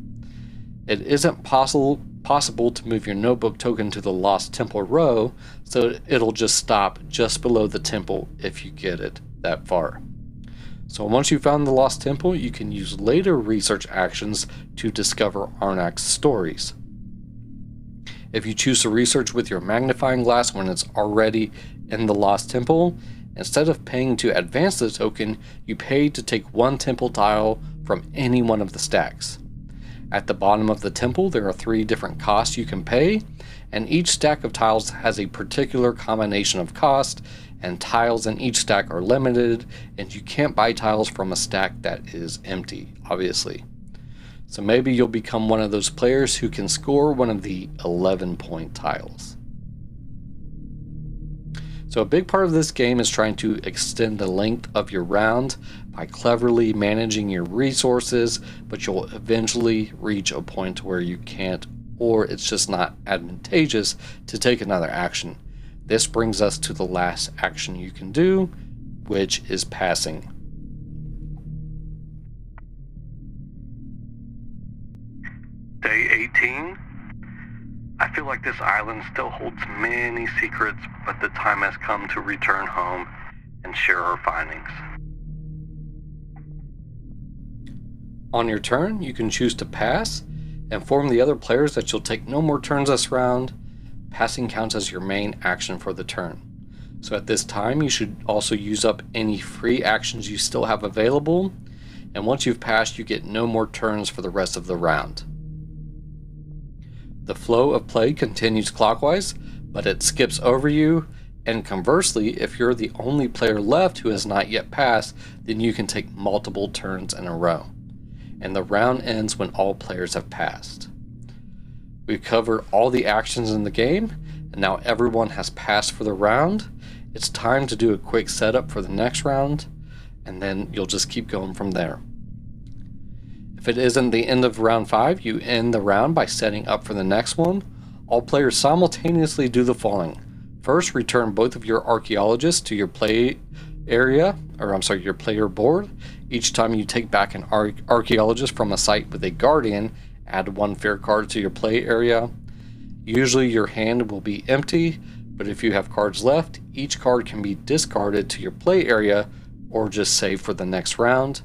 It isn't possible to move your notebook token to the Lost Temple row, so it'll just stop just below the temple if you get it that far. So once you've found the Lost Temple, you can use later research actions to discover Arnak's stories. If you choose to research with your magnifying glass when it's already in the Lost Temple, instead of paying to advance the token, you pay to take one temple tile from any one of the stacks. At the bottom of the temple, there are 3 different costs you can pay, and each stack of tiles has a particular combination of cost, and tiles in each stack are limited, and you can't buy tiles from a stack that is empty, obviously. So maybe you'll become one of those players who can score one of the 11-point tiles. So a big part of this game is trying to extend the length of your round by cleverly managing your resources, but you'll eventually reach a point where you can't, or it's just not advantageous to take another action. This brings us to the last action you can do, which is passing. Day 18. I feel like this island still holds many secrets, but the time has come to return home and share our findings. On your turn, you can choose to pass, inform the other players that you'll take no more turns this round. Passing counts as your main action for the turn. So at this time, you should also use up any free actions you still have available, and once you've passed, you get no more turns for the rest of the round. The flow of play continues clockwise, but it skips over you, and conversely, if you're the only player left who has not yet passed, then you can take multiple turns in a row. And the round ends when all players have passed. We've covered all the actions in the game, and now everyone has passed for the round. It's time to do a quick setup for the next round, and then you'll just keep going from there. If it isn't the end of round 5, you end the round by setting up for the next one. All players simultaneously do the following. First, return both of your archaeologists to your your player board. Each time you take back an archaeologist from a site with a guardian, add 1 fear card to your play area. Usually your hand will be empty, but if you have cards left, each card can be discarded to your play area or just save for the next round.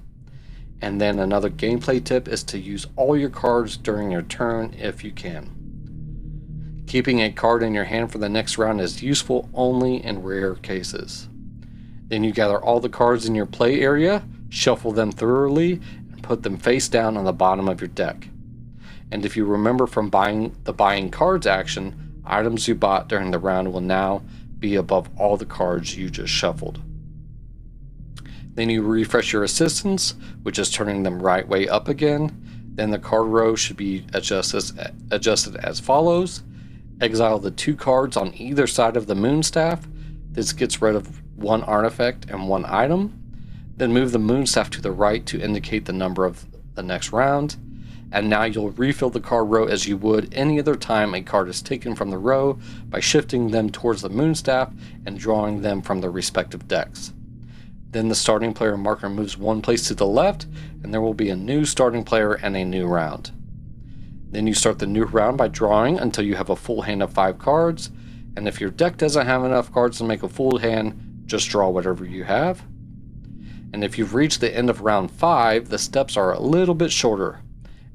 And then another gameplay tip is to use all your cards during your turn if you can. Keeping a card in your hand for the next round is useful only in rare cases. Then you gather all the cards in your play area, shuffle them thoroughly, and put them face down on the bottom of your deck. And if you remember from buying cards action, items you bought during the round will now be above all the cards you just shuffled. Then you refresh your assistants, which is turning them right way up again. Then the card row should be adjusted as follows. Exile the 2 cards on either side of the moonstaff. This gets rid of 1 artifact and 1 item. Then move the moonstaff to the right to indicate the number of the next round. And now you'll refill the card row as you would any other time a card is taken from the row by shifting them towards the moonstaff and drawing them from their respective decks. Then the starting player marker moves 1 place to the left, and there will be a new starting player and a new round. Then you start the new round by drawing until you have a full hand of 5 cards, and if your deck doesn't have enough cards to make a full hand, just draw whatever you have. And if you've reached the end of round 5, the steps are a little bit shorter.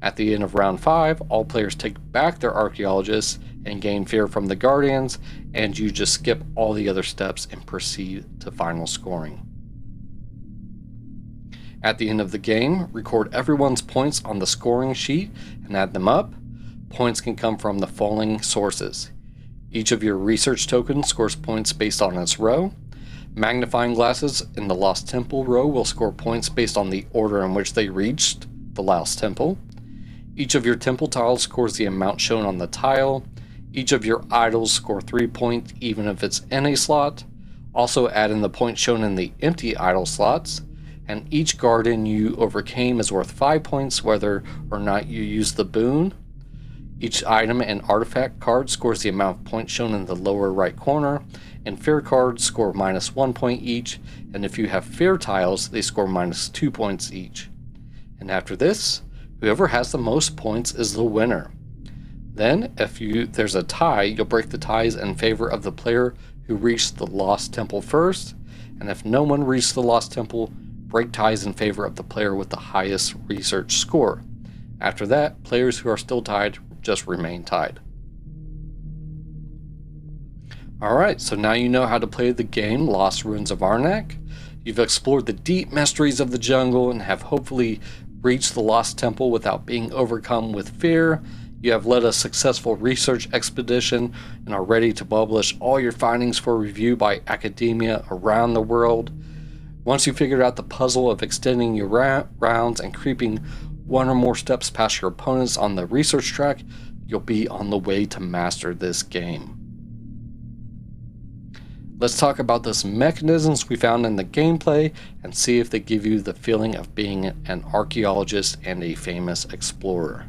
At the end of round 5, all players take back their archaeologists and gain fear from the guardians, and you just skip all the other steps and proceed to final scoring. At the end of the game, record everyone's points on the scoring sheet and add them up. Points can come from the following sources. Each of your research tokens scores points based on its row. Magnifying glasses in the Lost Temple row will score points based on the order in which they reached the Lost Temple. Each of your temple tiles scores the amount shown on the tile. Each of your idols score 3 points even if it's in a slot. Also add in the points shown in the empty idol slots. And each guardian you overcame is worth 5 points whether or not you use the boon. Each item and artifact card scores the amount of points shown in the lower right corner, and fear cards score -1 point each, and if you have fear tiles, they score -2 points each. And after this, whoever has the most points is the winner. Then, if there's a tie, you'll break the ties in favor of the player who reached the Lost Temple first, and if no one reached the Lost Temple, break ties in favor of the player with the highest research score. After that, players who are still tied just remain tied. Alright, so now you know how to play the game Lost Ruins of Arnak. You've explored the deep mysteries of the jungle and have hopefully reached the Lost Temple without being overcome with fear. You have led a successful research expedition and are ready to publish all your findings for review by academia around the world. Once you figured out the puzzle of extending your rounds and creeping 1 or more steps past your opponents on the research track, you'll be on the way to master this game. Let's talk about those mechanisms we found in the gameplay and see if they give you the feeling of being an archaeologist and a famous explorer.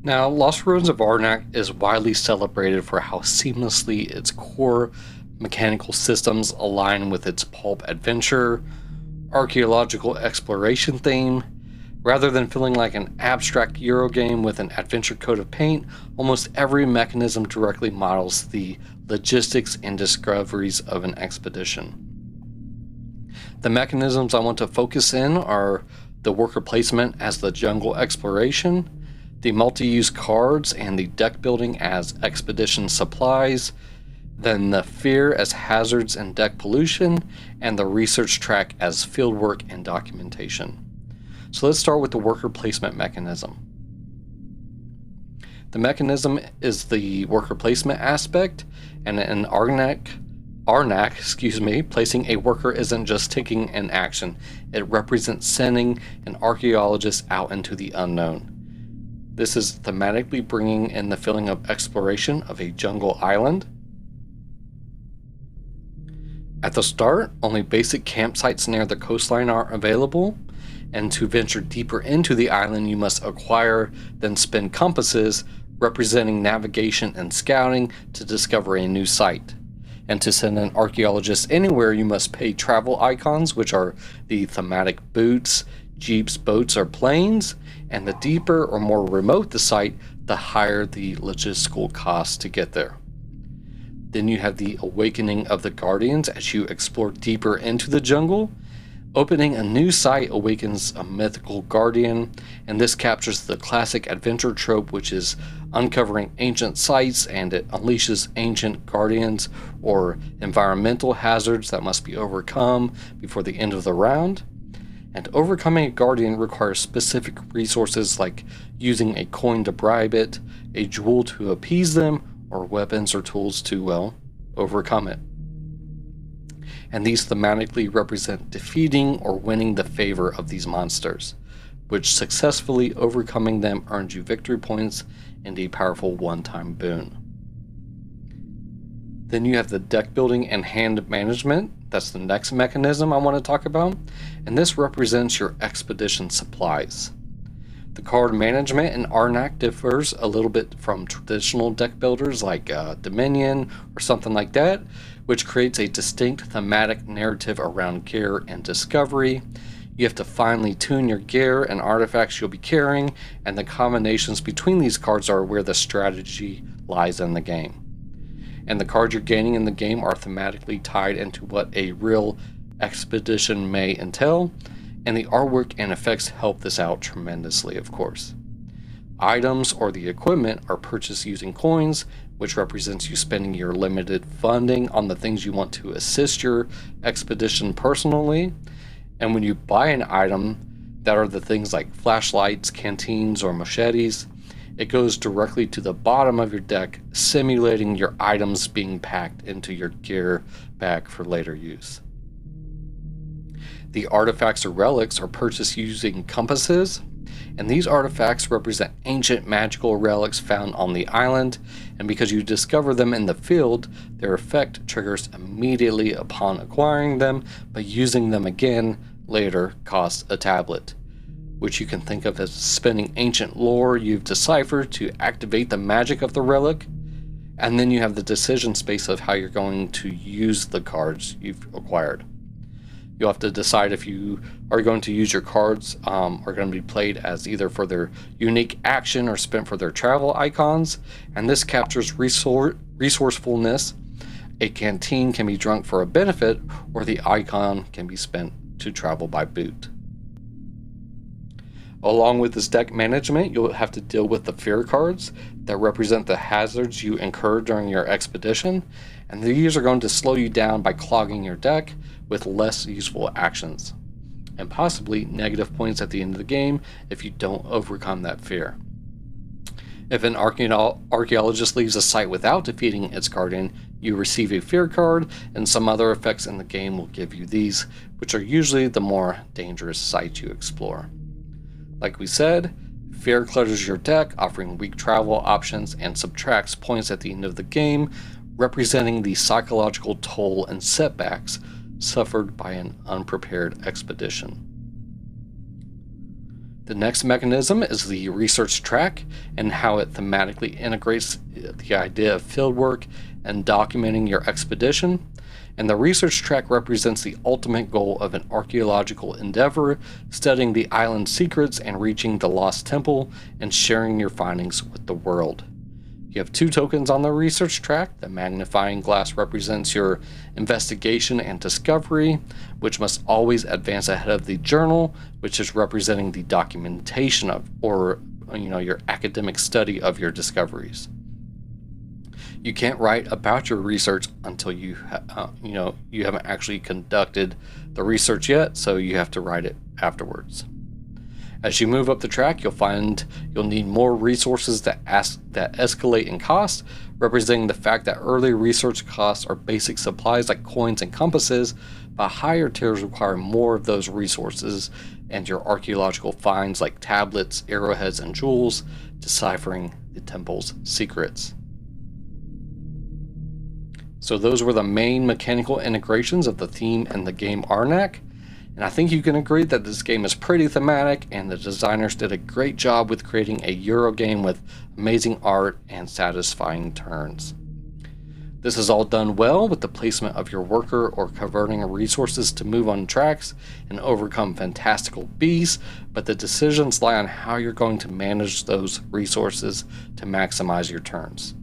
Now, Lost Ruins of Arnak is widely celebrated for how seamlessly its core mechanical systems align with its pulp adventure, archaeological exploration theme. Rather than feeling like an abstract Euro game with an adventure coat of paint, almost every mechanism directly models the logistics and discoveries of an expedition. The mechanisms I want to focus in are the worker placement as the jungle exploration, the multi-use cards and the deck building as expedition supplies, then the fear as hazards and deck pollution, and the research track as fieldwork and documentation. So let's start with the worker placement mechanism. The mechanism is the worker placement aspect, and in Arnak, placing a worker isn't just taking an action, it represents sending an archaeologist out into the unknown. This is thematically bringing in the feeling of exploration of a jungle island. At the start, only basic campsites near the coastline are available, and to venture deeper into the island you must acquire, then spin compasses representing navigation and scouting to discover a new site. And to send an archaeologist anywhere you must pay travel icons, which are the thematic boots, jeeps, boats, or planes, and the deeper or more remote the site, the higher the logistical cost to get there. Then you have the awakening of the guardians as you explore deeper into the jungle. Opening a new site awakens a mythical guardian, and this captures the classic adventure trope, which is uncovering ancient sites, and it unleashes ancient guardians or environmental hazards that must be overcome before the end of the round. And overcoming a guardian requires specific resources like using a coin to bribe it, a jewel to appease them, or weapons or tools to, well, overcome it. And these thematically represent defeating or winning the favor of these monsters, which successfully overcoming them earns you victory points and a powerful one-time boon. Then you have the deck building and hand management. That's the next mechanism I want to talk about, and this represents your expedition supplies. The card management in Arnak differs a little bit from traditional deck builders like Dominion or something like that, which creates a distinct thematic narrative around gear and discovery. You have to finely tune your gear and artifacts you'll be carrying, and the combinations between these cards are where the strategy lies in the game. And the cards you're gaining in the game are thematically tied into what a real expedition may entail, and the artwork and effects help this out tremendously, of course. Items or the equipment are purchased using coins, which represents you spending your limited funding on the things you want to assist your expedition personally. And when you buy an item, that are the things like flashlights, canteens, or machetes, it goes directly to the bottom of your deck, simulating your items being packed into your gear bag for later use. The artifacts or relics are purchased using compasses, and these artifacts represent ancient magical relics found on the island, and because you discover them in the field, their effect triggers immediately upon acquiring them, but using them again later costs a tablet, which you can think of as spending ancient lore you've deciphered to activate the magic of the relic. And then you have the decision space of how you're going to use the cards you've acquired. You'll have to decide if you are going to use your cards are going to be played as either for their unique action or spent for their travel icons, and this captures resourcefulness. A canteen can be drunk for a benefit, or the icon can be spent to travel by boot. Along with this deck management, you'll have to deal with the fear cards that represent the hazards you incur during your expedition, and these are going to slow you down by clogging your deck with less useful actions, and possibly negative points at the end of the game if you don't overcome that fear. If an archaeologist leaves a site without defeating its guardian, you receive a fear card, and some other effects in the game will give you these, which are usually the more dangerous sites you explore. Like we said, fear clutters your deck, offering weak travel options, and subtracts points at the end of the game, representing the psychological toll and setbacks suffered by an unprepared expedition. The next mechanism is the research track, and how it thematically integrates the idea of fieldwork and documenting your expedition. And the research track represents the ultimate goal of an archaeological endeavor, studying the island's secrets and reaching the lost temple and sharing your findings with the world. You have 2 tokens on the research track. The magnifying glass represents your investigation and discovery, which must always advance ahead of the journal, which is representing the documentation of, or your academic study of your discoveries. You can't write about your research until you haven't actually conducted the research yet, so you have to write it afterwards. As you move up the track, you'll find you'll need more resources that escalate in cost, representing the fact that early research costs are basic supplies like coins and compasses, but higher tiers require more of those resources and your archaeological finds like tablets, arrowheads, and jewels, deciphering the temple's secrets. So those were the main mechanical integrations of the theme in the game Arnak. And I think you can agree that this game is pretty thematic, and the designers did a great job with creating a Euro game with amazing art and satisfying turns. This is all done well with the placement of your worker or converting resources to move on tracks and overcome fantastical beasts, but the decisions lie on how you're going to manage those resources to maximize your turns.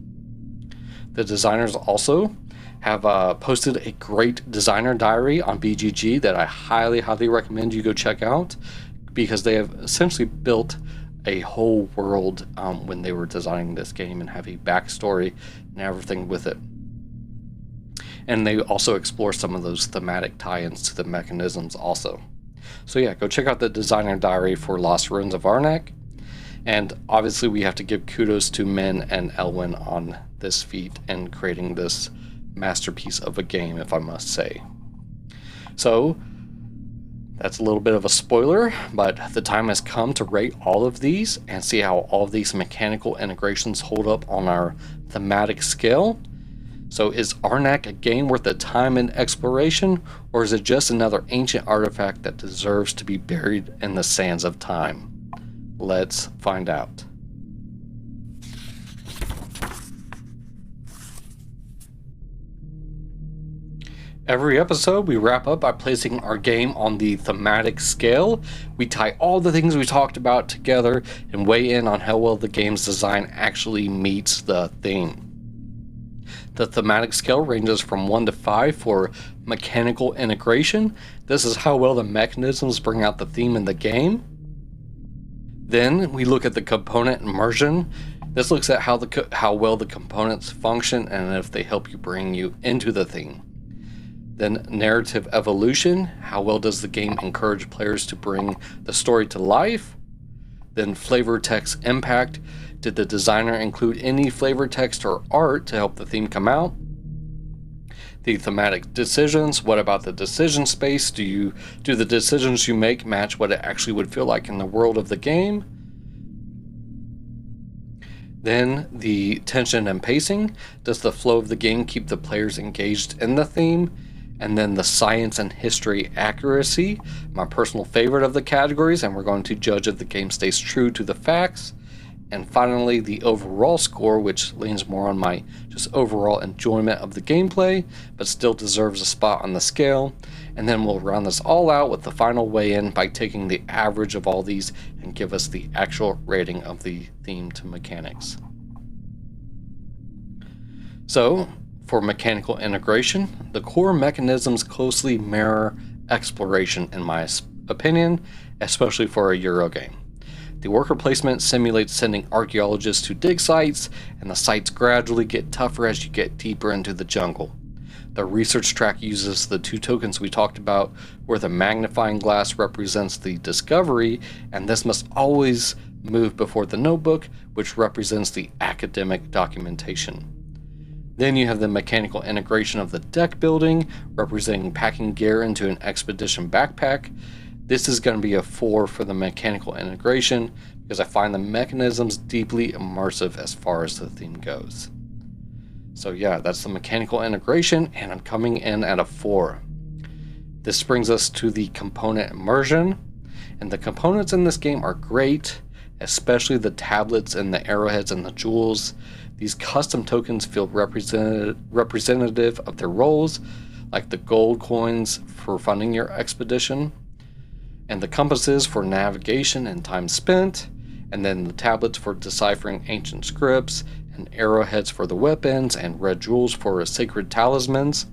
The designers also have posted a great designer diary on BGG that I highly recommend you go check out, because they have essentially built a whole world when they were designing this game and have a backstory and everything with it. And they also explore some of those thematic tie-ins to the mechanisms also. So yeah, go check out the designer diary for Lost Ruins of Arnak. And obviously we have to give kudos to Min and Elwin on this feat and creating this masterpiece of a game, if I must say. So that's a little bit of a spoiler, but the time has come to rate all of these and see how all of these mechanical integrations hold up on our thematic scale. So is Arnak a game worth the time and exploration, or is it just another ancient artifact that deserves to be buried in the sands of time? Let's find out. Every episode, we wrap up by placing our game on the thematic scale. We tie all the things we talked about together and weigh in on how well the game's design actually meets the theme. The thematic scale ranges from 1 to 5 for mechanical integration. This is how well the mechanisms bring out the theme in the game. Then we look at the component immersion. This looks at how well the components function and if they help you bring you into the theme. Then narrative evolution, how well does the game encourage players to bring the story to life? Then flavor text impact, did the designer include any flavor text or art to help the theme come out? The thematic decisions, what about the decision space? Do the decisions you make match what it actually would feel like in the world of the game? Then the tension and pacing, does the flow of the game keep the players engaged in the theme? And then the science and history accuracy, my personal favorite of the categories, and we're going to judge if the game stays true to the facts. And finally, the overall score, which leans more on my just overall enjoyment of the gameplay, but still deserves a spot on the scale. And then we'll round this all out with the final weigh-in by taking the average of all these and give us the actual rating of the theme to mechanics. So, for mechanical integration, the core mechanisms closely mirror exploration in my opinion, especially for a Euro game. The worker placement simulates sending archaeologists to dig sites, and the sites gradually get tougher as you get deeper into the jungle. The research track uses the 2 tokens we talked about, where the magnifying glass represents the discovery, and this must always move before the notebook, which represents the academic documentation. Then you have the mechanical integration of the deck building, representing packing gear into an expedition backpack. This is going to be a 4 for the mechanical integration, because I find the mechanisms deeply immersive as far as the theme goes. So yeah, that's the mechanical integration, and I'm coming in at a 4. This brings us to the component immersion, and the components in this game are great, especially the tablets and the arrowheads and the jewels. These custom tokens feel representative of their roles, like the gold coins for funding your expedition, and the compasses for navigation and time spent, and then the tablets for deciphering ancient scripts, and arrowheads for the weapons, and red jewels for sacred talismans.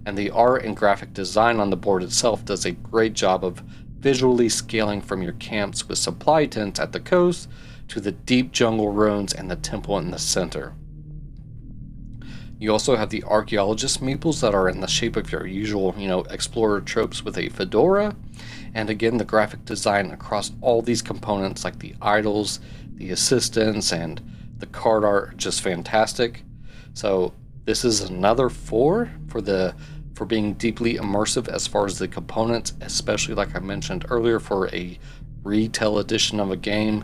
And the art and graphic design on the board itself does a great job of visually scaling from your camps with supply tents at the coast to the deep jungle ruins and the temple in the center. You also have the archaeologist meeples that are in the shape of your usual, explorer tropes with a fedora. And again, the graphic design across all these components, like the idols, the assistants, and the card art, are just fantastic. So this is another 4 for being deeply immersive as far as the components, especially like I mentioned earlier, for a retail edition of a game.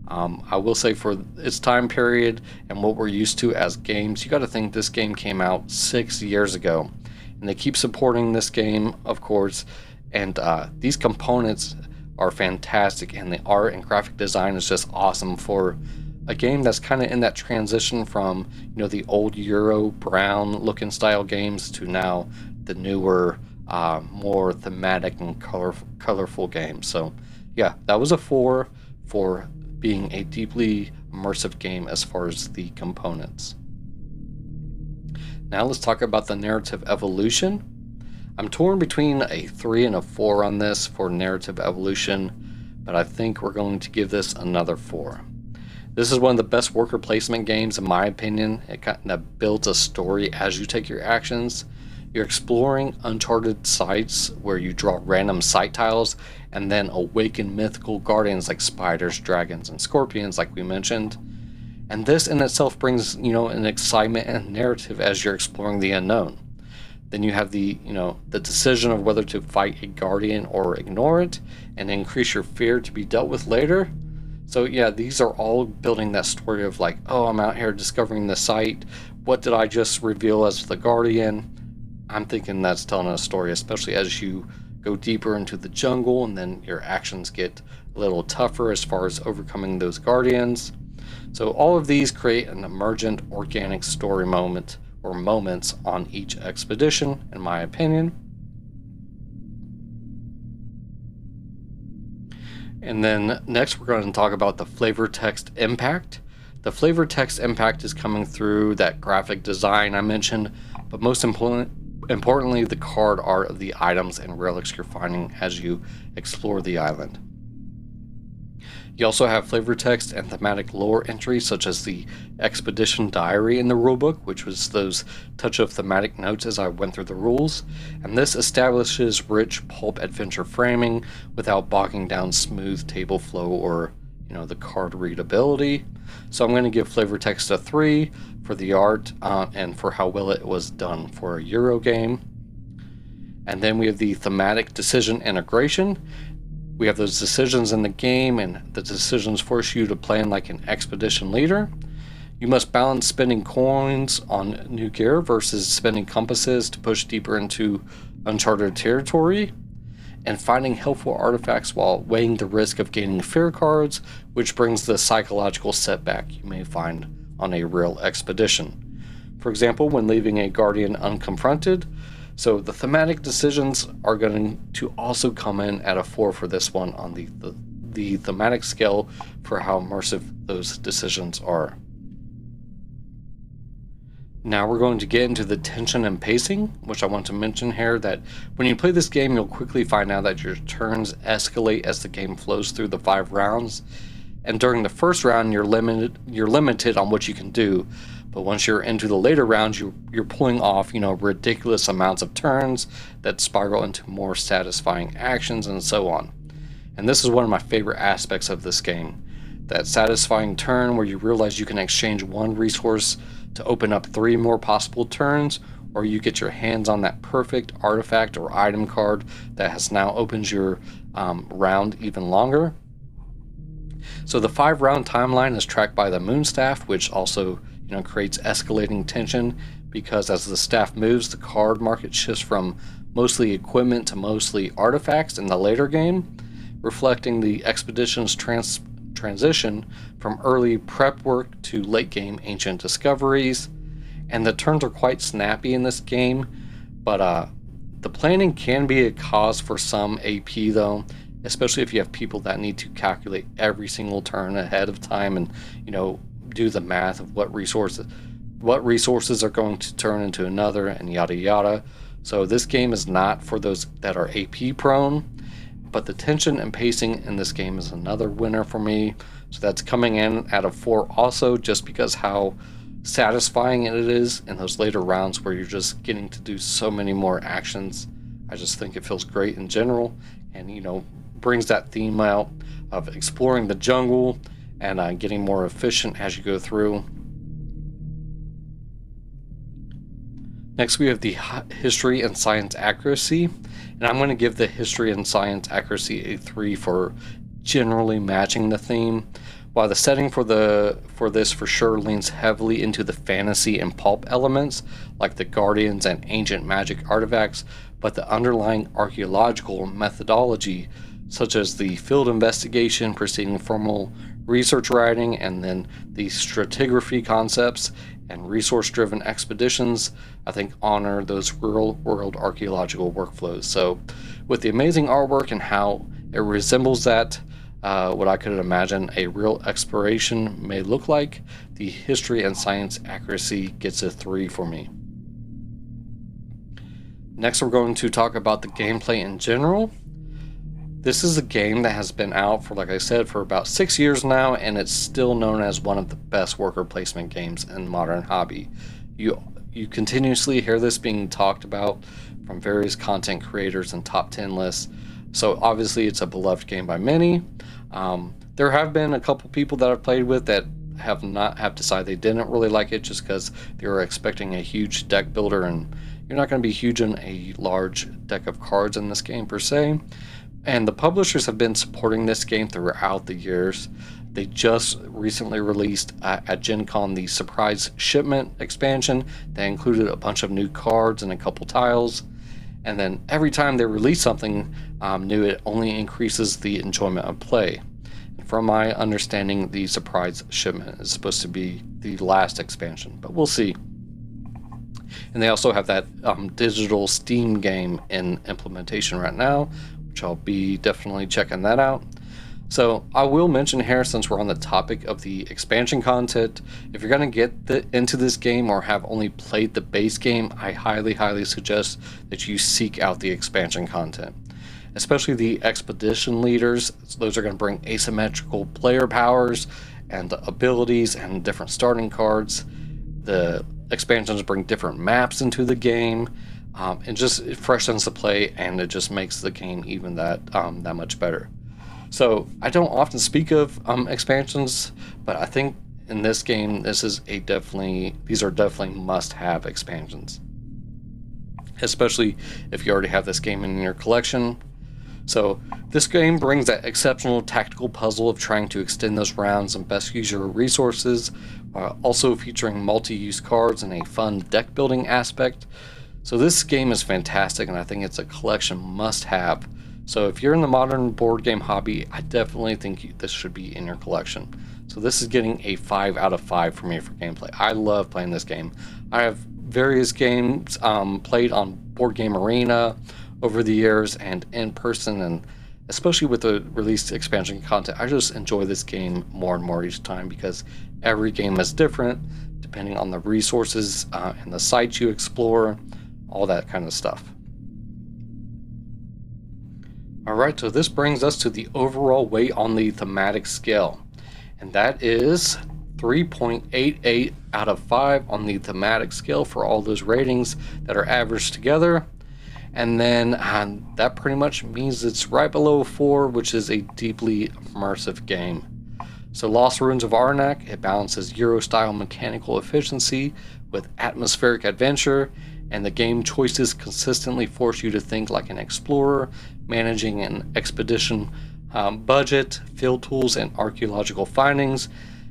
I will say for its time period and what we're used to as games, you got to think this game came out 6 years ago, and they keep supporting this game, of course, and these components are fantastic, and the art and graphic design is just awesome for a game that's kind of in that transition from the old Euro brown looking style games to now the newer more thematic and colorful games. So yeah, that was a 4 for being a deeply immersive game as far as the components. Now let's talk about the narrative evolution. I'm torn between a 3 and a 4 on this for narrative evolution, but I think we're going to give this another 4. This is one of the best worker placement games in my opinion. It kind of builds a story as you take your actions. You're exploring uncharted sites where you draw random site tiles and then awaken mythical guardians like spiders, dragons, and scorpions like we mentioned. And this in itself brings, an excitement and narrative as you're exploring the unknown. Then you have the decision of whether to fight a guardian or ignore it and increase your fear to be dealt with later. So yeah, these are all building that story of like, oh, I'm out here discovering the site. What did I just reveal as the guardian? I'm thinking that's telling a story, especially as you go deeper into the jungle and then your actions get a little tougher as far as overcoming those guardians. So all of these create an emergent organic story moment or moments on each expedition, in my opinion. And then next we're going to talk about the flavor text impact. The flavor text impact is coming through that graphic design I mentioned, but most importantly, the card art of the items and relics you're finding as you explore the island. You also have flavor text and thematic lore entries such as the expedition diary in the rulebook, which was those touch of thematic notes as I went through the rules, and this establishes rich pulp adventure framing without bogging down smooth table flow or the card readability. So I'm going to give flavor text a 3 for the art and for how well it was done for a Euro game. And then we have the thematic decision integration. We have those decisions in the game, and the decisions force you to plan like an expedition leader. You must balance spending coins on new gear versus spending compasses to push deeper into uncharted territory, and finding helpful artifacts while weighing the risk of gaining fear cards, which brings the psychological setback you may find on a real expedition. For example, when leaving a guardian unconfronted. So the thematic decisions are going to also come in at a 4 for this one on the thematic scale for how immersive those decisions are. Now we're going to get into the tension and pacing, which I want to mention here that when you play this game, you'll quickly find out that your turns escalate as the game flows through the 5 rounds. And during the first round, you're limited on what you can do. But once you're into the later rounds, you're pulling off, ridiculous amounts of turns that spiral into more satisfying actions and so on. And this is one of my favorite aspects of this game. That satisfying turn where you realize you can exchange one resource to open up 3 more possible turns, or you get your hands on that perfect artifact or item card that has now opened your round even longer. So the 5-round timeline is tracked by the moon staff, which also creates escalating tension because as the staff moves, the card market shifts from mostly equipment to mostly artifacts in the later game, reflecting the expedition's transition from early prep work to late game ancient discoveries. And the turns are quite snappy in this game, but the planning can be a cause for some AP though, especially if you have people that need to calculate every single turn ahead of time and do the math of what resources are going to turn into another and yada yada. So this game is not for those that are AP prone, but the tension and pacing in this game is another winner for me. So that's coming in at a 4 also, just because how satisfying it is in those later rounds where you're just getting to do so many more actions. I just think it feels great in general, and brings that theme out of exploring the jungle and getting more efficient as you go through. Next, we have the history and science accuracy, and I'm going to give the history and science accuracy a 3 for generally matching the theme. While the setting for this for sure leans heavily into the fantasy and pulp elements, like the guardians and ancient magic artifacts, but the underlying archaeological methodology, such as the field investigation preceding formal research writing, and then the stratigraphy concepts and resource-driven expeditions, I think honor those real-world archaeological workflows. So with the amazing artwork and how it resembles that, what I could imagine a real exploration may look like, the history and science accuracy gets a 3 for me. Next, we're going to talk about the gameplay in general. This is a game that has been out for, like I said, for about 6 years now, and it's still known as one of the best worker placement games in modern hobby. You continuously hear this being talked about from various content creators and top 10 lists, so obviously it's a beloved game by many. There have been a couple people that I've played with that have decided they didn't really like it just because they were expecting a huge deck builder, and you're not going to be huge in a large deck of cards in this game per se. And the publishers have been supporting this game throughout the years. They just recently released at Gen Con the Surprise Shipment expansion that included a bunch of new cards and a couple tiles. And then every time they release something new, it only increases the enjoyment of play. And from my understanding, the Surprise Shipment is supposed to be the last expansion, but we'll see. And they also have that digital Steam game in implementation right now, which I'll be definitely checking that out. So I will mention here, since we're on the topic of the expansion content, if you're going to get into this game or have only played the base game, I highly suggest that you seek out the expansion content, especially the expedition leaders. Those are going to bring asymmetrical player powers and abilities and different starting cards. The expansions bring different maps into the game. It just freshens the play, and it just makes the game even that much better. So I don't often speak of expansions, but I think in this game these are definitely must-have expansions, especially if you already have this game in your collection. So this game brings that exceptional tactical puzzle of trying to extend those rounds and best use your resources, while also featuring multi-use cards and a fun deck building aspect. So this game is fantastic, and I think it's a collection must-have. So if you're in the modern board game hobby, I definitely think this should be in your collection. So this is getting a 5 out of 5 for me for gameplay. I love playing this game. I have various games played on Board Game Arena over the years and in person, and especially with the released expansion content, I just enjoy this game more and more each time because every game is different depending on the resources and the sites you explore, all that kind of stuff. Alright, so this brings us to the overall weight on the thematic scale, and that is 3.88 out of 5 on the thematic scale for all those ratings that are averaged together. And then that pretty much means it's right below 4, which is a deeply immersive game. So Lost Ruins of Arnak, it balances Euro-style mechanical efficiency with atmospheric adventure, and the game choices consistently force you to think like an explorer, managing an expedition budget, field tools, and archaeological findings.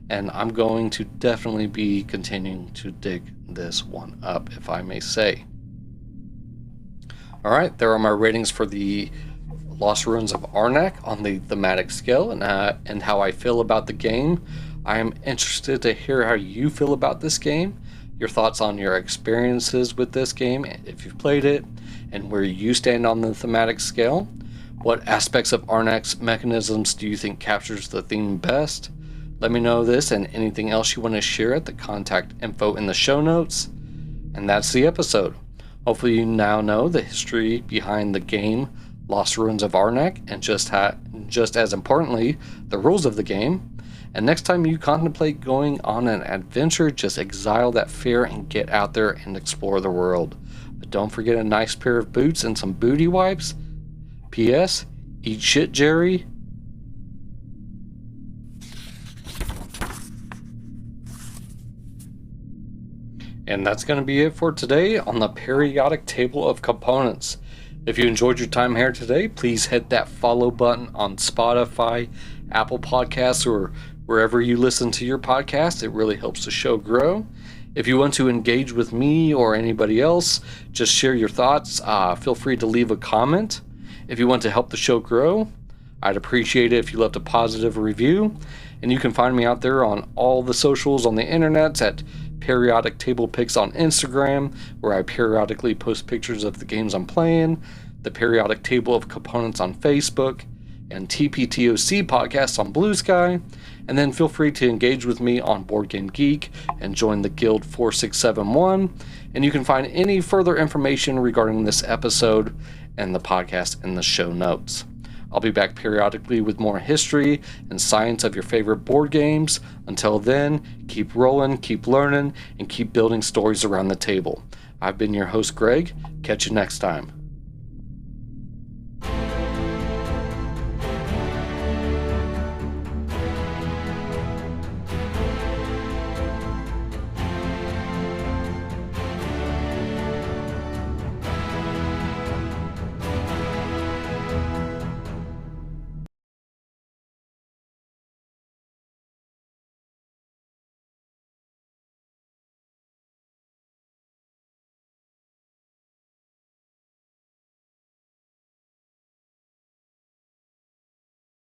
And I'm going to definitely be continuing to dig this one up, if I may say. Alright, there are my ratings for the Lost Ruins of Arnak on the thematic scale, and how I feel about the game. I am interested to hear how you feel about this game, your thoughts on your experiences with this game, if you've played it, and where you stand on the thematic scale. What aspects of Arnak's mechanisms do you think captures the theme best? Let me know this and anything else you want to share at the contact info in the show notes. And that's the episode. Hopefully you now know the history behind the game Lost Ruins of Arnak, and just as importantly, the rules of the game. And next time you contemplate going on an adventure, just exile that fear and get out there and explore the world. But don't forget a nice pair of boots and some booty wipes. P.S. Eat shit, Jerry. And that's going to be it for today on the periodic table of components. If you enjoyed your time here today, please hit that follow button on Spotify, Apple Podcasts, or wherever you listen to your podcast. It really helps the show grow. If you want to engage with me or anybody else, just share your thoughts. Feel free to leave a comment. If you want to help the show grow, I'd appreciate it if you left a positive review. And you can find me out there on all the socials on the internet at Periodic Table Pics on Instagram, where I periodically post pictures of the games I'm playing, the Periodic Table of Components on Facebook, and TPTOC podcast on Blue Sky. And then feel free to engage with me on Board Game Geek and join the Guild 4671. And you can find any further information regarding this episode and the podcast in the show notes. I'll be back periodically with more history and science of your favorite board games. Until then, keep rolling, keep learning, and keep building stories around the table. I've been your host, Greg. Catch you next time.